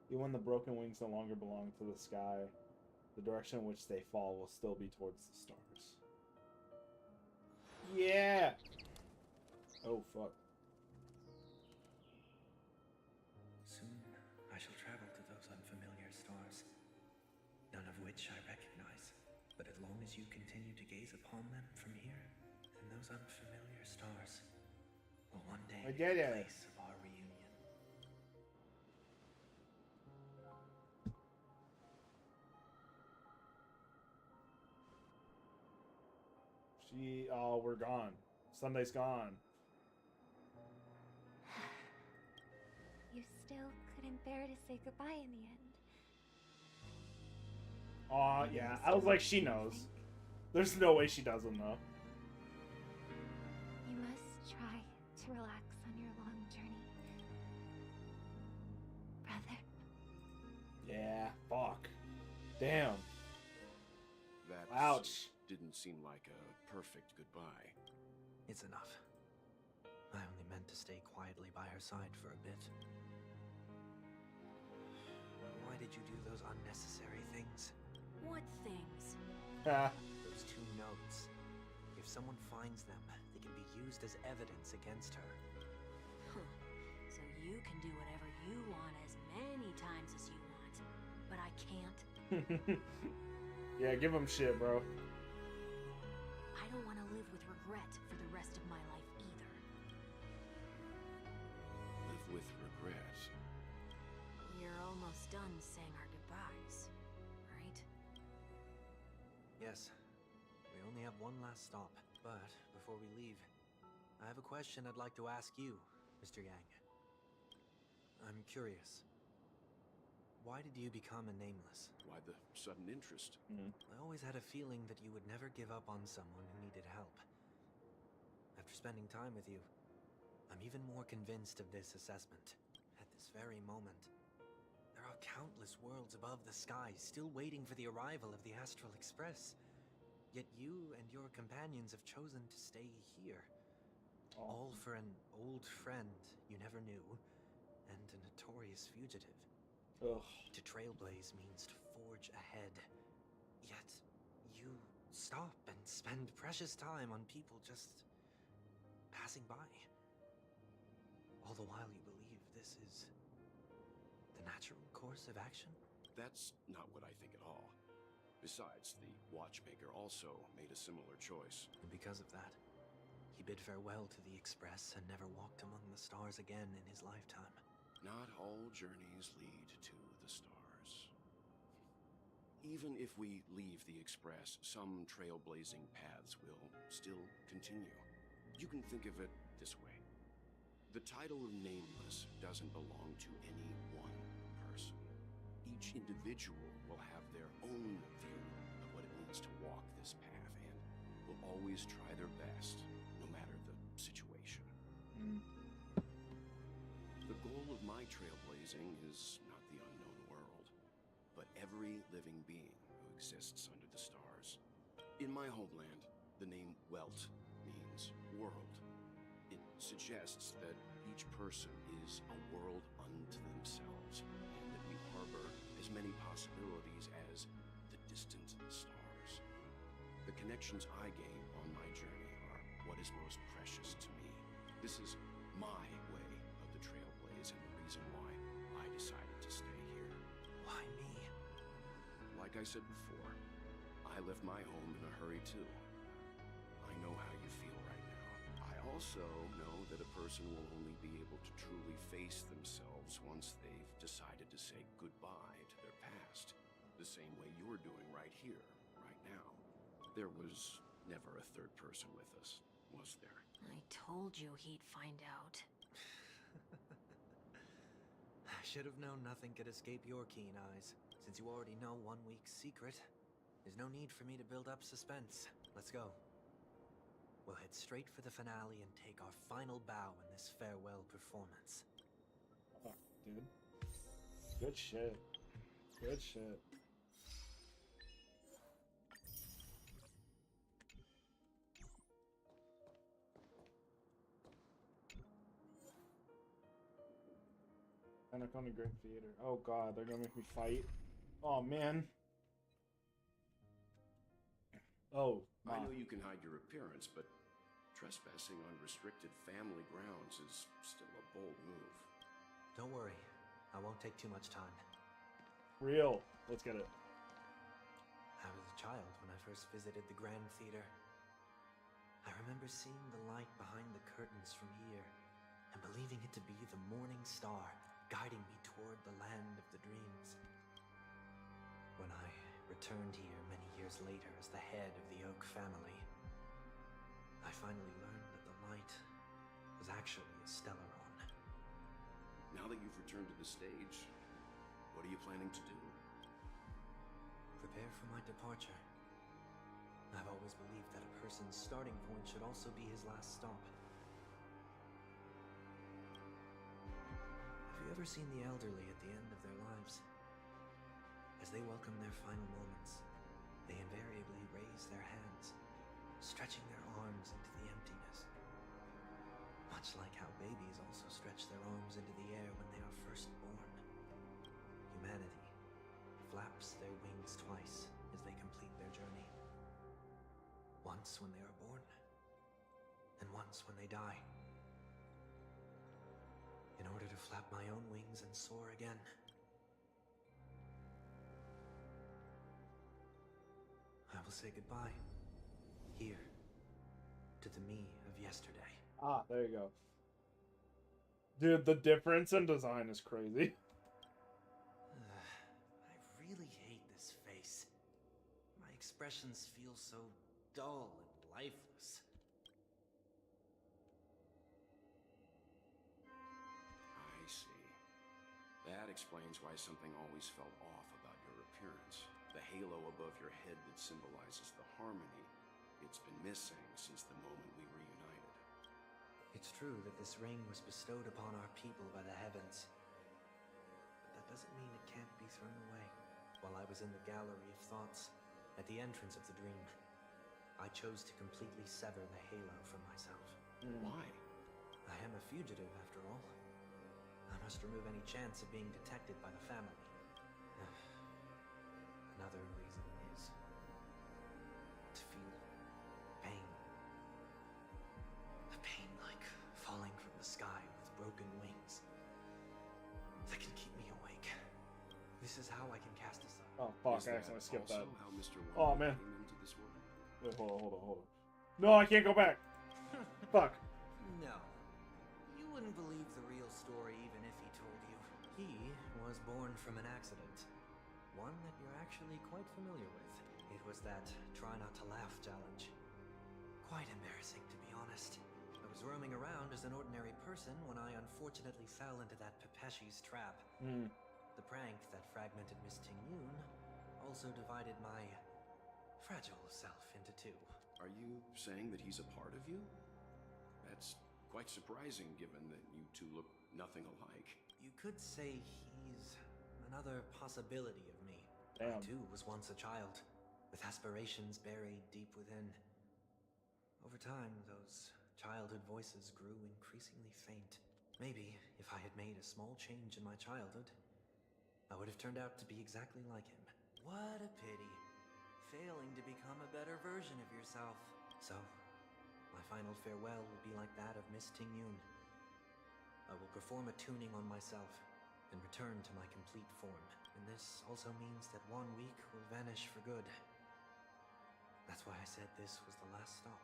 Even when the broken wings no longer belong to the sky, the direction in which they fall will still be towards the stars. Yeah! Oh, fuck. Soon I shall travel to those unfamiliar stars, none of which I recognize. But as long as you continue to gaze upon them from here, then those unfamiliar stars will one day I be get the it. place of our reunion. Oh, we're gone. Sunday's gone. You still couldn't bear to say goodbye in the end. Aw, yeah. I was like, she knows. There's no way she doesn't, though. You must try to relax on your long journey. Brother. Yeah, fuck. Damn. That Ouch. didn't seem like a perfect goodbye. It's enough. I only meant to stay quietly by her side for a bit. Why did you do those unnecessary things? What things? Those two notes. If someone finds them, they can be used as evidence against her. Huh. So you can do whatever you want as many times as you want, but I can't. Yeah, give him shit, bro. I don't want to live with regret for the rest of my life either. Live with regret. We're almost done saying our goodbyes, right? Yes. We only have one last stop. But before we leave, I have a question I'd like to ask you, Mr. Yang. I'm curious. Why did you become a nameless? Why the sudden interest? I always had a feeling that you would never give up on someone who needed help. After spending time with you, I'm even more convinced of this assessment. At this very moment, there are countless worlds above the sky still waiting for the arrival of the Astral Express. Yet you and your companions have chosen to stay here. All for an old friend you never knew, and a notorious fugitive. Ugh. To trailblaze means to forge ahead. Yet, you stop and spend precious time on people just passing by. All the while you believe this is the natural course of action? That's not what I think at all. Besides, the watchmaker also made a similar choice. And because of that, he bid farewell to the Express and never walked among the stars again in his lifetime. Not all journeys lead to the stars. Even if we leave the Express, some trailblazing paths will still continue. You can think of it this way. The title of Nameless doesn't belong to any one person. Each individual will have their own view of what it means to walk this path and will always try their best, no matter the situation. The goal of my trailblazing is not the unknown world, but every living being who exists under the stars. In my homeland, the name Welt means world. It suggests that each person is a world unto themselves, and that we harbor as many possibilities as the distant stars. The connections I gain on my journey are what is most precious to me. This is my way of the Trailblaze and the reason why I decided to stay here. Why me? Like I said before, I left my home in a hurry too. I know how you feel right now. I also know that a person will only be able to truly face themselves once they've decided to say goodbye to their past. The same way you're doing right here, right now. There was never a third person with us, was there? I told you he'd find out. I should have known nothing could escape your keen eyes. Since you already know 1 week's secret, there's no need for me to build up suspense. Let's go. We'll head straight for the finale and take our final bow in this farewell performance. Oh, dude. Good shit. Good shit. Anaconda Great Theater. Oh god, they're gonna make me fight. Oh man. Oh, I know you can hide your appearance, but trespassing on restricted family grounds is still a bold move. Don't worry, I won't take too much time. Real. Let's get it. I was a child when I first visited the Grand Theater. I remember seeing the light behind the curtains from here and believing it to be the morning star guiding me toward the land of the dreams. When I returned here many years later as the head of the Oak family, I finally learned that the light was actually a Stellaron. Now that you've returned to the stage, what are you planning to do? Prepare for my departure. I've always believed that a person's starting point should also be his last stop. Have you ever seen the elderly at the end of their lives? As they welcome their final moments, they invariably raise their hands, stretching their arms into the emptiness. Much like how babies also stretch their arms into the air when they are first born. Humanity flaps their wings twice as they complete their journey. Once when they are born, and once when they die. In order to flap my own wings and soar again. I will say goodbye. Here. To the me of yesterday. Ah, there you go. Dude, the difference in design is crazy. I really hate this face. My expressions feel so dull and lifeless. I see. That explains why something always felt off about your appearance. The halo above your head that symbolizes the harmony. It's been missing since the moment we reunited. It's true that this ring was bestowed upon our people by the heavens. But that doesn't mean it can't be thrown away. While I was in the gallery of thoughts, at the entrance of the dream, I chose to completely sever the halo from myself. Why? I am a fugitive, after all. I must remove any chance of being detected by the family. Another reason is to feel pain. The pain that can keep me awake. This is how I can cast aside. Oh fuck! Is I that accidentally skipped that. also how Mr. Oh One man. came into this world? Wait, hold on. No, I can't go back. Fuck. No. You wouldn't believe the real story even if he told you. He was born from an accident. One that you're actually quite familiar with. It was that try not to laugh challenge. Quite embarrassing, to be honest. I was roaming around as an ordinary person when I unfortunately fell into that Pepeshi's trap. The prank that fragmented Miss Ting-Yun also divided my fragile self into two. Are you saying that he's a part of you? That's quite surprising given that you two look nothing alike. You could say he's another possibility of me. Damn. I too was once a child, with aspirations buried deep within. Over time, those childhood voices grew increasingly faint. Maybe if I had made a small change in my childhood, I would have turned out to be exactly like him. What a pity. Failing to become a better version of yourself. So, my final farewell will be like that of Miss Ting-Yun. I will perform a tuning on myself and return to my complete form. And this also means that 1 week will vanish for good. That's why I said this was the last stop.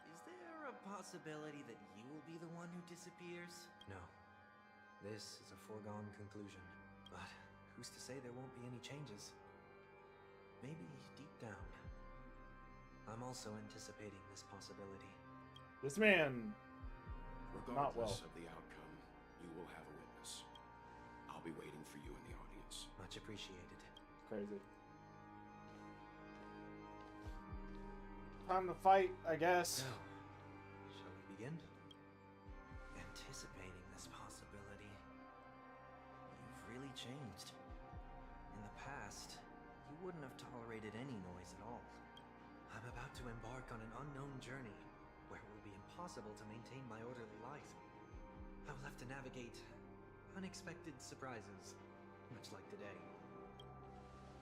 Is there a possibility that you will be the one who disappears? No. This is a foregone conclusion. But who's to say there won't be any changes? Maybe deep down, I'm also anticipating this possibility. This man, not well. Regardless of the outcome, you will have a witness. I'll be waiting for you in the audience. Much appreciated. Crazy. Time to fight, I guess. So, shall we begin? Anticipating this possibility. You've really changed. In the past, you wouldn't have tolerated any noise at all. I'm about to embark on an unknown journey where it will be impossible to maintain my orderly life. I will have to navigate unexpected surprises, much like today.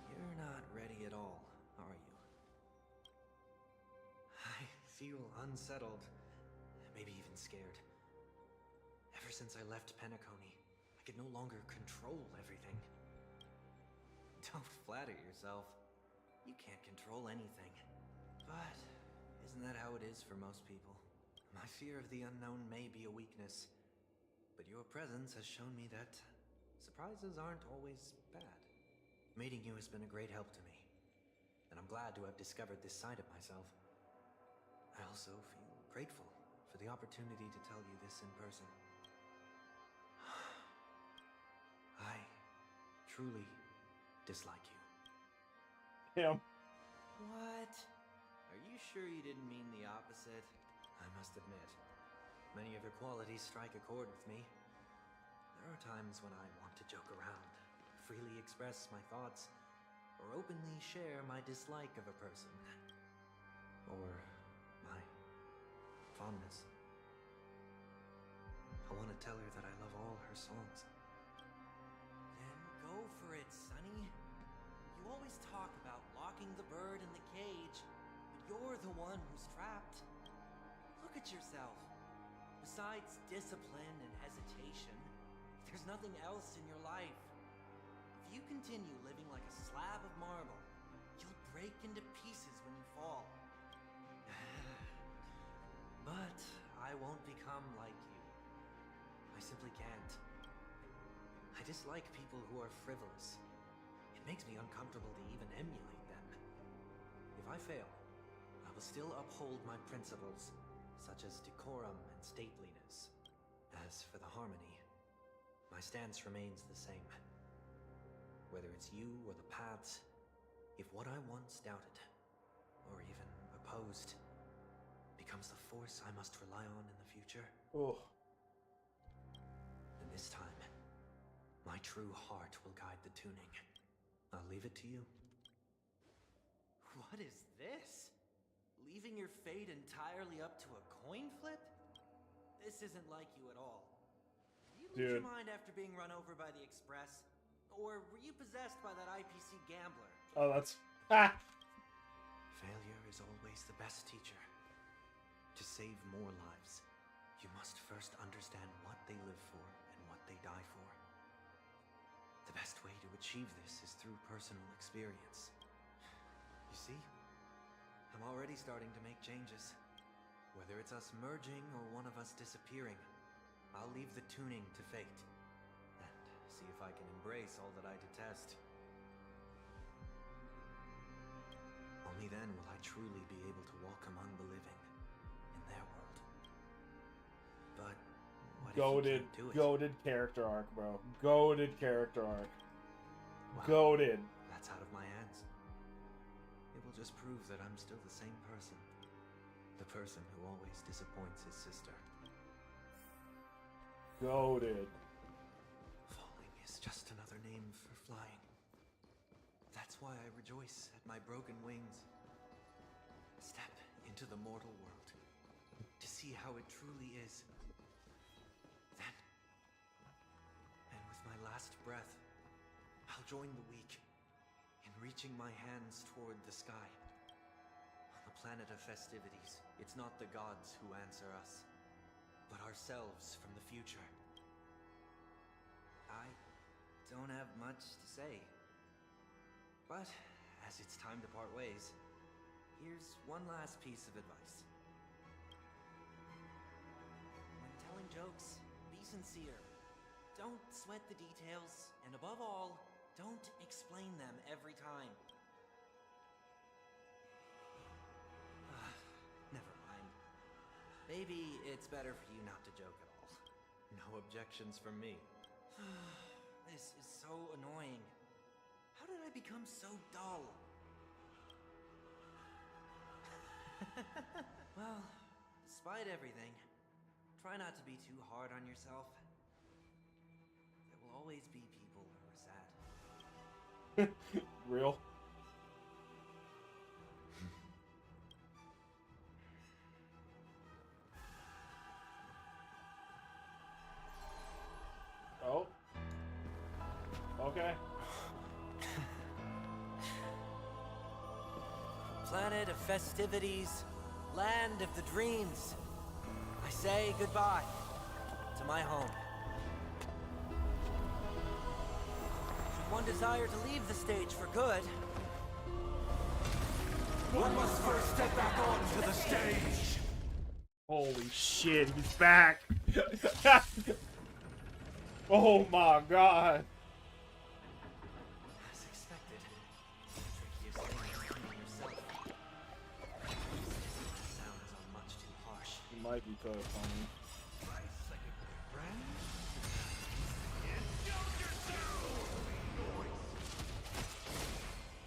You're not ready at all, are you? I feel unsettled, maybe even scared. Ever since I left Penacony, I could no longer control everything. Don't flatter yourself. You can't control anything. But isn't that how it is for most people? My fear of the unknown may be a weakness, but your presence has shown me that surprises aren't always bad. Meeting you has been a great help to me, and I'm glad to have discovered this side of myself. I also feel grateful for the opportunity to tell you this in person. I truly dislike you. Him. What? Are you sure you didn't mean the opposite? I must admit, many of your qualities strike a chord with me. There are times when I want to joke around, freely express my thoughts, or openly share my dislike of a person. Or my fondness. I want to tell her that I love all her songs. Then go for it, Sonny. You always talk about locking the bird in the cage, but you're the one who's trapped. Look at yourself. Besides discipline and hesitation, there's nothing else in your life. If you continue living like a slab of marble, you'll break into pieces when you fall. But I won't become like you. I simply can't. I dislike people who are frivolous. It makes me uncomfortable to even emulate them. If I fail, I will still uphold my principles, such as decorum and stateliness. As for the harmony, my stance remains the same. Whether it's you or the paths, if what I once doubted, or even opposed, becomes the force I must rely on in the future, then this time, my true heart will guide the tuning. I'll leave it to you. What is this? Leaving your fate entirely up to a coin flip? This isn't like you at all. Did you lose your mind after being run over by the Express? Or were you possessed by that IPC gambler? Oh, that's... Failure is always the best teacher. To save more lives, you must first understand what they live for and what they die for. The best way to achieve this is through personal experience. You see? I'm already starting to make changes. Whether it's us merging or one of us disappearing, I'll leave the tuning to fate. And see if I can embrace all that I detest. Only then will I truly be able to walk among the living in their world. But what Goated, if you can't do it? goated character arc, bro. Goated character arc. Well, Goated. That's out of my hands. It will just prove that I'm still the same person. The person who always disappoints his sister. Goated. Falling is just another name for flying. That's why I rejoice at my broken wings. Step into the mortal world to see how it truly is. Then, and with my last breath, I'll join the weak in reaching my hands toward the sky. On the planet of festivities, it's not the gods who answer us, but ourselves from the future. I don't have much to say. But, as it's time to part ways, here's one last piece of advice. When telling jokes, be sincere. Don't sweat the details, and above all, don't explain them every time. Never mind. Maybe it's better for you not to joke at all. No objections from me. This is so annoying. How did I become so dull? Well, despite everything, try not to be too hard on yourself. There will always be people who are sad. Real? Oh. Okay. Planet of festivities, land of the dreams. I say goodbye to my home. Should one desire to leave the stage for good, One must first step back onto the stage. Holy shit, he's back. Oh my god. as expected, the trickiest thing is keeping yourself. Sounds are much too harsh. He might be tough, homie.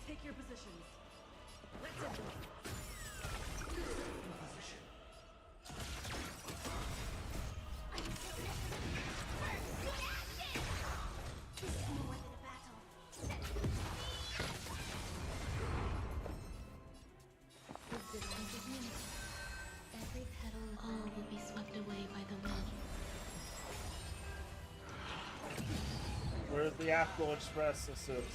Take your positions. Let's go. Every petal all will be swept away by the wind. Where's the Astral Express assist?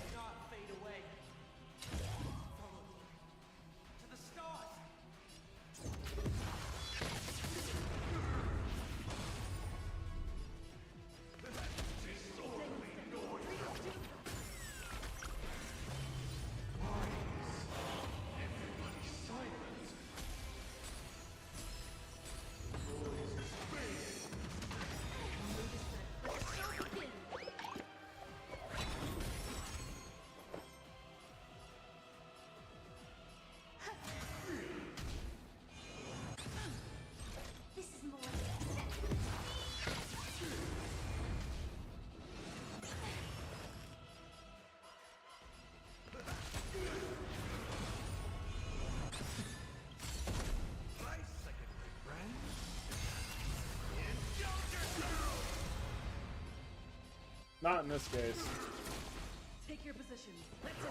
Not in this case. Take your positions. Let's go.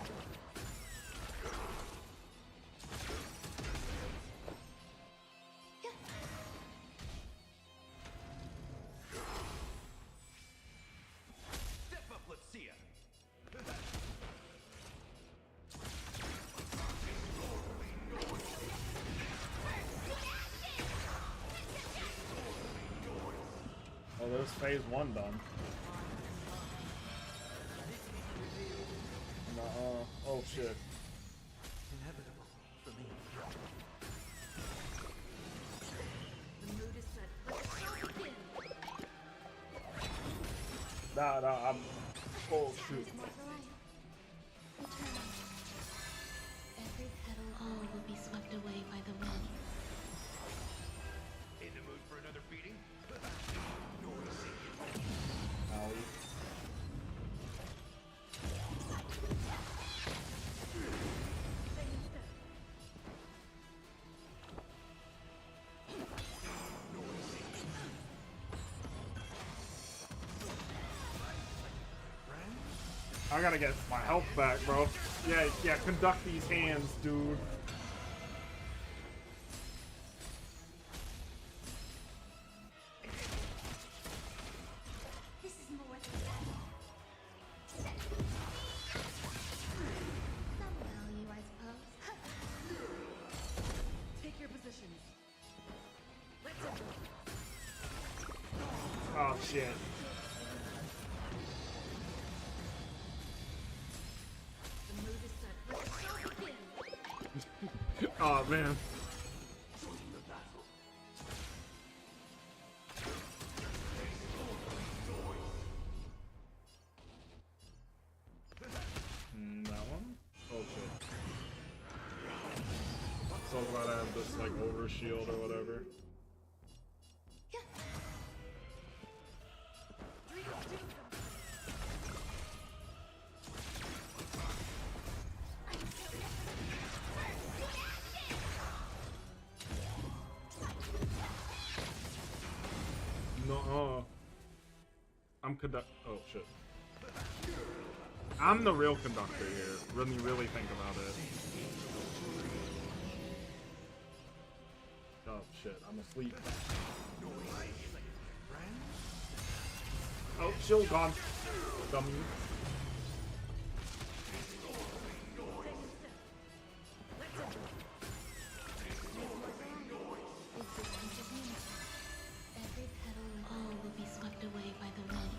Step up, let's see ya. Oh, there's phase 1 done. Oh shit. Inevitable for me. The mood is set. Let's begin. Nah, I'm. Oh shoot. Every petal, all will be swept away by the wind. In the mood for another beating? Owie. I gotta get my health back, bro. Yeah, conduct these hands, dude. This is more than that. Some value, I suppose. Take your positions. Let's go. Oh shit. The mood is set. Let's begin. Oh man. That one? Oh shit. So glad I have this like over shield or whatever. No, I'm conduct. Oh shit. I'm the real conductor here. When you really think about it. Oh shit, I'm asleep. Oh, shield gone. Dummy. Every petal and all will be swept away by the wind.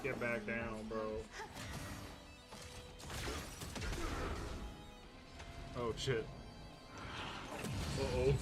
Get back down, bro. Oh shit. Uh-oh.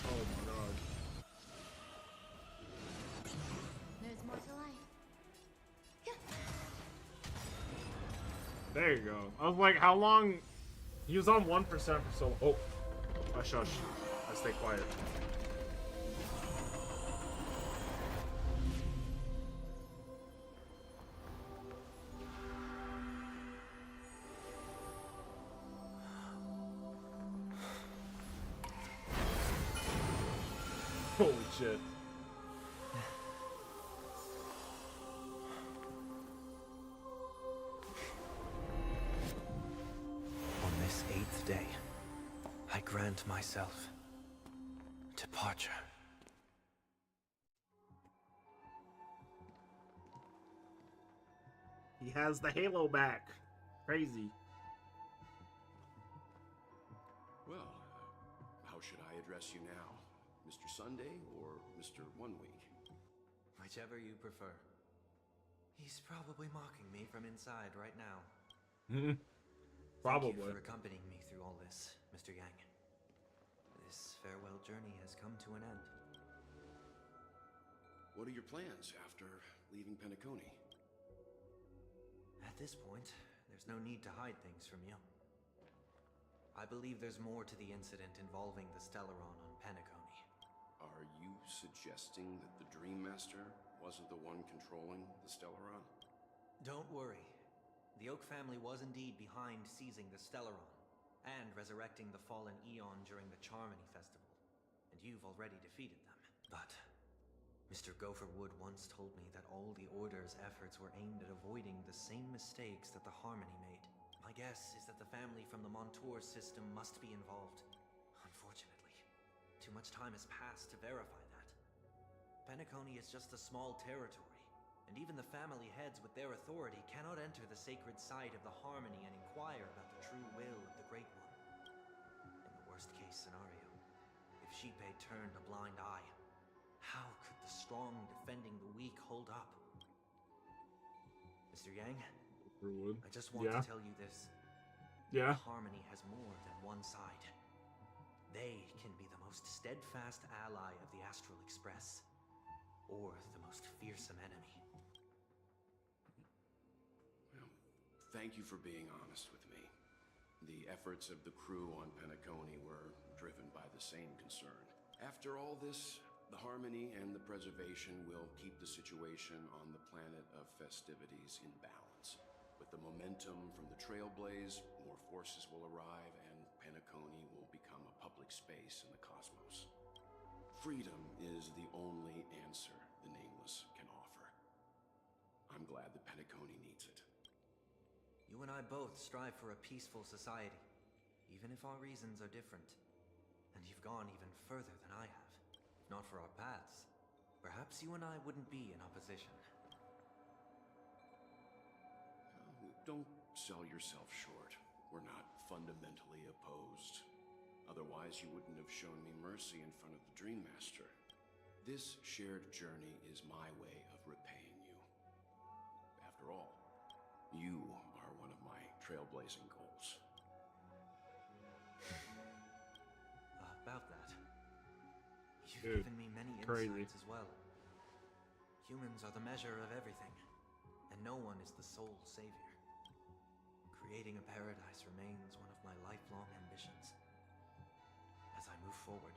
Oh my god. There's more to life. There you go. I was like, how long? He was on 1% for so. Oh, I shush. I stay quiet. Holy shit. On this 8th day, I grant myself departure. He has the halo back. Crazy. Well, how should I address you now? Mr. Sunday or Mr. 1 Week? Whichever you prefer. He's probably mocking me from inside right now. Probably. Thank you for accompanying me through all this, Mr. Yang. This farewell journey has come to an end. What are your plans after leaving Penacony? At this point, there's no need to hide things from you. I believe there's more to the incident involving the Stellaron on Penacony. Are you suggesting that the Dream Master wasn't the one controlling the Stellaron? Don't worry. The Oak family was indeed behind seizing the Stellaron and resurrecting the fallen Eon during the Charmony Festival. And you've already defeated them. But Mr. Gopherwood once told me that all the Order's efforts were aimed at avoiding the same mistakes that the Harmony made. My guess is that the family from the Montour system must be involved. Unfortunately, too much time has passed to verify that. Penacony is just a small territory, and even the family heads with their authority cannot enter the sacred site of the Harmony and inquire about the true will of the Great One. In the worst-case scenario, if Sheepei turned a blind eye, how could the strong defending the weak hold up? Mr. Yang, I just want to tell you this. Yeah. Harmony has more than one side. They can be the most steadfast ally of the Astral Express, or the most fearsome enemy. Well, thank you for being honest with me. The efforts of the crew on Penacony were driven by the same concern. After all this, the Harmony and the Preservation will keep the situation on the planet of festivities in balance. With the momentum from the Trailblaze, more forces will arrive and Penacony will become a public space in the cosmos. Freedom is the only answer the Nameless can offer. I'm glad that Penacony needs it. You and I both strive for a peaceful society, even if our reasons are different. And you've gone even further than I have. If not for our paths, perhaps you and I wouldn't be in opposition. Don't sell yourself short. We're not fundamentally opposed. Otherwise, you wouldn't have shown me mercy in front of the Dream Master. This shared journey is my way of repaying you. After all, you are one of my trailblazing goals. About that, you've given me many insights as well. Humans are the measure of everything, and no one is the sole savior. Creating a paradise remains one of my lifelong ambitions. As I move forward,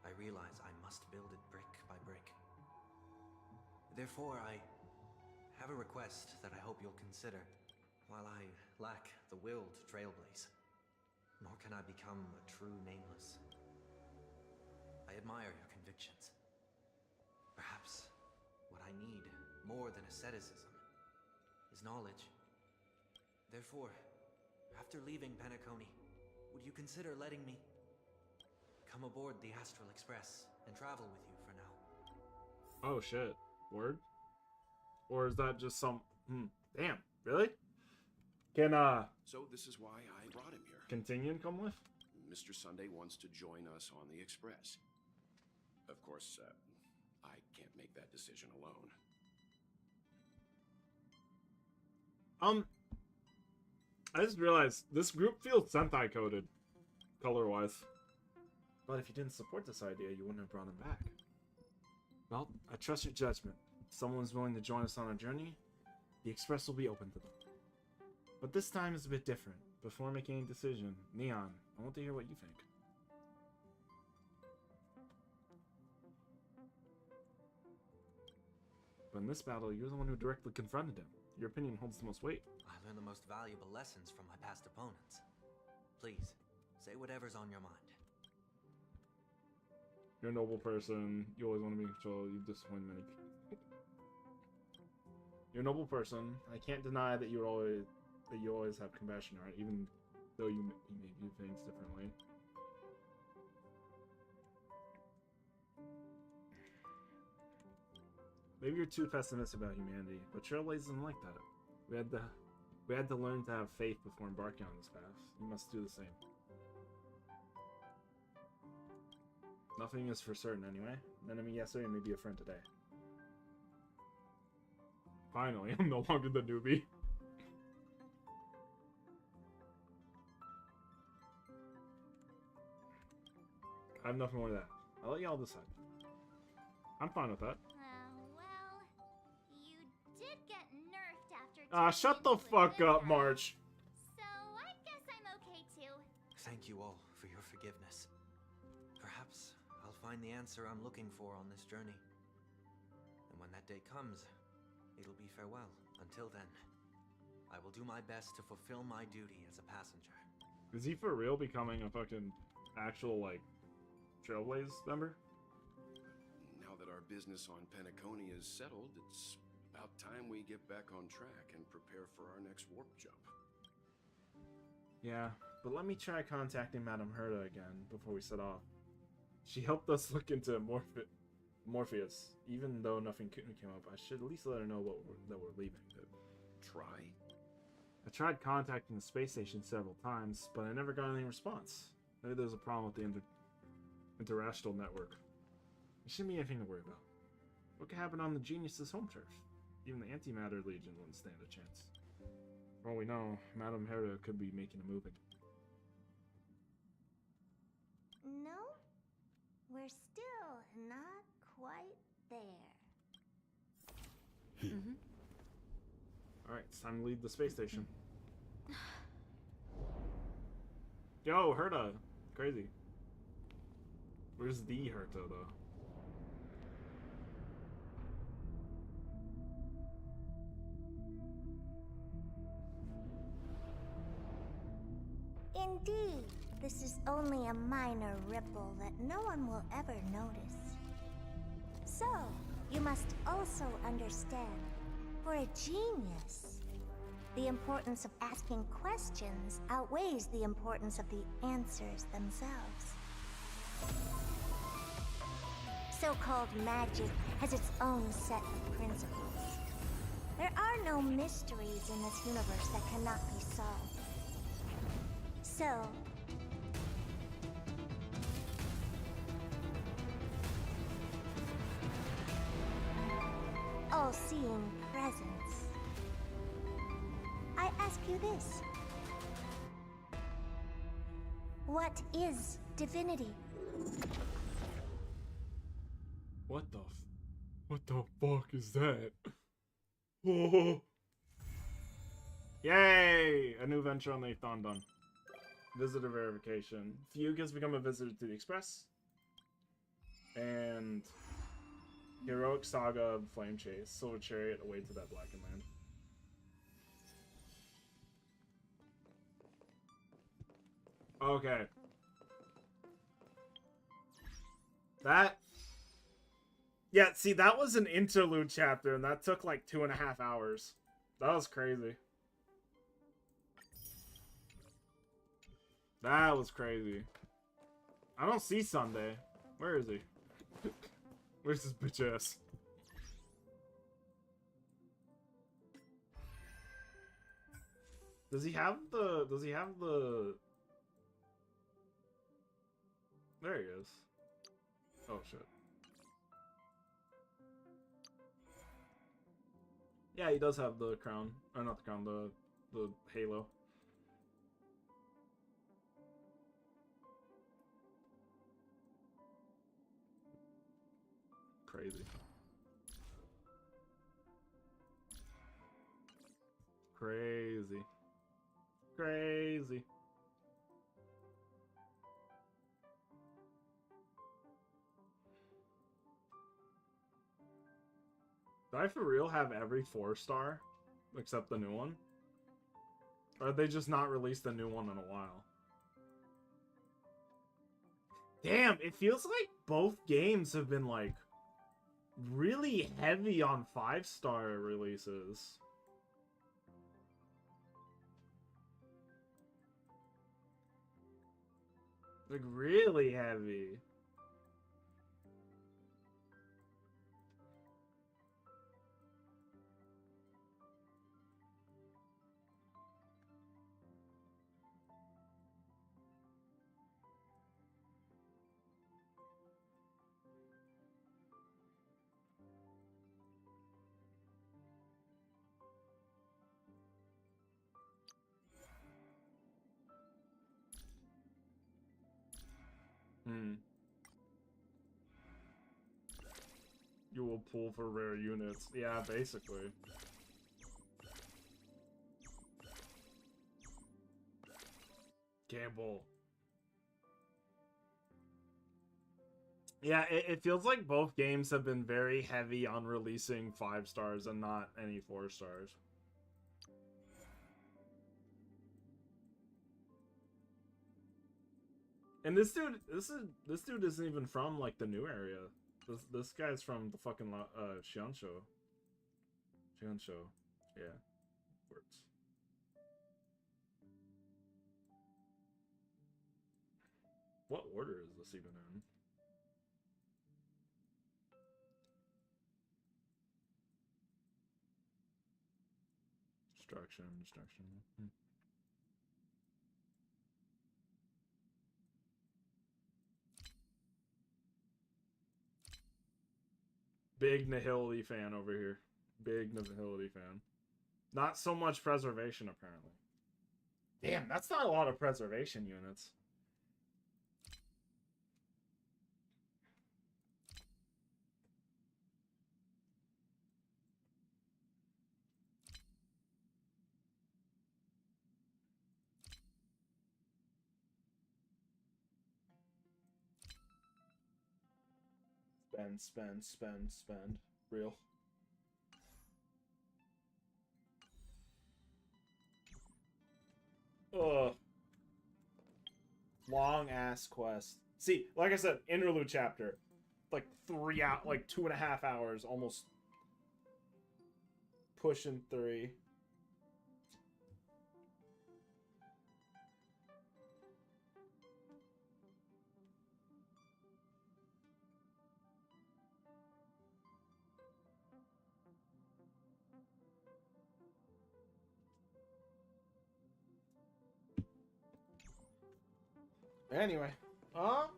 I realize I must build it brick by brick. Therefore, I have a request that I hope you'll consider. While I lack the will to trailblaze, nor can I become a true Nameless, I admire your convictions. Perhaps what I need more than asceticism is knowledge. Therefore, after leaving Penacony, would you consider letting me come aboard the Astral Express and travel with you for now? Oh shit. Word? Or is that just some... Damn. Really? Can, So this is why I brought him here. Continue and come with? Mr. Sunday wants to join us on the Express. Of course, I can't make that decision alone. I just realized this group feels Sentai coded, color-wise. But if you didn't support this idea, you wouldn't have brought him back. Well, I trust your judgment. If someone's willing to join us on our journey, the Express will be open to them. But this time is a bit different. Before making any decision, Neon, I want to hear what you think. But in this battle, you're the one who directly confronted him. Your opinion holds the most weight. I learned the most valuable lessons from my past opponents. Please, say whatever's on your mind. You're a noble person. You always want to be in control. You've disappointed many people. You're a noble person. I can't deny that you always have compassion, right? Even though you may view things differently. Maybe you're too pessimistic about humanity, but Trailblaze isn't like that. We had to learn to have faith before embarking on this path. You must do the same. Nothing is for certain anyway. An enemy yesterday may be a friend today. Finally, I'm no longer the newbie. I have nothing more to that. I'll let y'all decide. I'm fine with that. Well, you did get nerfed after... Shut the fuck up, March. So I guess I'm okay too. Thank you all for your forgiveness. Perhaps I'll I'll find the answer I'm looking for on this journey. And when that day comes, it'll be farewell. Until then, I will do my best to fulfill my duty as a passenger. Is he for real becoming a fucking actual, like, Trailblaze member? Now that our business on Penacony is settled, it's about time we get back on track and prepare for our next warp jump. Yeah, but let me try contacting Madame Herta again before we set off. She helped us look into Morpheus. Even though nothing came up, I should at least let her know that we're leaving. Try? I tried contacting the space station several times, but I never got any response. Maybe there's a problem with the interastral network. There shouldn't be anything to worry about. What could happen on the Genius's home turf? Even the Antimatter Legion wouldn't stand a chance. For all we know, Madame Herta could be making a move again. No, we're still not quite there. Alright, it's time to leave the space station. Yo, Herta! Crazy. Where's the Herta, though? Indeed, this is only a minor ripple that no one will ever notice. So, you must also understand, for a genius, the importance of asking questions outweighs the importance of the answers themselves. So-called magic has its own set of principles. There are no mysteries in this universe that cannot be solved. So, all-seeing presence, I ask you this. What is divinity? What the fuck is that? Oh. Yay! A new venture on the Athon done. Visitor verification. Fugue has become a visitor to the Express. And Heroic Saga of Flame Chase. Silver Chariot away to that Blackened Land. Okay. That... Yeah, see, that was an interlude chapter, and that took like 2.5 hours. That was crazy. That was crazy. I don't see Sunday. Where is he? Where's this bitch ass? Does he have the... There he is. Oh, shit. Yeah, he does have the crown. Or not the crown, the halo. Crazy. Crazy. Crazy. Do I for real have every 4-star? Except the new one? Or have they just not released a new one in a while? Damn, it feels like both games have been, like, really heavy on 5-star releases. Like, really heavy. You will pull for rare units. Yeah, basically. Gamble. Yeah, it feels like both games have been very heavy on releasing 5 stars and not any 4 stars. And this dude isn't even from like the new area. This guy's from the fucking Xianshu. Xianshu. Yeah. Works. What order is this even in? Destruction. Big Nihility fan over here. Big Nihility fan. Not so much preservation, apparently. Damn, that's not a lot of preservation units. Spend. Real. Ugh. Long ass quest. See, like I said, interlude chapter. Like 2.5 hours, almost pushing 3. Anyway, alright,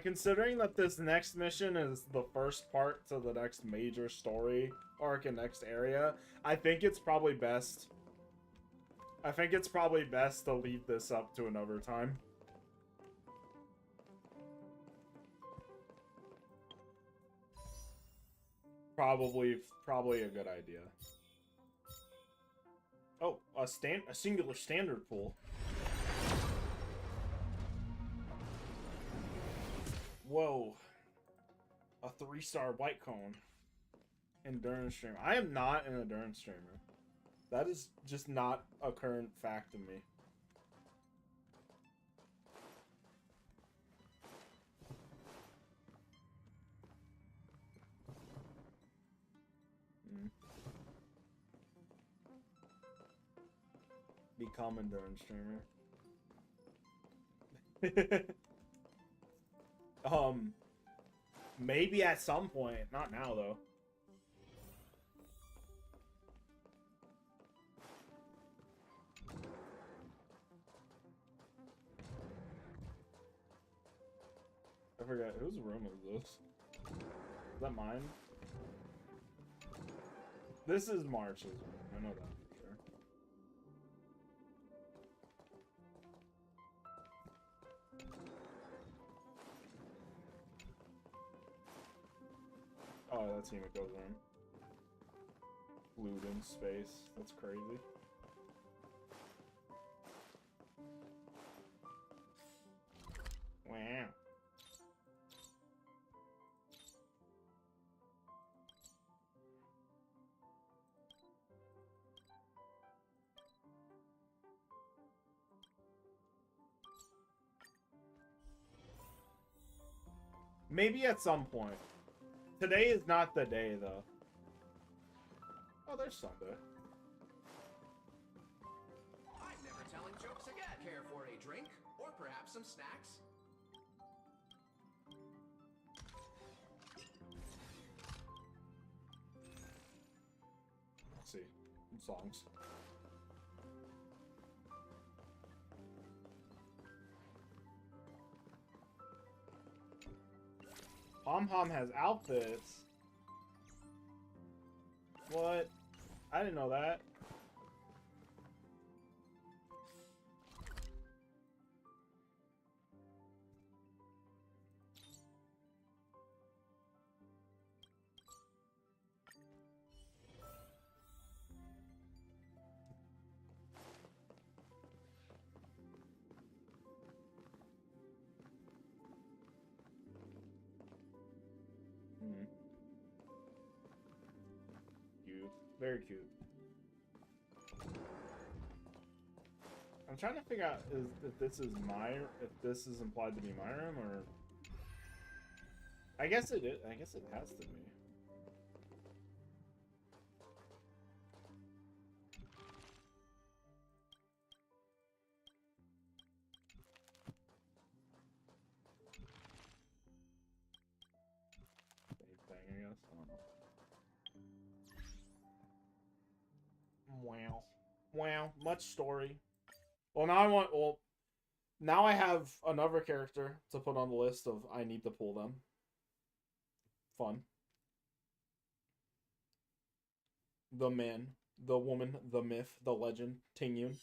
considering that this next mission is the first part to the next major story arc and next area, I think it's probably best to leave this up to another time. Probably a good idea. Oh, a singular standard pool. Whoa. A 3-star white cone. Endurance streamer. I am not an endurance streamer. That is just not a current fact of me. Become endurance streamer. Maybe at some point. Not now, though. I forgot. Whose room is this? Is that mine? This is March's room. I know that for sure. Oh, that's Himiko's room. Loot in space. That's crazy. Wow. Maybe at some point. Today is not the day, though. Oh, there's Sunday. I'm never telling jokes again. Care for a drink? Or perhaps some snacks? Let's see. Songs. Pom-Pom has outfits. What? I didn't know that. Very cute. I'm trying to figure out if this is implied to be Myram or I guess it is. I guess it has to be. Same thing, I guess. I don't know. Wow. Wow. Much story. Well, now I have another character to put on the list of I need to pull them. Fun. The man, the woman, the myth, the legend, Tingyun.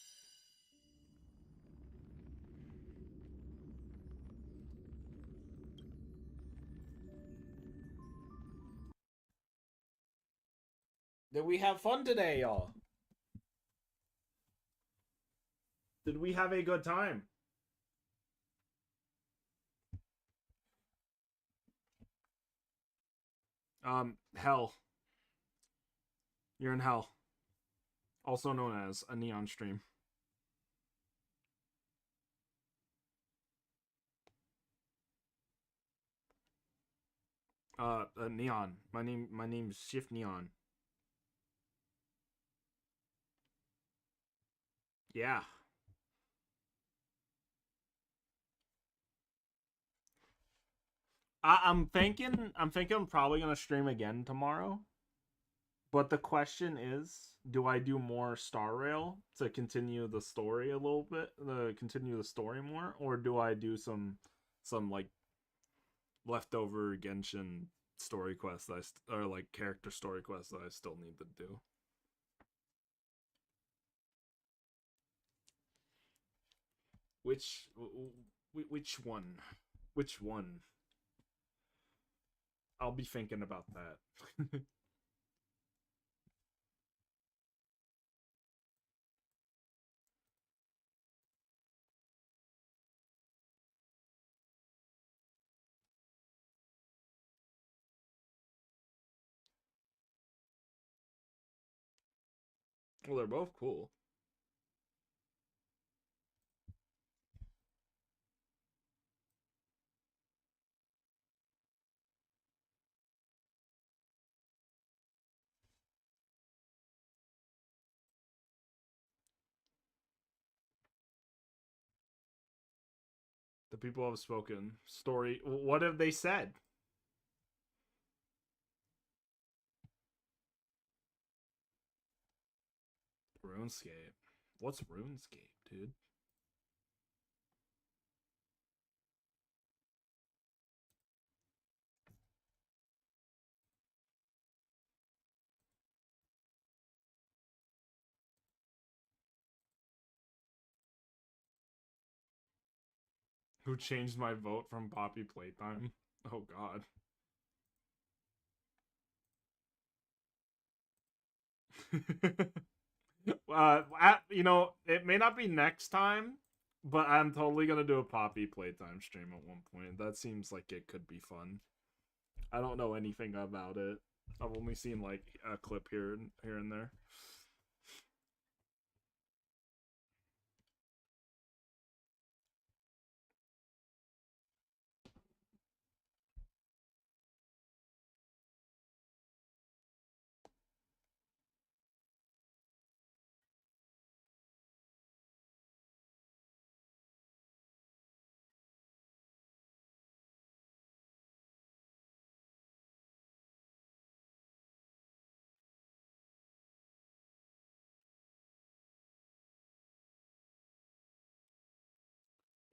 Did we have fun today, y'all? Did we have a good time? Hell. You're in hell. Also known as a neon stream. Neon. My name's Shift Neon. Yeah. I'm thinking I'm probably gonna stream again tomorrow. But the question is, do I do more Star Rail to continue the story a little bit, continue the story more, or do I do some like leftover Genshin story quests that or like character story quests that I still need to do? Which one? Which one? I'll be thinking about that. Well, they're both cool. The people have spoken. Story. What have they said? RuneScape. What's RuneScape, dude? Who changed my vote from Poppy Playtime? Oh god. You know, it may not be next time, but I'm totally gonna do a Poppy Playtime stream at one point. That seems like it could be fun. I don't know anything about it. I've only seen like a clip here and there.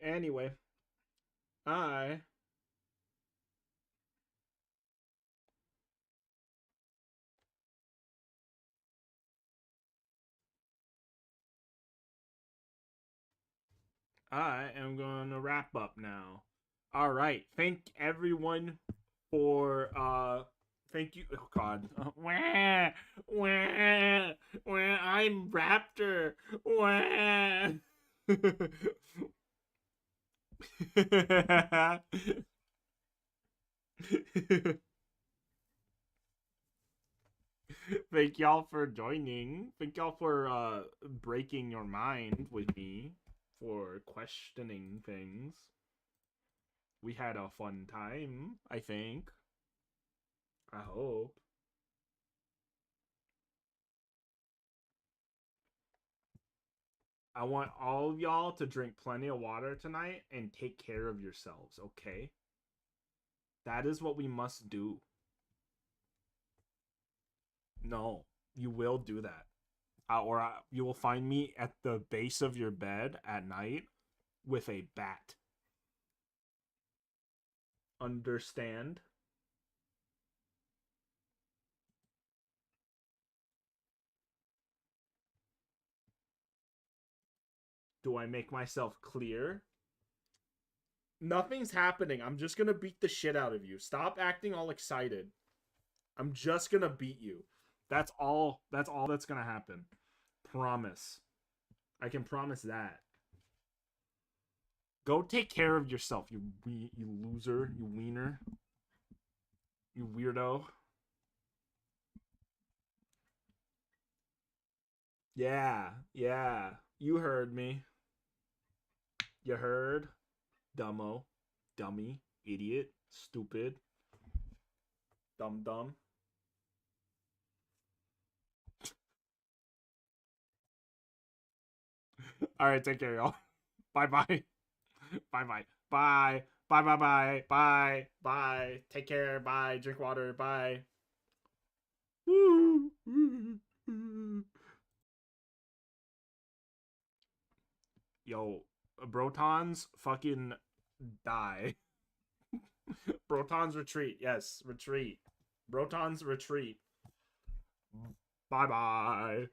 Anyway, I am going to wrap up now. All right. Thank everyone for thank you. Oh god. Wah, wah, wah, I'm Raptor. Wah. Thank y'all for joining. Thank y'all for breaking your mind with me, for questioning things. We had a fun time, I think. I hope. I want all of y'all to drink plenty of water tonight and take care of yourselves, okay? That is what we must do. No, you will do that. You will find me at the base of your bed at night with a bat. Understand? Do I make myself clear? Nothing's happening. I'm just gonna beat the shit out of you. Stop acting all excited. I'm just gonna beat you. That's all that's gonna happen. Promise. I can promise that. Go take care of yourself, you loser, you wiener. You weirdo. Yeah, yeah. You heard me. You heard? Dumbo. Dummy. Idiot. Stupid. Dumb. Alright, take care, y'all. Bye-bye. Bye-bye. Bye. Bye. Bye. Take care. Bye. Drink water. Bye. Yo, Brotons fucking die. Brotons retreat. Yes, retreat. Brotons retreat. Bye-bye.